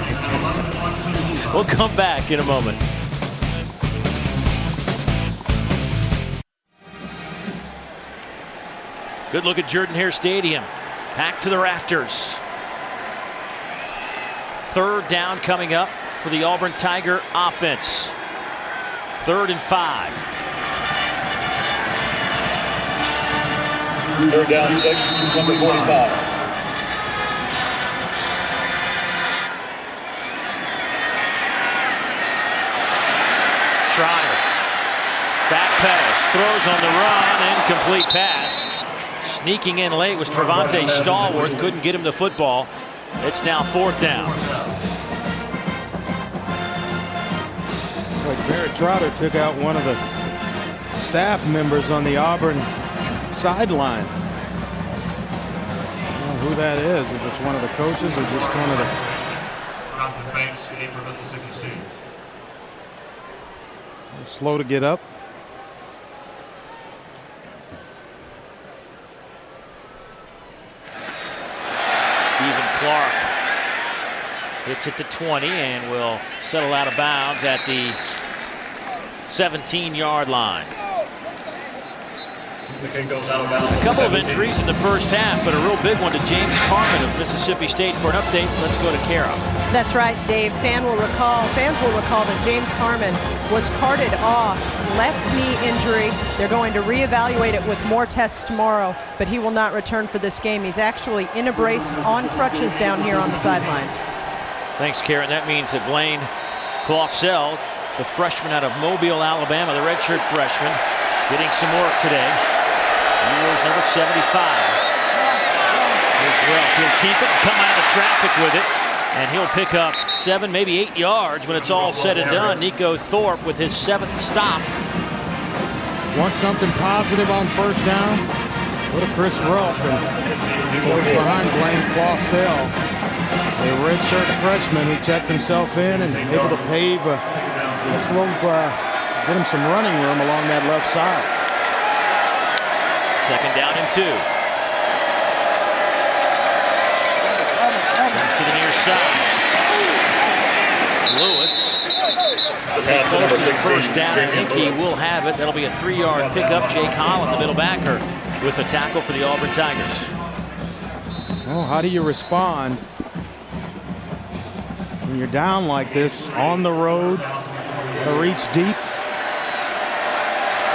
We'll come back in a moment. Good look at Jordan-Hare Stadium. Packed to the rafters. Third down coming up for the Auburn Tiger offense. 3rd and 5. Third down, 6, number 45. Trotter. Back pass. Throws on the run. Incomplete pass. Sneaking in late was Trevante Stallworth. Couldn't get him the football. It's now 4th down. Like Barrett Trotter took out one of the staff members on the Auburn sideline. I don't know who that is, if it's one of the coaches or just one of the... Banks for Mississippi State. Slow to get up. Stephen Clark hits at the 20 and will settle out of bounds at the 17-yard line. The kick goes out of bounds. A couple of injuries in the first half, but a real big one to James Carman of Mississippi State. For an update, let's go to Kara. That's right, Dave. Fans will recall that James Carman was carted off, left knee injury. They're going to reevaluate it with more tests tomorrow, but he will not return for this game. He's actually in a brace on crutches down here on the sidelines. Thanks, Karen. That means that Blaine Clausell, the freshman out of Mobile, Alabama, the redshirt freshman, getting some work today. He wears number 75. Here's Ralph. He'll keep it and come out of the traffic with it. And he'll pick up 7, maybe 8 yards when it's all said and done. Nico Thorpe with his 7th stop. Want something positive on first down? Go to Chris Ralph and he goes behind Blaine Clausell, a redshirt freshman who checked himself in and able to pave get him some running room along that left side. 2nd down and 2. Comes to the near side. Lewis. Close to the first down. I think he will have it. That'll be a 3-yard pickup. Jake Holland, the middle backer, with a tackle for the Auburn Tigers. Well, how do you respond when you're down like this on the road? To reach deep.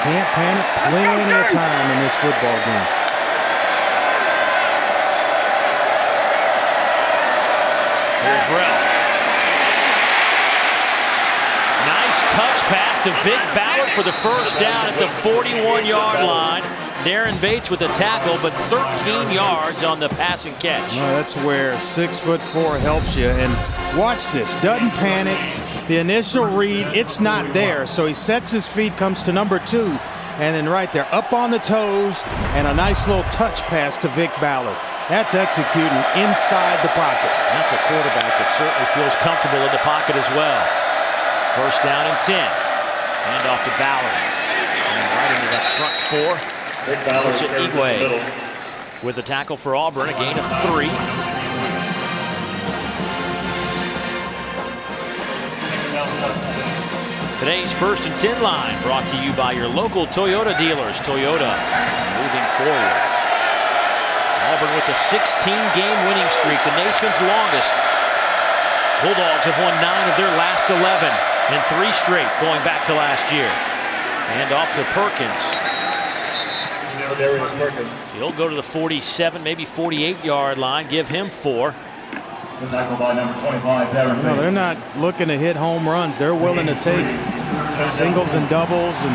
Can't panic. Plenty of time in this football game. Here's Ralph. Nice touch pass to Vic Ballard for the first down at the 41-yard line. Darren Bates with the tackle, but 13 yards on the passing catch. Well, that's where 6'4" helps you. And watch this. Doesn't panic. The initial read, it's not there. So he sets his feet, comes to number 2, and then right there, up on the toes, and a nice little touch pass to Vic Ballard. That's executing inside the pocket. That's a quarterback that certainly feels comfortable in the pocket as well. First down and 10. Hand off to Ballard. And right into that front 4. Igwe with the tackle for Auburn, a gain of 3. Today's 1st and 10 line brought to you by your local Toyota dealers. Toyota moving forward. Auburn with a 16-game winning streak, the nation's longest. Bulldogs have won 9 of their last 11 and 3 straight going back to last year. And off to Perkins. He'll go to the 47, maybe 48-yard line. Give him 4. No, they're not looking to hit home runs. They're willing to take singles and doubles and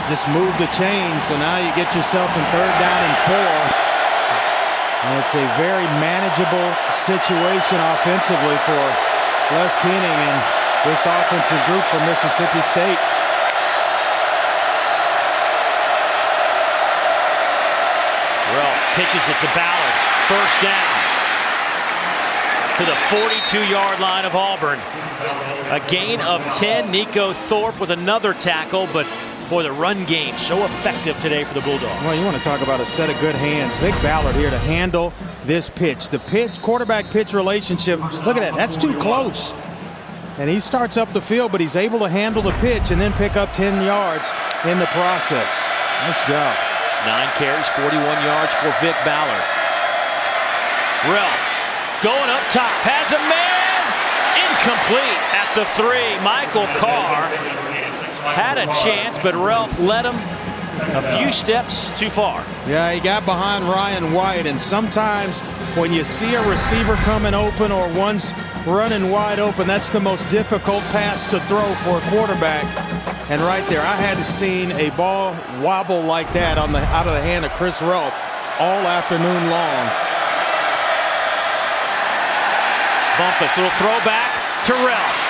just move the chain. So now you get yourself in 3rd down and 4. And it's a very manageable situation offensively for Les Keening and this offensive group from Mississippi State. Ralph pitches it to Ballard. First down. To the 42-yard line of Auburn. A gain of 10. Nico Thorpe with another tackle, but boy, the run game so effective today for the Bulldogs. Well, you want to talk about a set of good hands. Vic Ballard here to handle this pitch. The quarterback-pitch relationship, look at that. That's too close. And he starts up the field, but he's able to handle the pitch and then pick up 10 yards in the process. Nice job. 9 carries, 41 yards for Vic Ballard. Ralph going up top, has a man, incomplete at the 3. Michael Carr had a chance, but Ralph led him a few steps too far. Yeah, he got behind Ryan White, and sometimes when you see a receiver coming open or one's running wide open, that's the most difficult pass to throw for a quarterback. And right there, I hadn't seen a ball wobble like that out of the hand of Chris Ralph all afternoon long. Bumpus, little throwback to Ralph.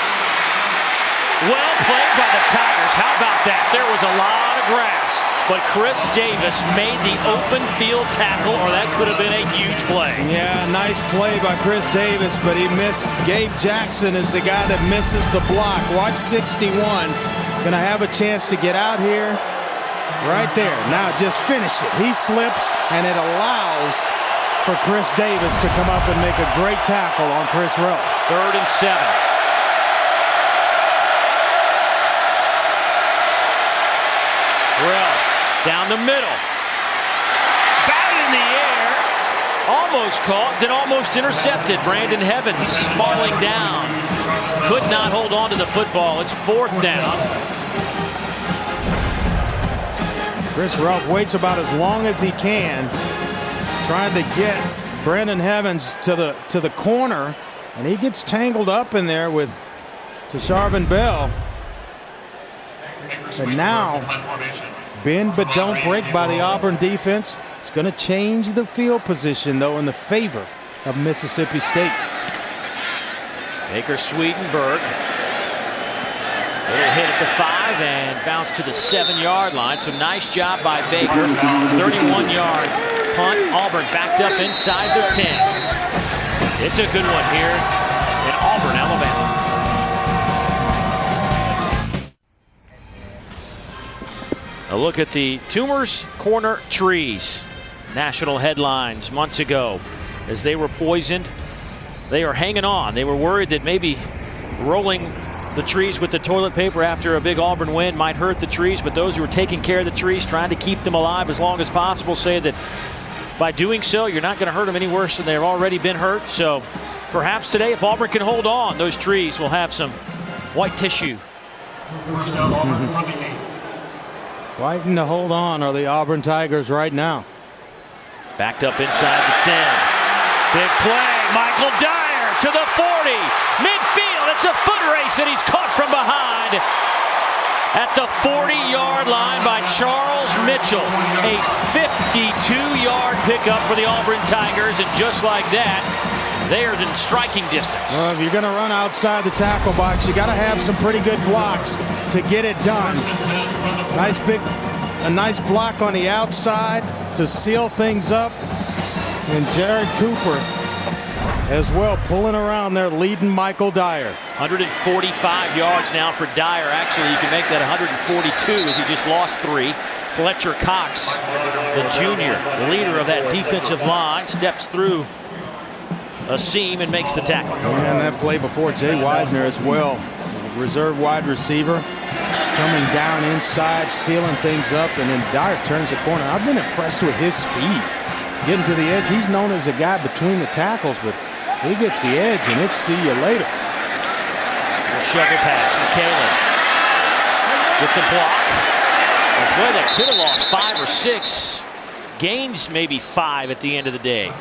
Well played by the Tigers. How about that? There was a lot of grass, but Chris Davis made the open field tackle, or that could have been a huge play. Yeah, nice play by Chris Davis, but he missed. Gabe Jackson is the guy that misses the block. Watch 61. Going to have a chance to get out here. Right there. Now just finish it. He slips, and it allows for Chris Davis to come up and make a great tackle on Chris Ralph. 3rd and 7. Ralph down the middle. Batted in the air. Almost caught, then almost intercepted. Brandon Evans falling down. Could not hold on to the football. It's 4th down. Chris Ralph waits about as long as he can, trying to get Brandon Evans to the corner, and he gets tangled up in there with Tasharvin Bell. And now, bend but don't break by the Auburn defense. It's going to change the field position, though, in the favor of Mississippi State. Baker Swedenberg. Little hit at the 5 and bounce to the 7-yard line. So nice job by Baker. 31-yard punt. Auburn backed up inside the 10. It's a good one here in Auburn, Alabama. A look at the Toomer's Corner trees. National headlines months ago as they were poisoned. They are hanging on. They were worried that maybe rolling the trees with the toilet paper after a big Auburn win might hurt the trees, but those who are taking care of the trees, trying to keep them alive as long as possible, say that by doing so, you're not going to hurt them any worse than they've already been hurt. So perhaps today, if Auburn can hold on, those trees will have some white tissue. Fighting to hold on are the Auburn Tigers right now. Backed up inside the 10. Big play. Michael Dyer to the 40. Midfield. It's a foot race, and he's caught from behind at the 40-yard line by Charles Mitchell. A 52-yard pickup for the Auburn Tigers, and just like that, they are in striking distance. Well, if you're going to run outside the tackle box, you got to have some pretty good blocks to get it done. A nice block on the outside to seal things up, and Jared Cooper as well pulling around there, leading Michael Dyer. 145 yards now for Dyer. Actually, you can make that 142 as he just lost 3. Fletcher Cox, the junior leader of that defensive line, steps through a seam and makes the tackle. And that play before, Jay Wisner as well, reserve wide receiver, coming down inside, sealing things up, and then Dyer turns the corner. I've been impressed with his speed. Getting to the edge, he's known as a guy between the tackles, but he gets the edge, and it's see you later. Shovel pass. McCaleb gets a block. A play that could have lost 5 or 6. Gains maybe 5 at the end of the day.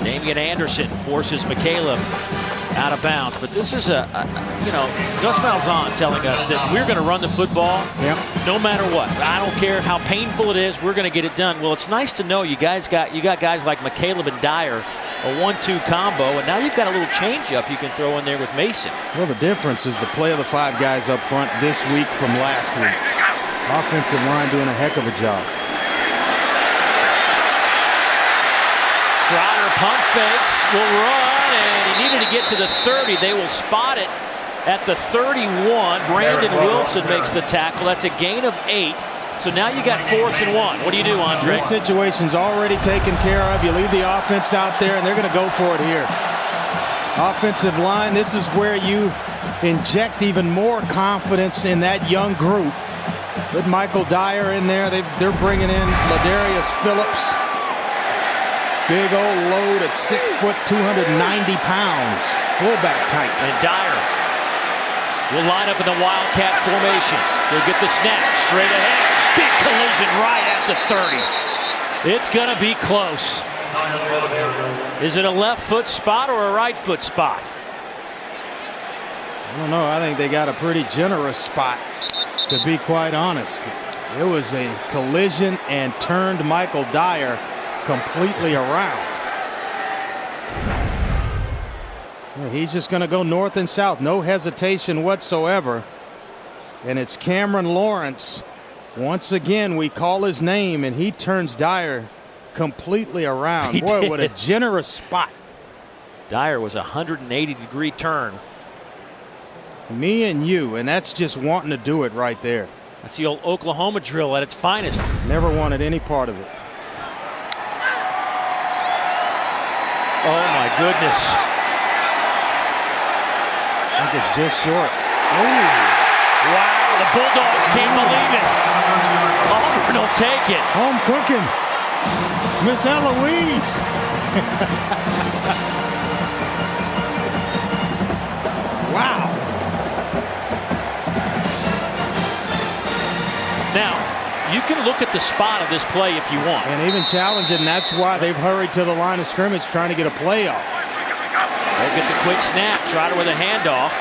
Damian Anderson forces McCaleb out of bounds. But this is Gus Malzahn telling us that we're going to run the football no matter what. I don't care how painful it is. We're going to get it done. Well, it's nice to know you got guys like McCaleb and Dyer, a 1-2 combo, and now you've got a little changeup you can throw in there with Mason. Well, the difference is the play of the 5 guys up front this week from last week. Offensive line doing a heck of a job. Trotter pump fakes, will run, and he needed to get to the 30. They will spot it at the 31. Brandon Wilson makes the tackle. That's a gain of 8. So now you got 4th and 1. What do you do, Andre? This situation's already taken care of. You leave the offense out there, and they're going to go for it here. Offensive line, this is where you inject even more confidence in that young group With Michael Dyer in there, they're bringing in Ladarius Phillips. Big old load at 6 foot, 290 pounds. Fullback type. And Dyer will line up in the Wildcat formation. He'll get the snap straight ahead. Big collision right at the 30. It's going to be close. Is it a left foot spot or a right foot spot? I don't know. I think they got a pretty generous spot, to be quite honest. It was a collision and turned Michael Dyer completely around. He's just going to go north and south. No hesitation whatsoever. And it's Cameron Lawrence. Once again, we call his name, and he turns Dyer completely around. Boy, what a generous spot. Dyer was a 180-degree turn. Me and you, and that's just wanting to do it right there. That's the old Oklahoma drill at its finest. Never wanted any part of it. Oh, my goodness. I think it's just short. Ooh. Wow, the Bulldogs can't believe it. Auburn will take it. Home cooking. Miss Eloise. Wow. Now, you can look at the spot of this play if you want. And even challenge it, and that's why they've hurried to the line of scrimmage trying to get a playoff. They'll get the quick snap. Trotter with a handoff.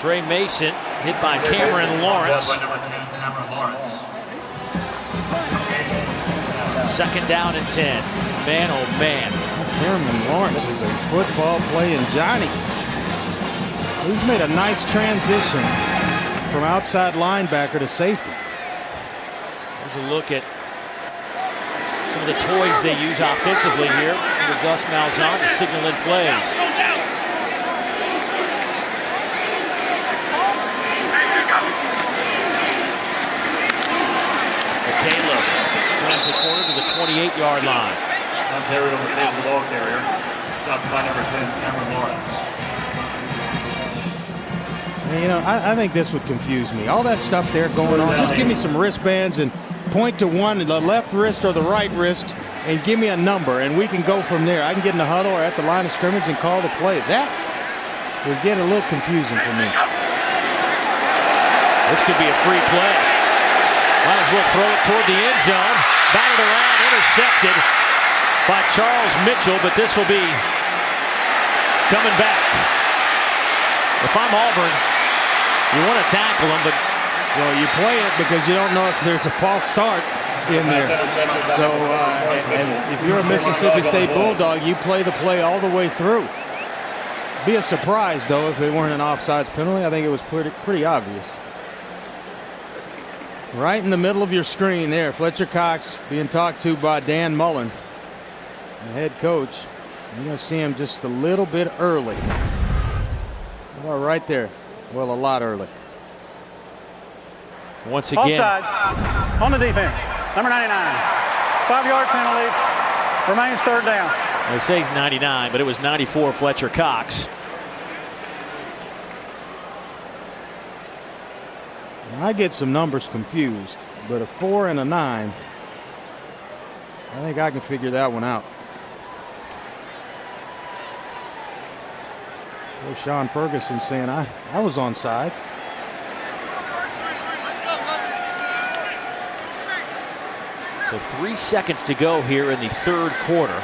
Trey Mason hit by Cameron Lawrence. Second down and 10. Man, oh man. Cameron Lawrence is a football playing Johnny. He's made a nice transition from outside linebacker to safety. There's a look at some of the toys they use offensively here under Gus Malzahn to signal in plays. Caleb runs the corner to the 28-yard line. Ontario with the ball carrier. Stopped by number 10, Cameron Lawrence. You know, I think this would confuse me. All that stuff there going on. Just give me some wristbands and point to one, the left wrist or the right wrist, and give me a number, and we can go from there. I can get in the huddle or at the line of scrimmage and call the play. That would get a little confusing for me. This could be a free play. Might as well throw it toward the end zone. Batted around, intercepted by Charles Mitchell, but this will be coming back. If I'm Auburn, you want to tackle him, but well, you play it because you don't know if there's a false start in there. So if you're a Mississippi State Bulldog, you play the play all the way through. Be a surprise, though, if it weren't an offsides penalty. I think it was pretty obvious. Right in the middle of your screen there, Fletcher Cox being talked to by Dan Mullen, the head coach. You're going to see him just a little bit early. Well, right there. Well, a lot early. Once again. Offside on the defense. Number 99. 5-yard penalty. Remains third down. They say he's 99, but it was 94 Fletcher Cox. I get some numbers confused, but a 4 and a 9, I think I can figure that one out. There's Sean Ferguson saying I was on sides. So 3 seconds to go here in the third quarter.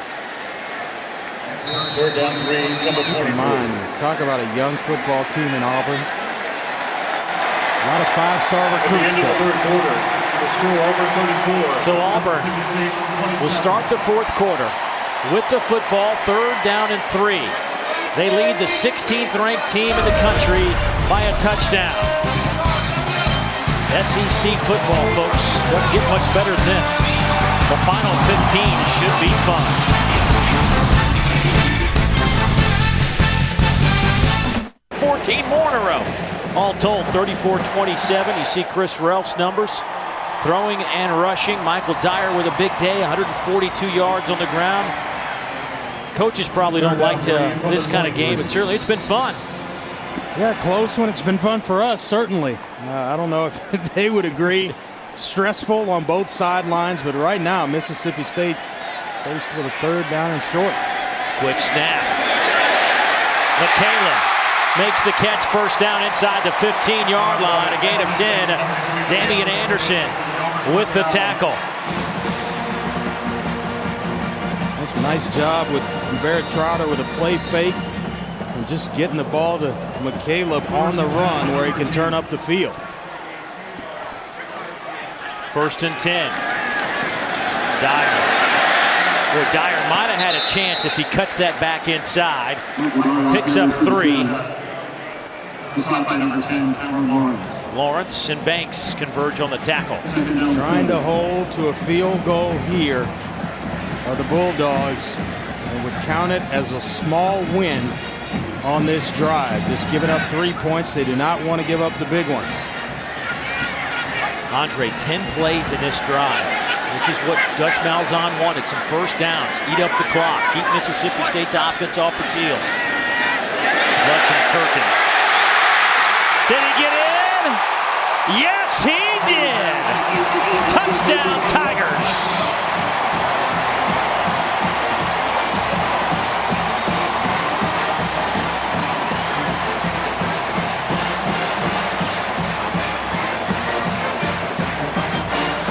Third down, 3, number 44. Talk about a young football team in Auburn. A lot of 5-star recruits there. Third quarter. The score, Auburn 34. So Auburn will start the fourth quarter with the football, third down and 3. They lead the 16th ranked team in the country by a touchdown. SEC football, folks, doesn't get much better than this. The final 15 should be fun. More in a row. All told, 34-27. You see Chris Ralph's numbers. Throwing and rushing. Michael Dyer with a big day, 142 yards on the ground. Coaches probably don't like this kind of game, but certainly it's been fun. Yeah, close one. It's been fun for us, certainly. I don't know if they would agree. Stressful on both sidelines, but right now Mississippi State faced with a 3rd down and short. Quick snap. McCaleb makes the catch, first down inside the 15-yard line. A gain of 10. Damian Anderson with the tackle. That's a nice job with Barrett Trotter with a play fake and just getting the ball to McCaleb on the run where he can turn up the field. 1st and 10. Dyer. Where Dyer might have had a chance if he cuts that back inside. Picks up 3. Lawrence and Banks converge on the tackle. Trying to hold to a field goal here are the Bulldogs, and would count it as a small win on this drive. Just giving up 3 points. They do not want to give up the big ones. Andre, 10 plays in this drive. This is what Gus Malzahn wanted, some first downs. Eat up the clock. Keep Mississippi State's offense off the field. Lutzenkirchen. Did he get in? Yes, he did! Touchdown, Tigers!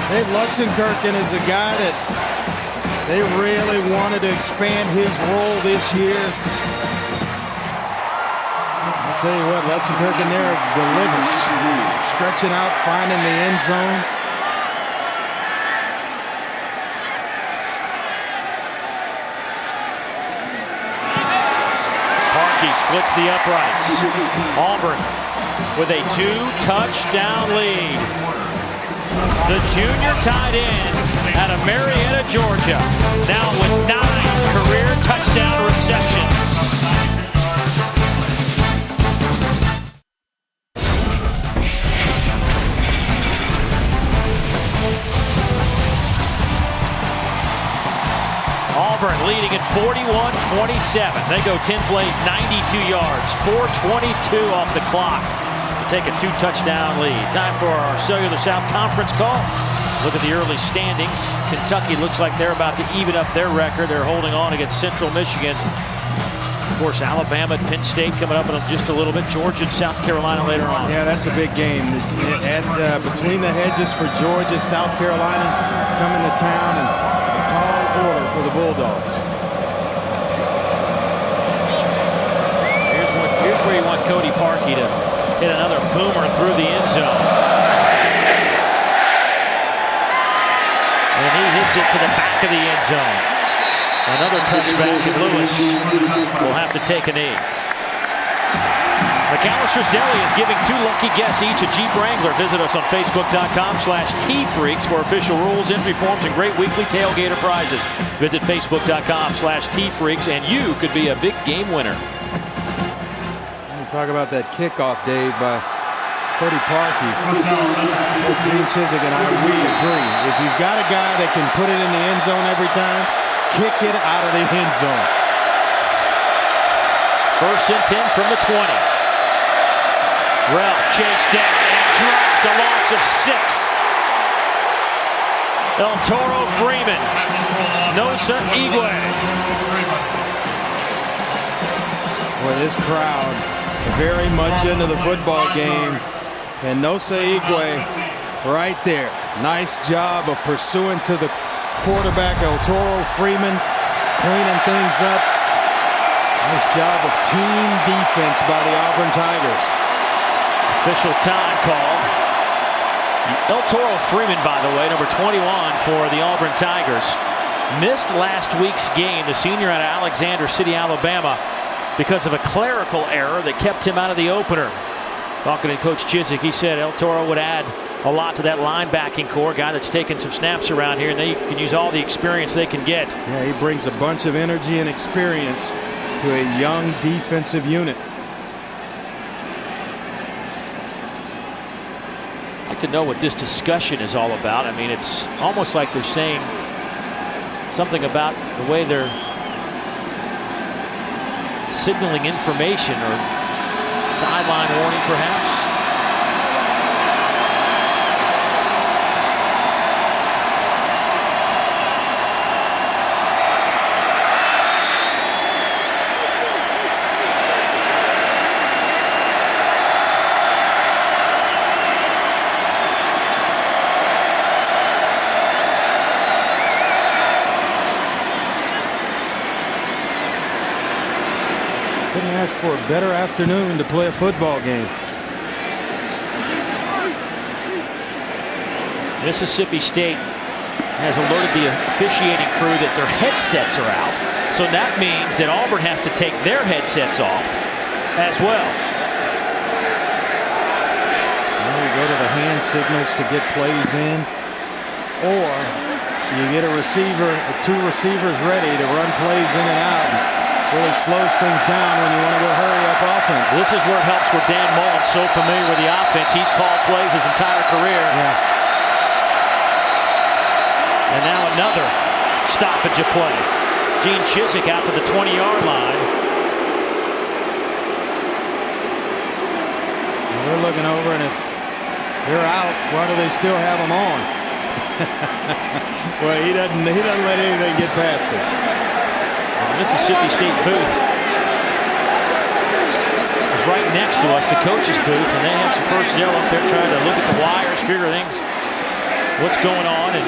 Dave Lutzenkirchen is a guy that they really wanted to expand his role this year. I'll tell you what, Lutzenkirchen there delivers. Stretching out, finding the end zone. Parkey splits the uprights. Auburn with a 2-touchdown lead. The junior tight end out of Marietta, Georgia, now with 9 career touchdown receptions. Auburn leading at 41-27. They go 10 plays, 92 yards, 4:22 off the clock. Take a 2-touchdown lead. Time for our Cellular South Conference call. Look at the early standings. Kentucky looks like they're about to even up their record. They're holding on against Central Michigan. Of course, Alabama and Penn State coming up in just a little bit. Georgia and South Carolina later on. Yeah, that's a big game. Between the hedges for Georgia, South Carolina coming to town, and a tall order for the Bulldogs. Here's where you want Cody Parkey to hit another boomer through the end zone. And he hits it to the back of the end zone. Another touchback, and Lewis will have to take a knee. McAllister's Deli is giving 2 lucky guests each a Jeep Wrangler. Visit us on Facebook.com/TFreaks for official rules, entry forms, and great weekly tailgater prizes. Visit Facebook.com/TFreaks, and you could be a big game winner. Talk about that kickoff, Dave, by Cody Parkey. Gene Chizik and we agree. If you've got a guy that can put it in the end zone every time, kick it out of the end zone. 1st and 10 from the 20. Ralph chased down and dropped a loss of 6. El Toro Freeman. Nosa Igwe. Boy, this crowd very much into the football game, and Nosa Igwe right there. Nice job of pursuing to the quarterback, El Toro Freeman, cleaning things up. Nice job of team defense by the Auburn Tigers. Official time called. El Toro Freeman, by the way, number 21 for the Auburn Tigers, missed last week's game, the senior out of Alexander City, Alabama, because of a clerical error that kept him out of the opener. Talking to Coach Chizik, he said El Toro would add a lot to that linebacking core, guy that's taken some snaps around here, and they can use all the experience they can get. Yeah, he brings a bunch of energy and experience to a young defensive unit. I'd like to know what this discussion is all about. I mean, it's almost like they're saying something about the way they're signaling information or Sideline warning, perhaps. Couldn't ask for a better afternoon to play a football game. Mississippi State has alerted the officiating crew that their headsets are out. So that means that Auburn has to take their headsets off as well. Well, you go to the hand signals to get plays in, or you get a receiver, two receivers ready to run plays in and out. Really slows things down when you want to go hurry up offense. This is where it helps with Dan Mullen, so familiar with the offense. He's called plays his entire career. Yeah. And now another stoppage of play. Gene Chizik out to the 20-yard line. We're looking over, and if they're out, why do they still have them on? Well, he doesn't let anything get past him. Mississippi State booth is right next to us, the coach's booth, and they have some personnel up there trying to look at the wires, figure things, what's going on, and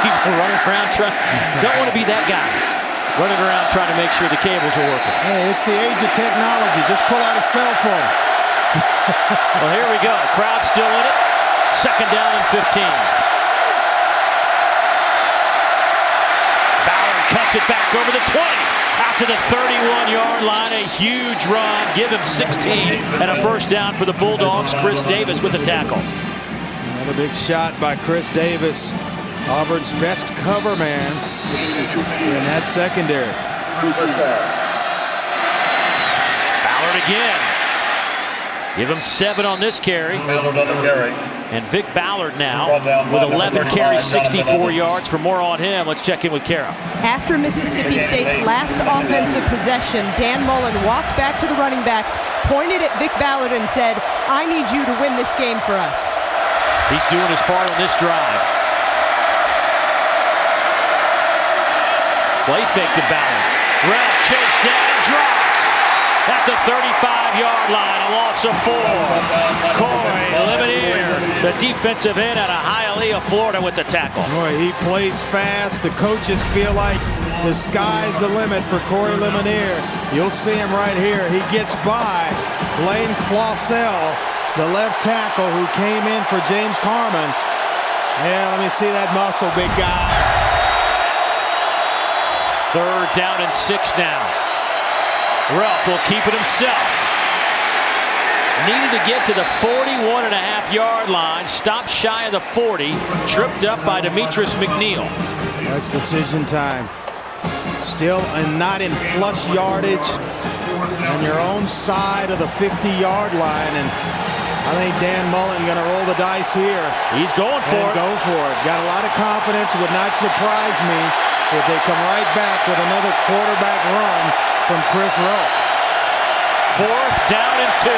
people running around trying. Don't want to be that guy running around trying to make sure the cables are working. Hey, it's the age of technology. Just pull out a cell phone. Well, here we go. Crowd still in it. Second down and 15. Cuts it back over the 20, out to the 31-yard line. A huge run, give him 16, and a first down for the Bulldogs. Chris Davis with the tackle. Another big shot by Chris Davis, Auburn's best cover man in that secondary. Ballard again. Give him 7 on this carry. And Vic Ballard now with 11 carries, 64 yards. For more on him, let's check in with Kara. After Mississippi State's last offensive possession, Dan Mullen walked back to the running backs, pointed at Vic Ballard and said, "I need you to win this game for us." He's doing his part on this drive. Play fake to Ballard. Ralph chased down and drops at the 35-yard line, a loss of 4. Corey Lemonier, the defensive end out of Hialeah, Florida, with the tackle. Boy, he plays fast. The coaches feel like the sky's the limit for Corey Lemonier. You'll see him right here. He gets by Blaine Clausell, the left tackle who came in for James Carman. Yeah, let me see that muscle, big guy. Third down and 6 now. Ralph will keep it himself. Needed to get to the 41.5-yard line. Stopped shy of the 40. Tripped up by Demetrius McNeil. That's decision time. Still and not in flush yardage on your own side of the 50-yard line. And I think Dan Mullen going to roll the dice here. He's going for it. Go for it. Got a lot of confidence. It would not surprise me if they come right back with another quarterback run from Chris Ralph. 4th down and 2.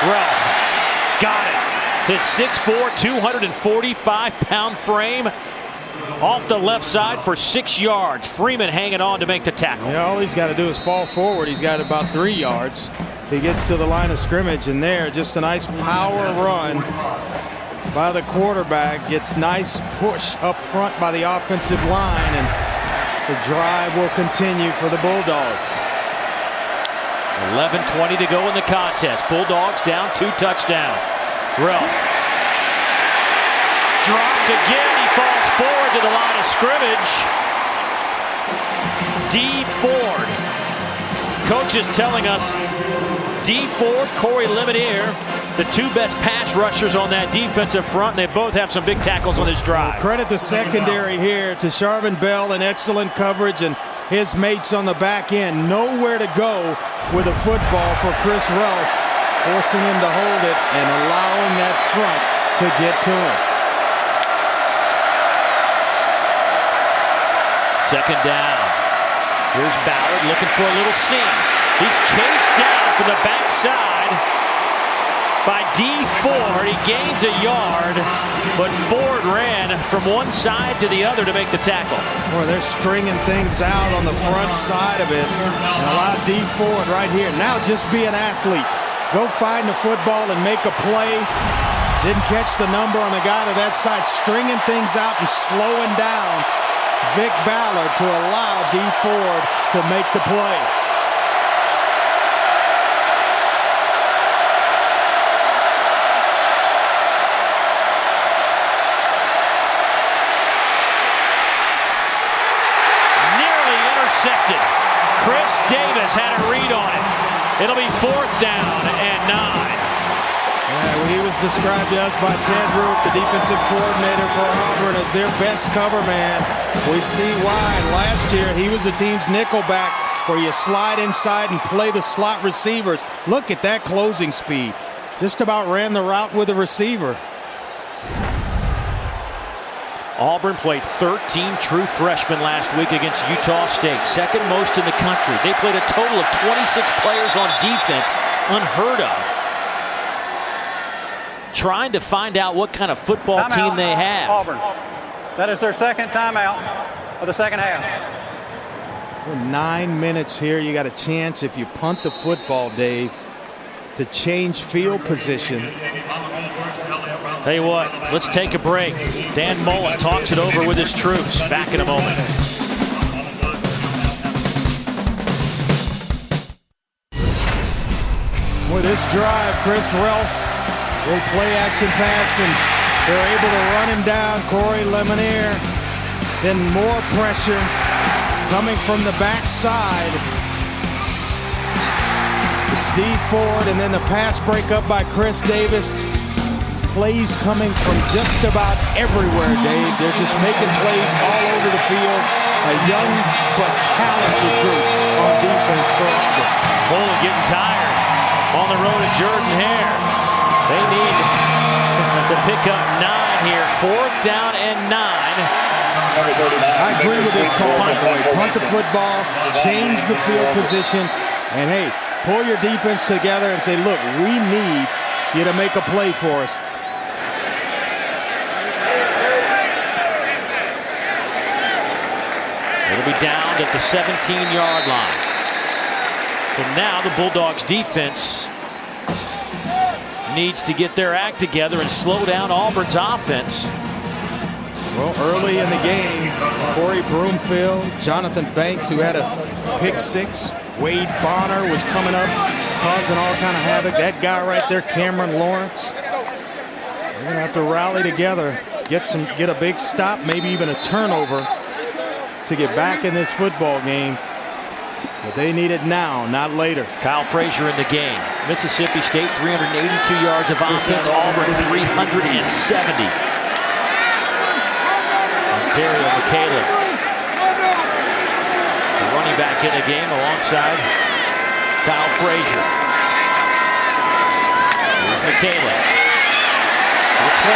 Ralph got it. His 6'4", 245-pound frame off the left side for 6 yards. Freeman hanging on to make the tackle. Yeah, all he's got to do is fall forward. He's got about 3 yards. He gets to the line of scrimmage, and there, just a nice power run by the quarterback. Gets nice push up front by the offensive line, and the drive will continue for the Bulldogs. 11:20 to go in the contest. Bulldogs down 2 touchdowns. Ralph dropped again. He falls forward to the line of scrimmage. D. Ford. Coach is telling us D. Ford, Corey Lemonier, the 2 best pass rushers on that defensive front. They both have some big tackles on this drive. Credit the secondary here to Sharvin Bell in excellent coverage, and his mates on the back end. Nowhere to go with a football for Chris Ralph forcing him to hold it and allowing that front to get to him. Second down. Here's Ballard looking for a little seam. He's chased down from the backside by D. Ford. He gains a yard, but Ford ran from one side to the other to make the tackle. Boy, they're stringing things out on the front side of it and allow D. Ford right here. Now just be an athlete. Go find the football and make a play. Didn't catch the number on the guy to that side, stringing things out and slowing down Vic Ballard to allow D. Ford to make the play. Nearly intercepted. Chris Davis had a read on it. It'll be 4th down and 9. Yeah, well, he was described to us by Ted Root, the defensive coordinator for Auburn, as their best cover man. We see why. Last year, he was the team's nickelback, where you slide inside and play the slot receivers. Look at that closing speed. Just about ran the route with the receiver. Auburn played 13 true freshmen last week against Utah State, second most in the country. They played a total of 26 players on defense, unheard of. Trying to find out what kind of football team they have. Auburn. That is their second timeout of the second half. With 9 minutes here, you got a chance, if you punt the football, Dave, to change field position. Tell you what, let's take a break. Dan Mullen talks it over with his troops. Back in a moment. With this drive, Chris Relf will play action pass, and they're able to run him down. Corey Lemonier. Then more pressure coming from the backside. It's D. Ford, and then the pass break up by Chris Davis. Plays coming from just about everywhere, Dave. They're just making plays all over the field. A young but talented group on defense for Auburn. Poland getting tired on the road at Jordan Hare. They need to pick up 9 here. 4th down and 9. I agree with this call, by the way. Punt the football, change the field position, and hey, pull your defense together and say, look, we need you to make a play for us. It'll be downed at the 17-yard line. So now the Bulldogs defense needs to get their act together and slow down Auburn's offense. Well, early in the game, Corey Broomfield, Jonathan Banks, who had a pick 6. Wade Bonner was coming up, causing all kind of havoc. That guy right there, Cameron Lawrence. They're going to have to rally together, get a big stop, maybe even a turnover to get back in this football game. But they need it now, not later. Kyle Frazier in the game. Mississippi State 382 yards of offense. Auburn 370. Ontario McCaleb, the running back in the game alongside Kyle Frazier. Here's McCaleb to the 20,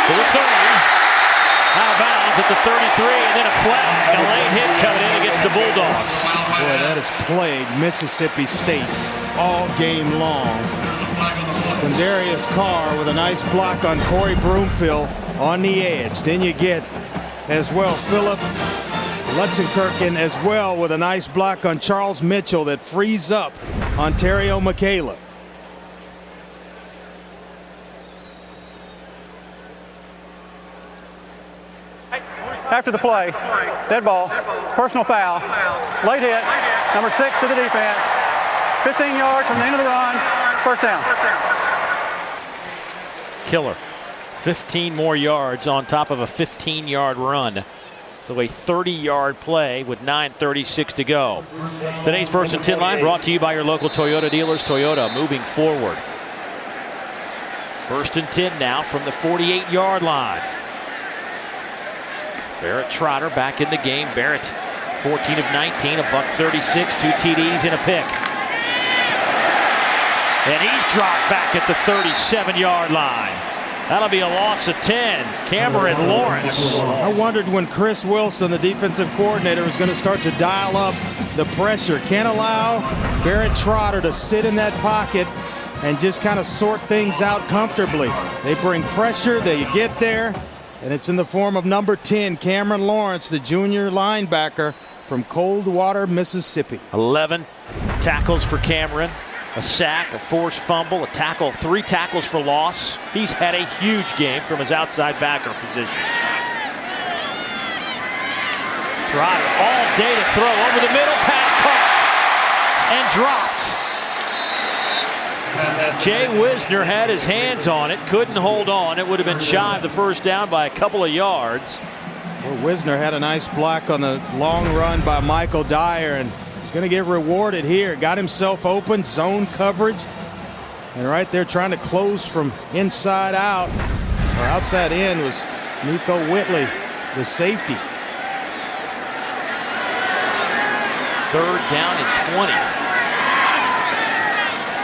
to the 30. Out of bounds at the 33, and then a flag, and a late hit coming in against the Bulldogs. Boy, that has plagued Mississippi State all game long. Quindarius Carr with a nice block on Corey Broomfield on the edge. Then you get as well Philip Lutzenkirchen as well with a nice block on Charles Mitchell that frees up Ontario McCaleb. After the play, dead ball, personal foul, late hit, number 6 to the defense, 15 yards from the end of the run, 1st down. Killer. 15 more yards on top of a 15-yard run. So a 30-yard play with 9:36 to go. Today's 1st and 10 line brought to you by your local Toyota dealers. Toyota moving forward. 1st and 10 now from the 48-yard line. Barrett Trotter back in the game. Barrett 14 of 19, a buck 36, 2 TDs and a pick. And he's dropped back at the 37-yard line. That'll be a loss of 10. Cameron Lawrence. I wondered when Chris Wilson, the defensive coordinator, was going to start to dial up the pressure. Can't allow Barrett Trotter to sit in that pocket and just kind of sort things out comfortably. They bring pressure, they get there, and it's in the form of number 10, Cameron Lawrence, the junior linebacker from Coldwater, Mississippi. 11 tackles for Cameron. A sack, a forced fumble, a tackle, 3 tackles for loss. He's had a huge game from his outside backer position. Trotter all day to throw over the middle, pass caught and dropped. Jay Wisner had his hands on it, couldn't hold on. It would have been shy of the first down by a couple of yards. Well, Wisner had a nice block on the long run by Michael Dyer, and going to get rewarded here. Got himself open, zone coverage, and right there trying to close from inside out or outside in was Nico Whitley, the safety. 3rd down and 20.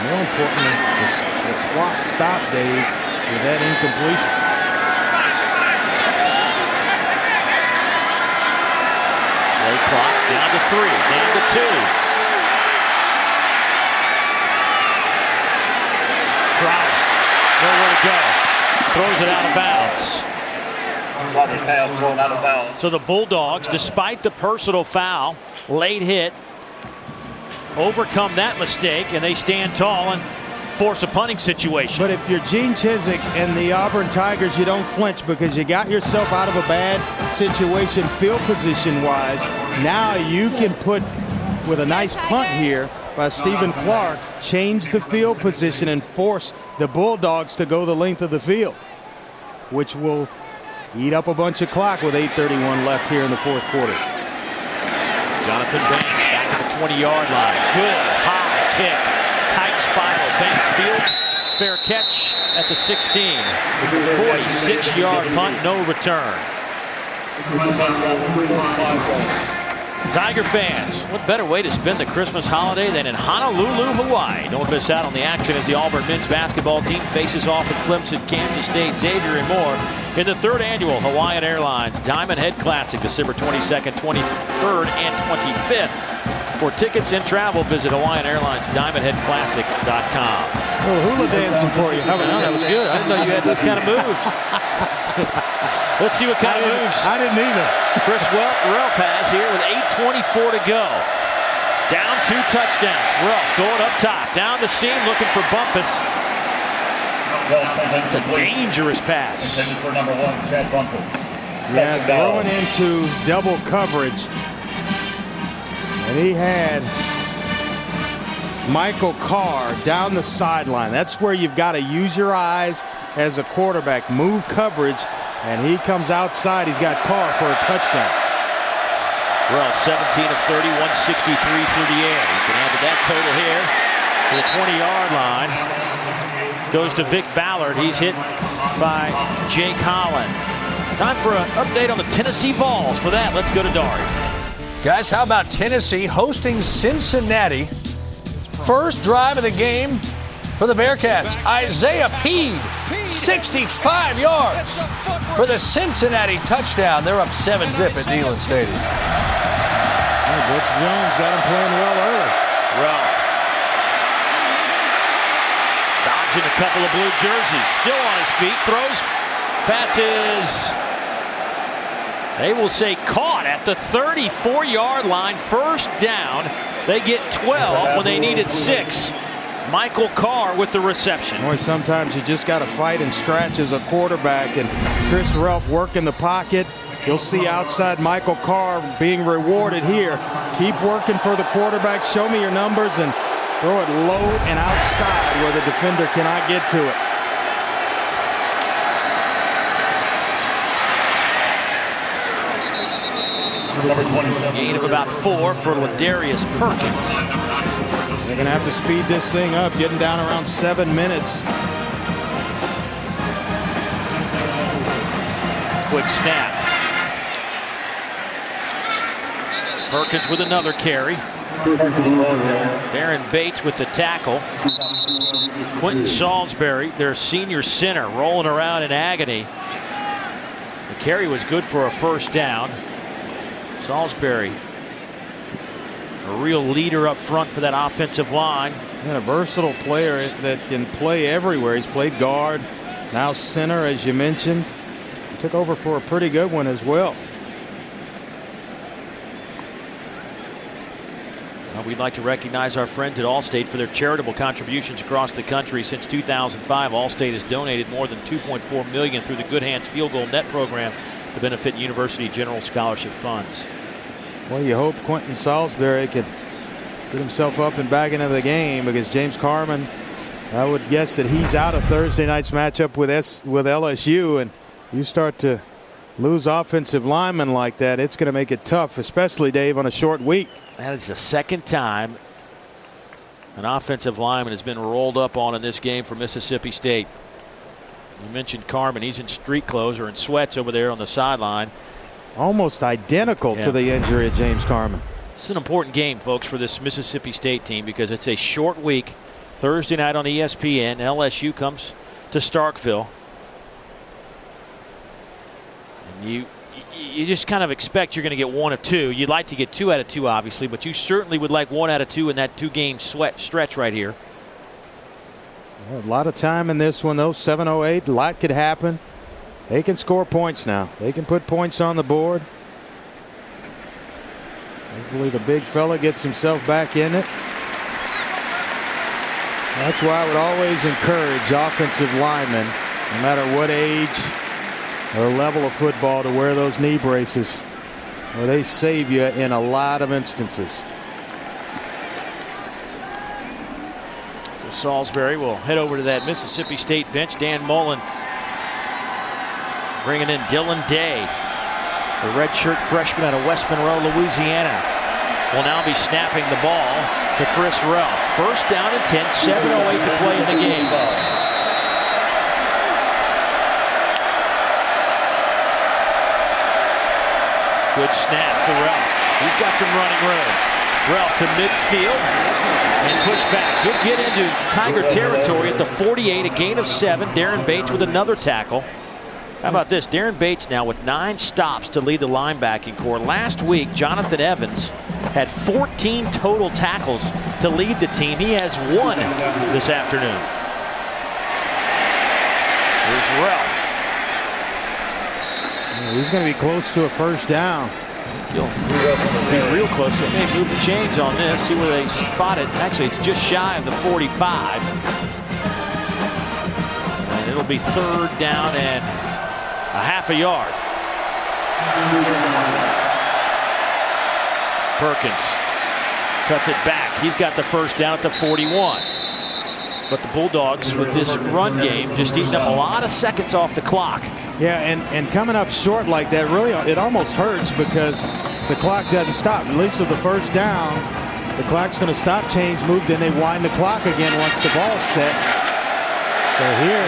More importantly, the clock stopped, Dave, with that incompletion. Clock down to 3, down to 2. Trotter, nowhere to go. Throws it out of bounds. So the Bulldogs, despite the personal foul, late hit, overcome that mistake, and they stand tall and force a punting situation. But if you're Gene Chizik and the Auburn Tigers, you don't flinch because you got yourself out of a bad situation field position wise. Now you can put, with a nice punt here by Stephen Clark, change the field position and force the Bulldogs to go the length of the field, which will eat up a bunch of clock with 8:31 left here in the 4th quarter. Jonathan Banks back at the 20-yard line. Good high kick. Tight spiral. Banks fields. Fair catch at the 16. 46-yard punt, no return. Tiger fans, what better way to spend the Christmas holiday than in Honolulu, Hawaii? Don't miss out on the action as the Auburn men's basketball team faces off with Clemson, Kansas State, Xavier, and more in the 3rd annual Hawaiian Airlines Diamond Head Classic, December 22nd, 23rd, and 25th. For tickets and travel, visit HawaiianAirlinesDiamondHeadClassic.com. Oh, hula dancing for you. That was good. I didn't know you had those kind of moves. Let's see what kind of moves I didn't either. Chris Relf has here with 8:24 to go. Down 2 touchdowns. Relf going up top. Down the seam looking for Bumpus. It's a dangerous pass. Yeah, throwing into double coverage. And he had Michael Carr down the sideline. That's where you've got to use your eyes as a quarterback. Move coverage, and he comes outside. He's got Carr for a touchdown. Relf 17 of 30, 163 through the air. You can add to that total here to the 20-yard line. Goes to Vic Ballard. He's hit by Jake Holland. Time for an update on the Tennessee Vols. For that, let's go to Dari. Guys, how about Tennessee hosting Cincinnati? First drive of the game for the Bearcats. Isaiah Peed, 65 yards for the Cincinnati touchdown. They're up 7-zip at Neyland Stadium. Butch Jones got him playing well early. Relf dodging a couple of blue jerseys. Still on his feet. Throws. Passes. They will say caught at the 34-yard line. First down. They get 12 when they needed 6. Michael Carr with the reception. Boy, sometimes you just got to fight and scratch as a quarterback, and Chris Relf working the pocket. You'll see outside Michael Carr being rewarded here. Keep working for the quarterback. Show me your numbers and throw it low and outside where the defender cannot get to it. Gain of about 4 for Ladarius Perkins. They're going to have to speed this thing up, getting down around 7 minutes. Quick snap. Perkins with another carry. Darren Bates with the tackle. Quentin Salisbury, their senior center, rolling around in agony. The carry was good for a first down. Salisbury, a real leader up front for that offensive line. And a versatile player that can play everywhere. He's played guard, now center, as you mentioned. Took over for a pretty good one as well. We'd like to recognize our friends at Allstate for their charitable contributions across the country. Since 2005, Allstate has donated more than $2.4 million through the Good Hands Field Goal Net program to benefit University General Scholarship Funds. Well, you hope Quentin Salisbury can get himself up and back into the game, because James Carman, I would guess that he's out of Thursday night's matchup with LSU, and you start to lose offensive linemen like that, it's going to make it tough, especially, Dave, on a short week. That is the second time an offensive lineman has been rolled up on in this game for Mississippi State. You mentioned Carman. He's in street clothes or in sweats over there on the sideline. Almost identical to the injury of James Carman. It's an important game, folks, for this Mississippi State team, because it's a short week. Thursday night on ESPN, LSU comes to Starkville. And you just kind of expect you're going to get one of two. You'd like to get 2 out of 2, obviously, but you certainly would like 1 out of 2 in that 2-game stretch right here. A lot of time in this one, though. 7:08. A lot could happen. They can score points now. They can put points on the board. Hopefully the big fella gets himself back in it. That's why I would always encourage offensive linemen, no matter what age or level of football, to wear those knee braces, or they save you in a lot of instances. So Salisbury will head over to that Mississippi State bench. Dan Mullen bringing in Dylan Day, the redshirt freshman out of West Monroe, Louisiana, will now be snapping the ball to Chris Ralph. First down and 10, 7:08 to play in the game. Good snap to Ralph. He's got some running room. Ralph to midfield and push back. He'll get into Tiger territory at the 48, a gain of 7. Darren Bates with another tackle. How about this? Darren Bates now with 9 stops to lead the linebacking corps. Last week, Jonathan Evans had 14 total tackles to lead the team. He has 1 this afternoon. Here's Ralph. He's going to be close to a first down. He'll be real close. They may move the chains on this. See where they spot it. Actually, it's just shy of the 45. And it'll be 3rd down and a half a yard. Perkins cuts it back. He's got the first down at the 41. But the Bulldogs, with this run game, just eating up a lot of seconds off the clock. Yeah, and coming up short like that, really, it almost hurts, because the clock doesn't stop. At least with the first down, the clock's going to stop, chains move, then they wind the clock again once the ball's set. So here,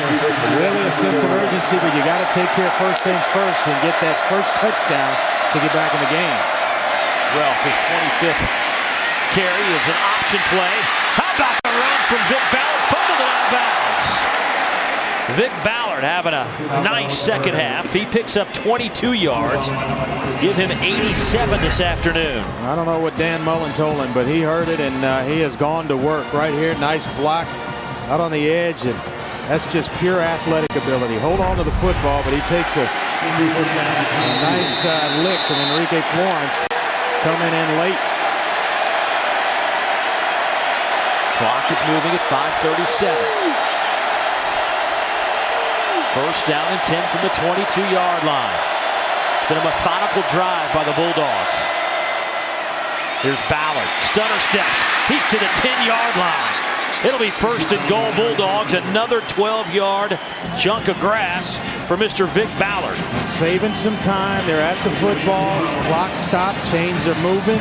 really a sense of urgency, but you got to take care of first things first and get that first touchdown to get back in the game. Ralph, his 25th carry is an option play. How about the run from Vic Ballard? Fumbled it out of bounds. Vic Ballard having a nice second half. He picks up 22 yards. Give him 87 this afternoon. I don't know what Dan Mullen told him, but he heard it, and he has gone to work right here. Nice block out on the edge, and that's just pure athletic ability. Hold on to the football, but he takes a nice lick from Enrique Florence, coming in late. Clock is moving at 5:37. First down and 10 from the 22-yard line. It's been a methodical drive by the Bulldogs. Here's Ballard. Stunner steps. He's to the 10-yard line. It'll be 1st and goal, Bulldogs. Another 12-yard chunk of grass for Mr. Vic Ballard. Saving some time. They're at the football. Clock stopped. Chains are moving.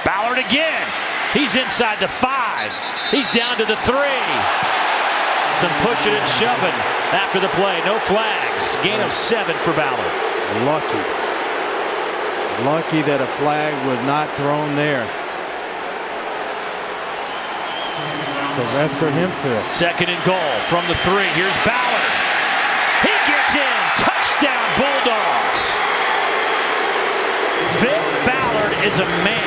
Ballard again. He's inside the 5. He's down to the 3. Some pushing and shoving after the play. No flags. Gain of 7 for Ballard. Lucky that a flag was not thrown there. Sylvester Hempfield. Second and goal from the 3. Here's Ballard. He gets in. Touchdown, Bulldogs. Vic Ballard is a man.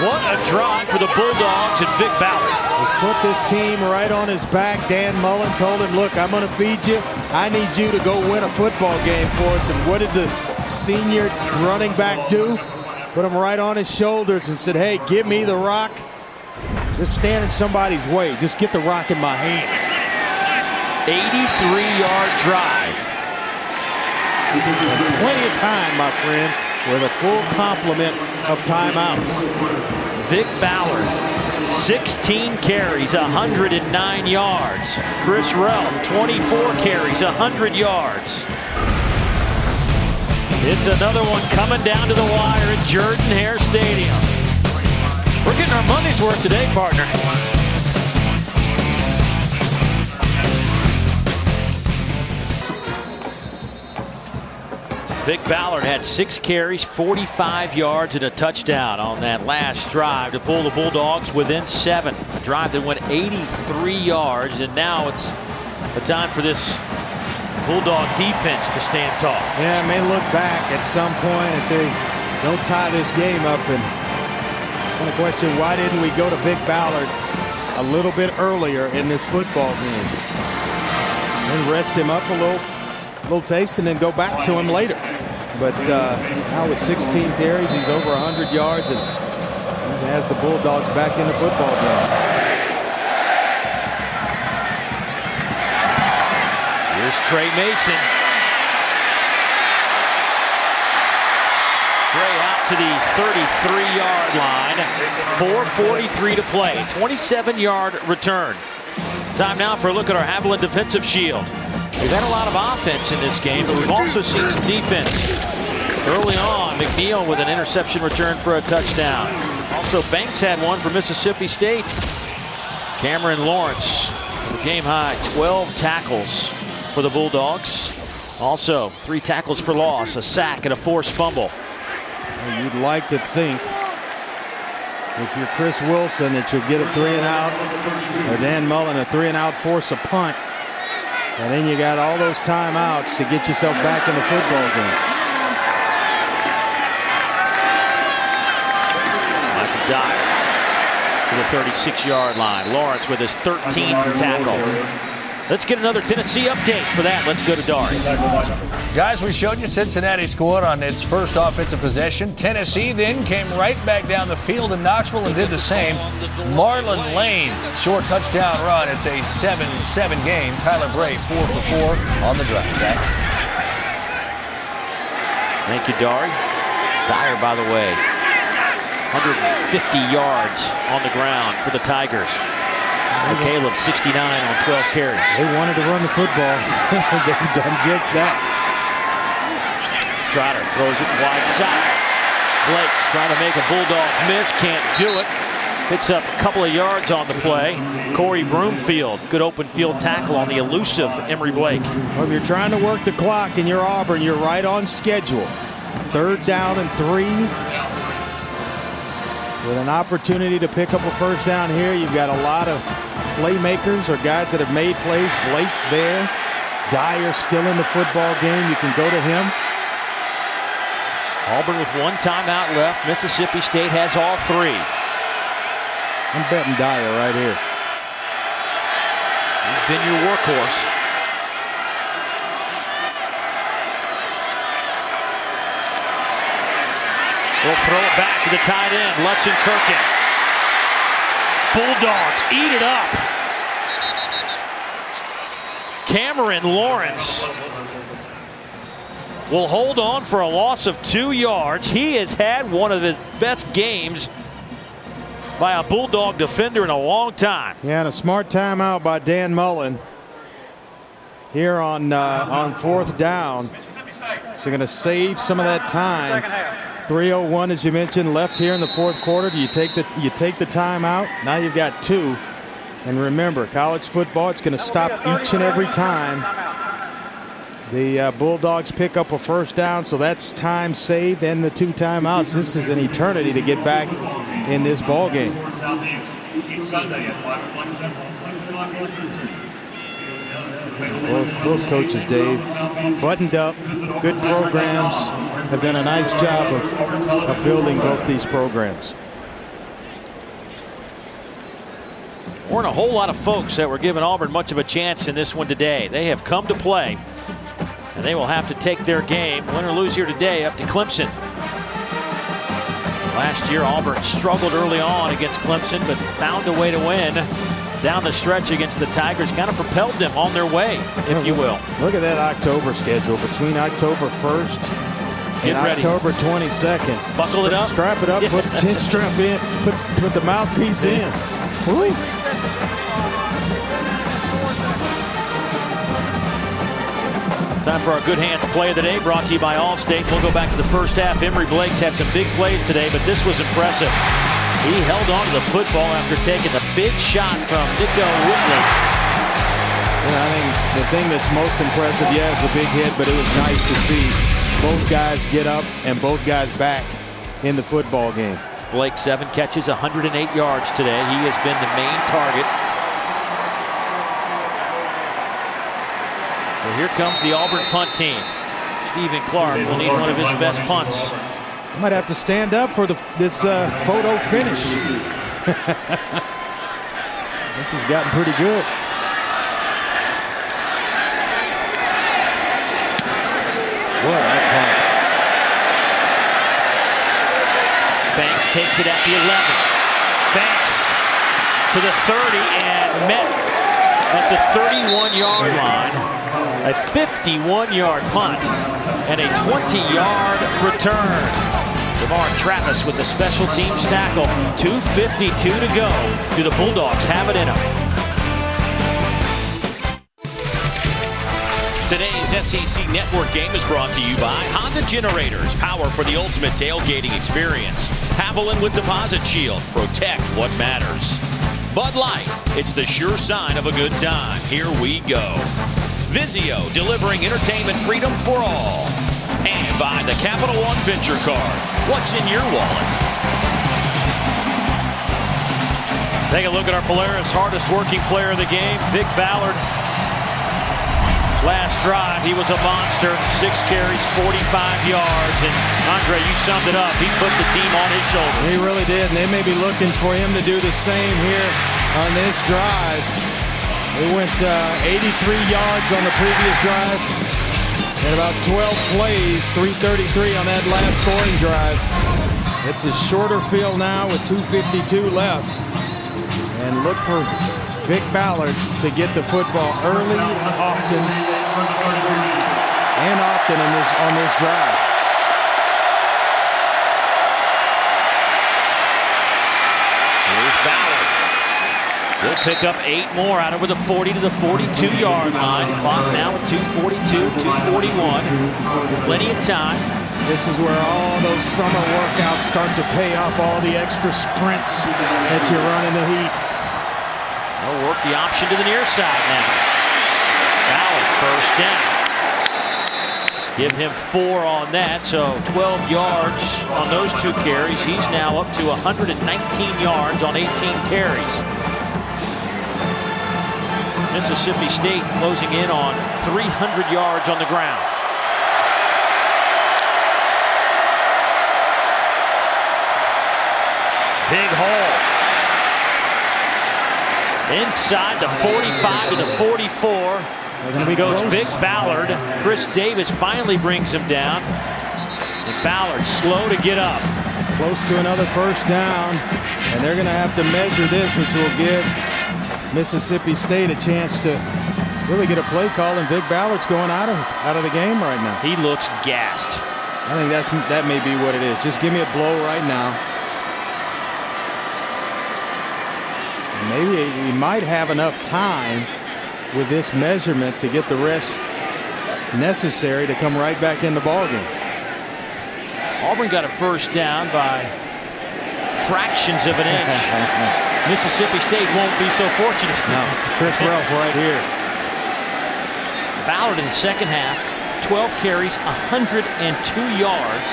What a drive for the Bulldogs and Vic Ballard. He's put this team right on his back. Dan Mullen told him, look, I'm going to feed you. I need you to go win a football game for us. And what did the senior running back do? Put him right on his shoulders and said, hey, give me the rock. Just stand in somebody's way. Just get the rock in my hands. 83-yard drive. Plenty of time, my friend, with a full complement of timeouts. Vic Ballard, 16 carries, 109 yards. Chris Relf, 24 carries, 100 yards. It's another one coming down to the wire at Jordan-Hare Stadium. We're getting our money's worth today, partner. Vic Ballard had 6 carries, 45 yards, and a touchdown on that last drive to pull the Bulldogs within 7. A drive that went 83 yards, and now it's a time for this Bulldog defense to stand tall. Yeah, may look back at some point if they don't tie this game up. And kind of question, why didn't we go to Vic Ballard a little bit earlier in this football game? And rest him up a little taste and then go back to him later. But now with 16 carries, he's over 100 yards and he has the Bulldogs back in the football game. Here's Trey Mason. Trey out to the 33-yard line. 4:43 to play. 27-yard return. Time now for a look at our Haviland defensive shield. We've had a lot of offense in this game, but we've also seen some defense. Early on, McNeil with an interception return for a touchdown. Also, Banks had one for Mississippi State. Cameron Lawrence, the game high, 12 tackles for the Bulldogs. Also, 3 tackles for loss, a sack, and a forced fumble. Well, you'd like to think, if you're Chris Wilson, that you'll get a 3-and-out, or Dan Mullen, a 3-and-out, force a punt. And then you got all those timeouts to get yourself back in the football game. Michael Dyer to the 36-yard line. Lawrence with his 13th tackle. Let's get another Tennessee update. For that, let's go to Dari. Guys, we showed you Cincinnati scored on its first offensive possession. Tennessee then came right back down the field in Knoxville and did the same. Marlon Lane, short touchdown run. It's a 7-7 game. Tyler Bray, 4 for 4 on the drive. Thank you, Dari. Dyer, by the way, 150 yards on the ground for the Tigers. Caleb, 69 on 12 carries. They wanted to run the football. They've done just that. Trotter throws it wide side. Blake's trying to make a Bulldog miss. Can't do it. Picks up a couple of yards on the play. Corey Broomfield, good open field tackle on the elusive Emory Blake. Well, if you're trying to work the clock and you're Auburn, you're right on schedule. 3rd down and 3. With an opportunity to pick up a first down here, you've got a lot of playmakers or guys that have made plays. Blake there. Dyer still in the football game. You can go to him. Auburn with 1 timeout left. Mississippi State has all 3. I'm betting Dyer right here. He's been your workhorse. We'll throw it back to the tight end, Lutchen Kirkin. Bulldogs eat it up. Cameron Lawrence will hold on for a loss of 2 yards. He has had one of his best games by a Bulldog defender in a long time. Yeah, and a smart timeout by Dan Mullen here on 4th down. So going to save some of that time. 3:01, as you mentioned, left here in the 4th quarter. Do you take the timeout? Now you've got 2. And remember, college football, it's going to stop each and every time The Bulldogs pick up a first down, so that's time saved and the 2 timeouts. This is an eternity to get back in this ball game. Both coaches, Dave, buttoned up, good programs, have done a nice job of building both these programs. Weren't a whole lot of folks that were giving Auburn much of a chance in this one today. They have come to play, and they will have to take their game, win or lose here today, up to Clemson. Last year, Auburn struggled early on against Clemson, but found a way to win down the stretch against the Tigers. Kind of propelled them on their way, if you will. Look at that October schedule. Between October 1st and October 22nd. Buckle it up. Strap it up, put the chin strap in, put the mouthpiece in. Woo. Time for our Good Hands play of the day, brought to you by Allstate. We'll go back to the first half. Emery Blake's had some big plays today, but this was impressive. He held on to the football after taking the big shot from Nico Whitley. I think the thing that's most impressive, it's a big hit, but it was nice to see both guys get up and both guys back in the football game. Blake, 7 catches, 108 yards today. He has been the main target. Well, here comes the Auburn punt team. Stephen Clark will need one of his best punts. I might have to stand up for this photo finish. This has gotten pretty good. What a punt. Banks takes it at the 11. Banks to the 30 and met at the 31-yard line. A 51-yard punt and a 20-yard return. DeMar Travis with the special teams tackle. 2:52 to go. Do the Bulldogs have it in them? Today's SEC Network game is brought to you by Honda Generators, power for the ultimate tailgating experience. Haviland with Deposit Shield, protect what matters. Bud Light, it's the sure sign of a good time. Here we go. Vizio, delivering entertainment freedom for all. And by the Capital One Venture Card. What's in your wallet? Take a look at our Polaris hardest working player of the game, Vic Ballard. Last drive, he was a monster. 6 carries, 45 yards. And Andre, you summed it up. He put the team on his shoulders. He really did, and they may be looking for him to do the same here on this drive. They went 83 yards on the previous drive and about 12 plays, 333 on that last scoring drive. It's a shorter field now with 2:52 left. And look for Vic Ballard to get the football early, often on this drive. Here's Ballard. He'll pick up 8 more out over the 40 to the 42-yard line. Clock now at 2:42, 2:41. Plenty of time. This is where all those summer workouts start to pay off, all the extra sprints that you run in the heat. They'll work the option to the near side now. Ballard, first down. Give him 4 on that, so 12 yards on those 2 carries. He's now up to 119 yards on 18 carries. Mississippi State closing in on 300 yards on the ground. Big hole. Inside the 45 to the 44. Goes Vic Ballard. Chris Davis finally brings him down. And Ballard slow to get up. Close to another first down. And they're going to have to measure this, which will give Mississippi State a chance to really get a play call. And Vic Ballard's going out of the game right now. He looks gassed. I think that may be what it is. Just give me a blow right now. Maybe he might have enough time with this measurement to get the rest necessary to come right back in the ballgame. Auburn got a first down by fractions of an inch. Mississippi State won't be so fortunate. No, Chris Ralph right here. Ballard in the second half 12 carries, 102 yards.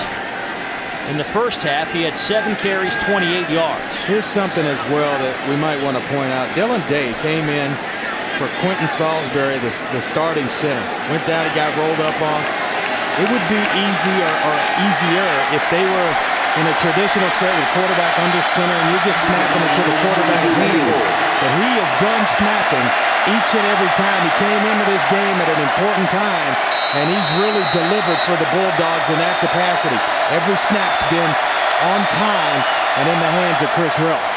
In the first half, he had 7 carries, 28 yards. Here's something as well that we might want to point out. Dylan Day came in for Quentin Salisbury, the starting center. Went down and got rolled up on. It would be easier if they were in a traditional set with quarterback under center and you're just snapping it to the quarterback's hands. But he is gun snapping each and every time. He came into this game at an important time, and he's really delivered for the Bulldogs in that capacity. Every snap's been on time and in the hands of Chris Relf.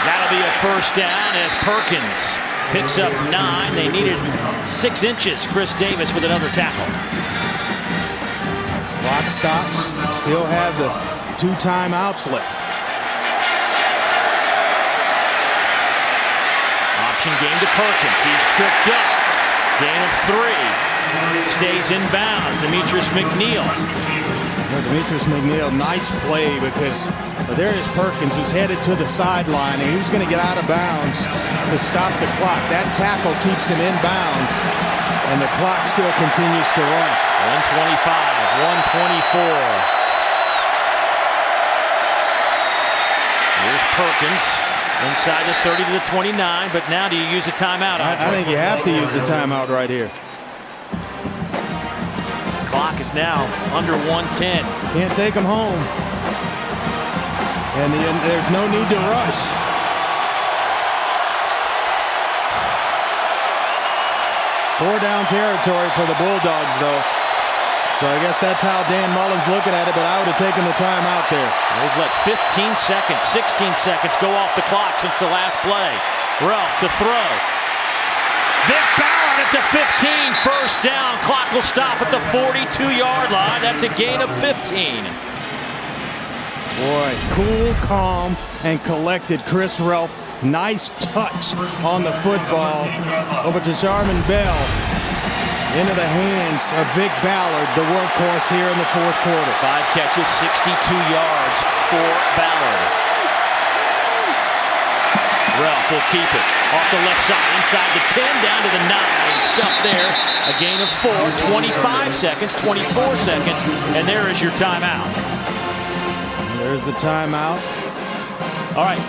That'll be a first down as Perkins picks up 9. They needed 6 inches. Chris Davis with another tackle. Clock stops. Still have the 2 timeouts left. Option game to Perkins. He's tripped up. Gain of 3. Stays in bounds. Demetrius McNeil. Demetrius McNeil, nice play because there is Perkins who's headed to the sideline and he was going to get out of bounds to stop the clock. That tackle keeps him in bounds and the clock still continues to run. 125, 124. Here's Perkins inside the 30 to the 29, but now do you use a timeout? I think you have to use a timeout right here. Clock is now under 110. Can't take him home. And there's no need to rush. Four down territory for the Bulldogs, though. So I guess that's how Dan Mullen's looking at it, but I would have taken the time out there. They've let 15 seconds, 16 seconds go off the clock since the last play. Relf to throw. Vic Ballard at the 15, first down. Clock will stop at the 42-yard line. That's a gain of 15. Boy, cool, calm, and collected Chris Relf. Nice touch on the football over to Jarman Bell. Into the hands of Vic Ballard, the workhorse here in the fourth quarter. 5 catches, 62 yards for Ballard. Relf will keep it off the left side, inside the 10, down to the 9. Stuff there. A gain of 4, 25 seconds, 24 seconds, and there is your timeout. There's the timeout. All right.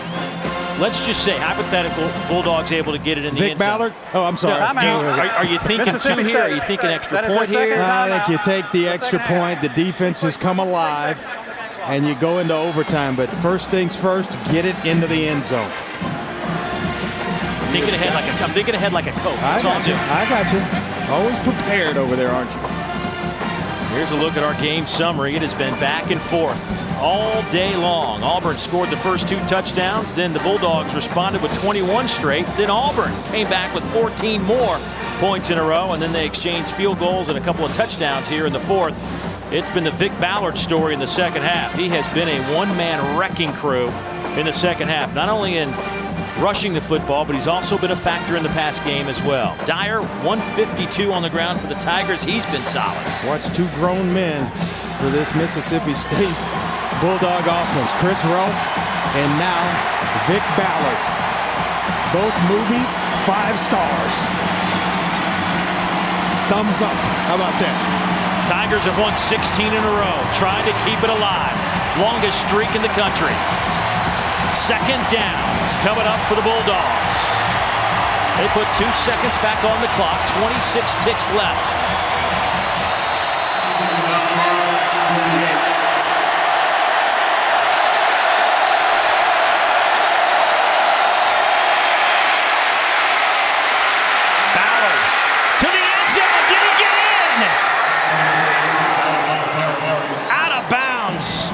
Let's just say, hypothetical, Bulldogs able to get it in the Vic Ballard? Oh, I'm sorry. Are you thinking 2 here? Are you thinking extra point here? I think you take the extra point. The defense has come alive, and you go into overtime. But first things first, get it into the end zone. I'm thinking ahead like a coach. I got you. Always prepared over there, aren't you? Here's a look at our game summary. It has been back and forth all day long. Auburn scored the first 2 touchdowns. Then the Bulldogs responded with 21 straight. Then Auburn came back with 14 more points in a row. And then they exchanged field goals and a couple of touchdowns here in the fourth. It's been the Vic Ballard story in the second half. He has been a one-man wrecking crew in the second half. Not only in rushing the football, but he's also been a factor in the pass game as well. Dyer, 152 on the ground for the Tigers. He's been solid. Watch 2 grown men for this Mississippi State Bulldog offense. Chris Relf and now Vic Ballard. Both movies, 5 stars. Thumbs up. How about that? Tigers have won 16 in a row, trying to keep it alive. Longest streak in the country. Second down coming up for the Bulldogs. They put 2 seconds back on the clock, 26 ticks left. Ballard to the end zone. Did he get in? Out of bounds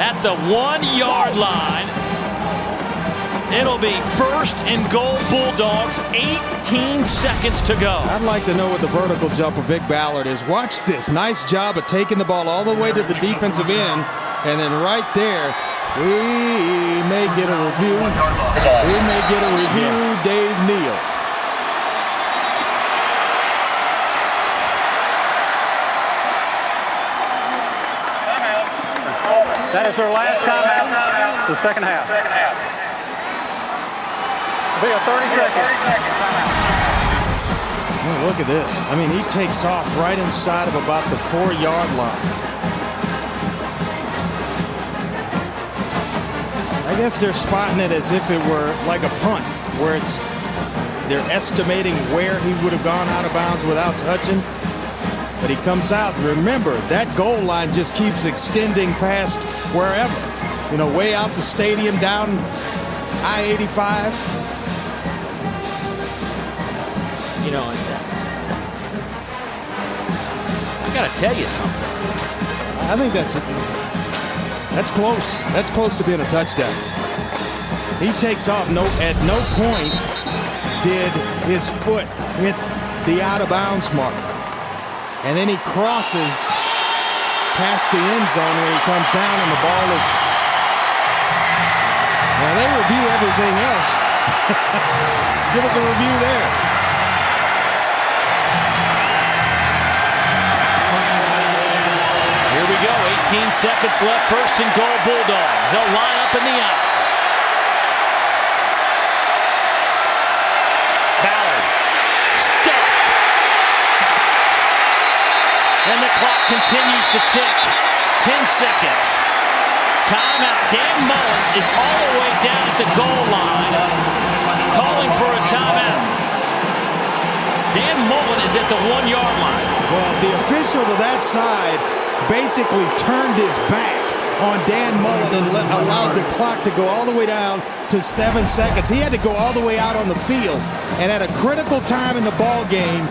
at the 1-yard line. It'll be first and goal Bulldogs, 18 seconds to go. I'd like to know what the vertical jump of Vic Ballard is. Watch this. Nice job of taking the ball all the way to the defensive end. And then right there, we may get a review. We may get a review, Dave Neal. That is their last timeout, the second half. It'll be a 30 seconds. Oh, look at this. I mean, he takes off right inside of about the 4-yard line. I guess they're spotting it as if it were like a punt, where they're estimating where he would have gone out of bounds without touching. But he comes out. Remember, that goal line just keeps extending past wherever. You know, way out the stadium, down I-85. You know, I got to tell you something. I think that's close. That's close to being a touchdown. He takes off. At no point did his foot hit the out-of-bounds mark. And then he crosses past the end zone when he comes down, and the ball is... Now, they review everything else. Let's give us a review there. Here we go. 18 seconds left. First and goal, Bulldogs. They'll line up in the eye. Ballard. Stuffed. And the clock continues to tick. 10 seconds. Timeout. Dan Mullen is all the way down at the goal line, calling for a timeout. Dan Mullen is at the 1-yard line. Well, the official to that side basically turned his back on Dan Mullen and allowed the clock to go all the way down to 7 seconds. He had to go all the way out on the field, and at a critical time in the ball game,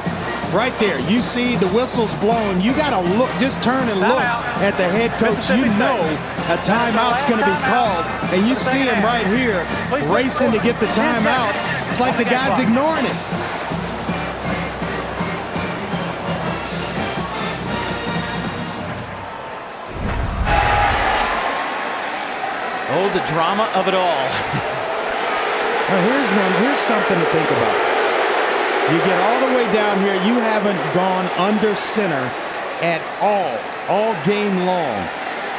right there, you see the whistle's blown. You got to look, just turn and look at the head coach. You know a timeout's going to be called, and you see him right here racing to get the timeout. It's like the guy's ignoring it. Oh, the drama of it all. Now here's something to think about. You get all the way down here, you haven't gone under center at all game long.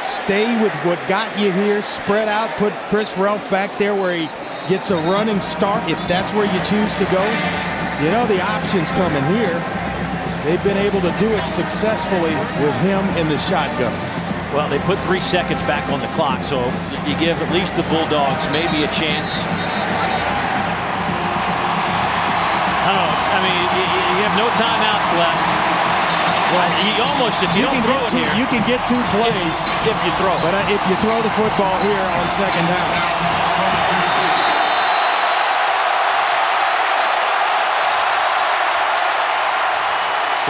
Stay with what got you here, spread out, put Chris Relf back there where he gets a running start if that's where you choose to go. You know the options coming here. They've been able to do it successfully with him in the shotgun. Well, they put 3 seconds back on the clock, so you give at least the Bulldogs maybe a chance. I don't know. I mean, you have no timeouts left. Well, you almost, if you don't throw it here, you can get 2 plays if you throw. But if you throw the football here on second down.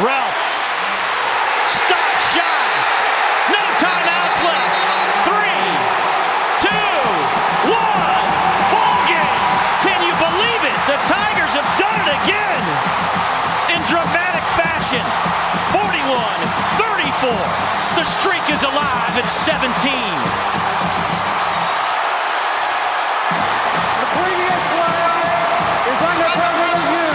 Ralph. Stop shy. No timeouts left. 3, 2, 1. Ball game. Can you believe it? The Tigers have done it again in dramatic fashion. 41-34. The streak is alive at 17. The previous play is under further review.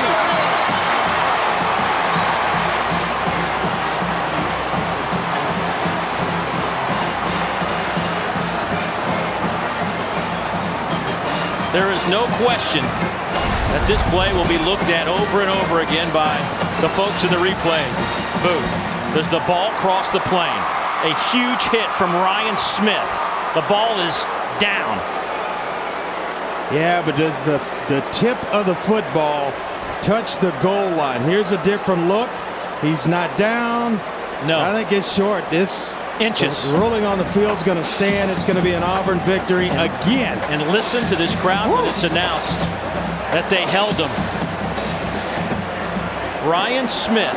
There is no question that this play will be looked at over and over again by the folks in the replay booth. Does the ball cross the plane? A huge hit from Ryan Smith. The ball is down. Yeah, but does the tip of the football touch the goal line? Here's a different look. He's not down. No. I think it's short. This inches. The ruling on the field is going to stand. It's going to be an Auburn victory again. And listen to this crowd when it's announced that they held him. Ryan Smith,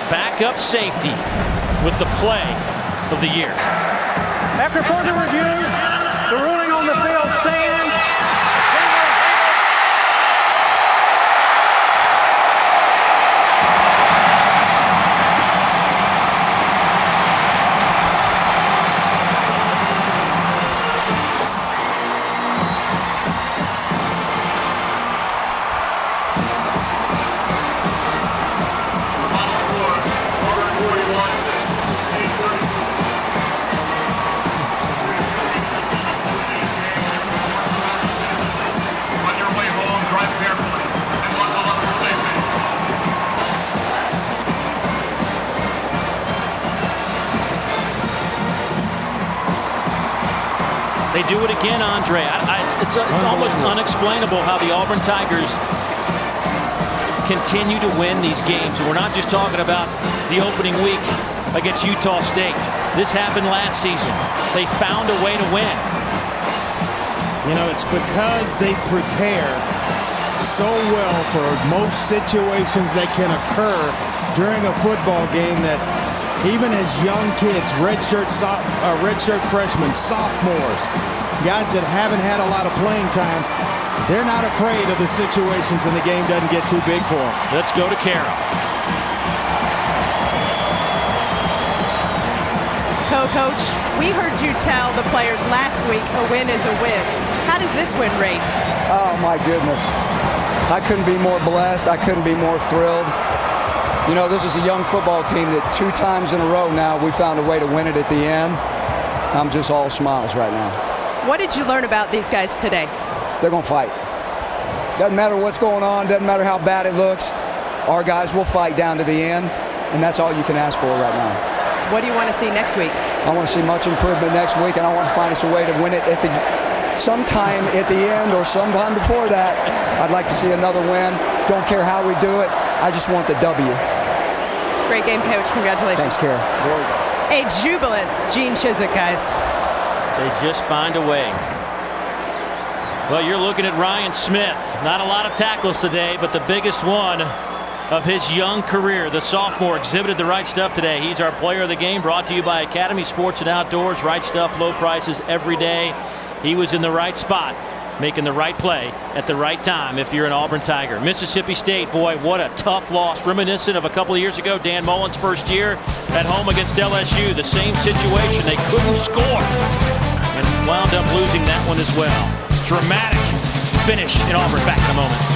backup safety, with the play of the year. After further review, the ruling on the field stands. They do it again, Andre. It's almost unexplainable how the Auburn Tigers continue to win these games. And we're not just talking about the opening week against Utah State. This happened last season. They found a way to win. You know, it's because they prepare so well for most situations that can occur during a football game that even as young kids, redshirt freshmen, sophomores, guys that haven't had a lot of playing time, they're not afraid of the situations and the game doesn't get too big for them. Let's go to Kara. Coach, we heard you tell the players last week a win is a win. How does this win rate? Oh, my goodness. I couldn't be more blessed. I couldn't be more thrilled. You know, this is a young football team that 2 times in a row now we found a way to win it at the end. I'm just all smiles right now. What did you learn about these guys today? They're going to fight. Doesn't matter what's going on, doesn't matter how bad it looks. Our guys will fight down to the end, and that's all you can ask for right now. What do you want to see next week? I want to see much improvement next week, and I want to find us a way to win it sometime at the end or sometime before that. I'd like to see another win. Don't care how we do it. I just want the W. Great game, Coach. Congratulations. Thanks, Kara. A jubilant Gene Chizik, guys. They just find a way. Well, you're looking at Ryan Smith. Not a lot of tackles today, but the biggest one of his young career. The sophomore exhibited the right stuff today. He's our player of the game, brought to you by Academy Sports and Outdoors. Right stuff, low prices every day. He was in the right spot, making the right play at the right time if you're an Auburn Tiger. Mississippi State, boy, what a tough loss. Reminiscent of a couple of years ago, Dan Mullen's first year at home against LSU. The same situation. They couldn't score and wound up losing that one as well. Dramatic finish in Auburn. Back in a moment.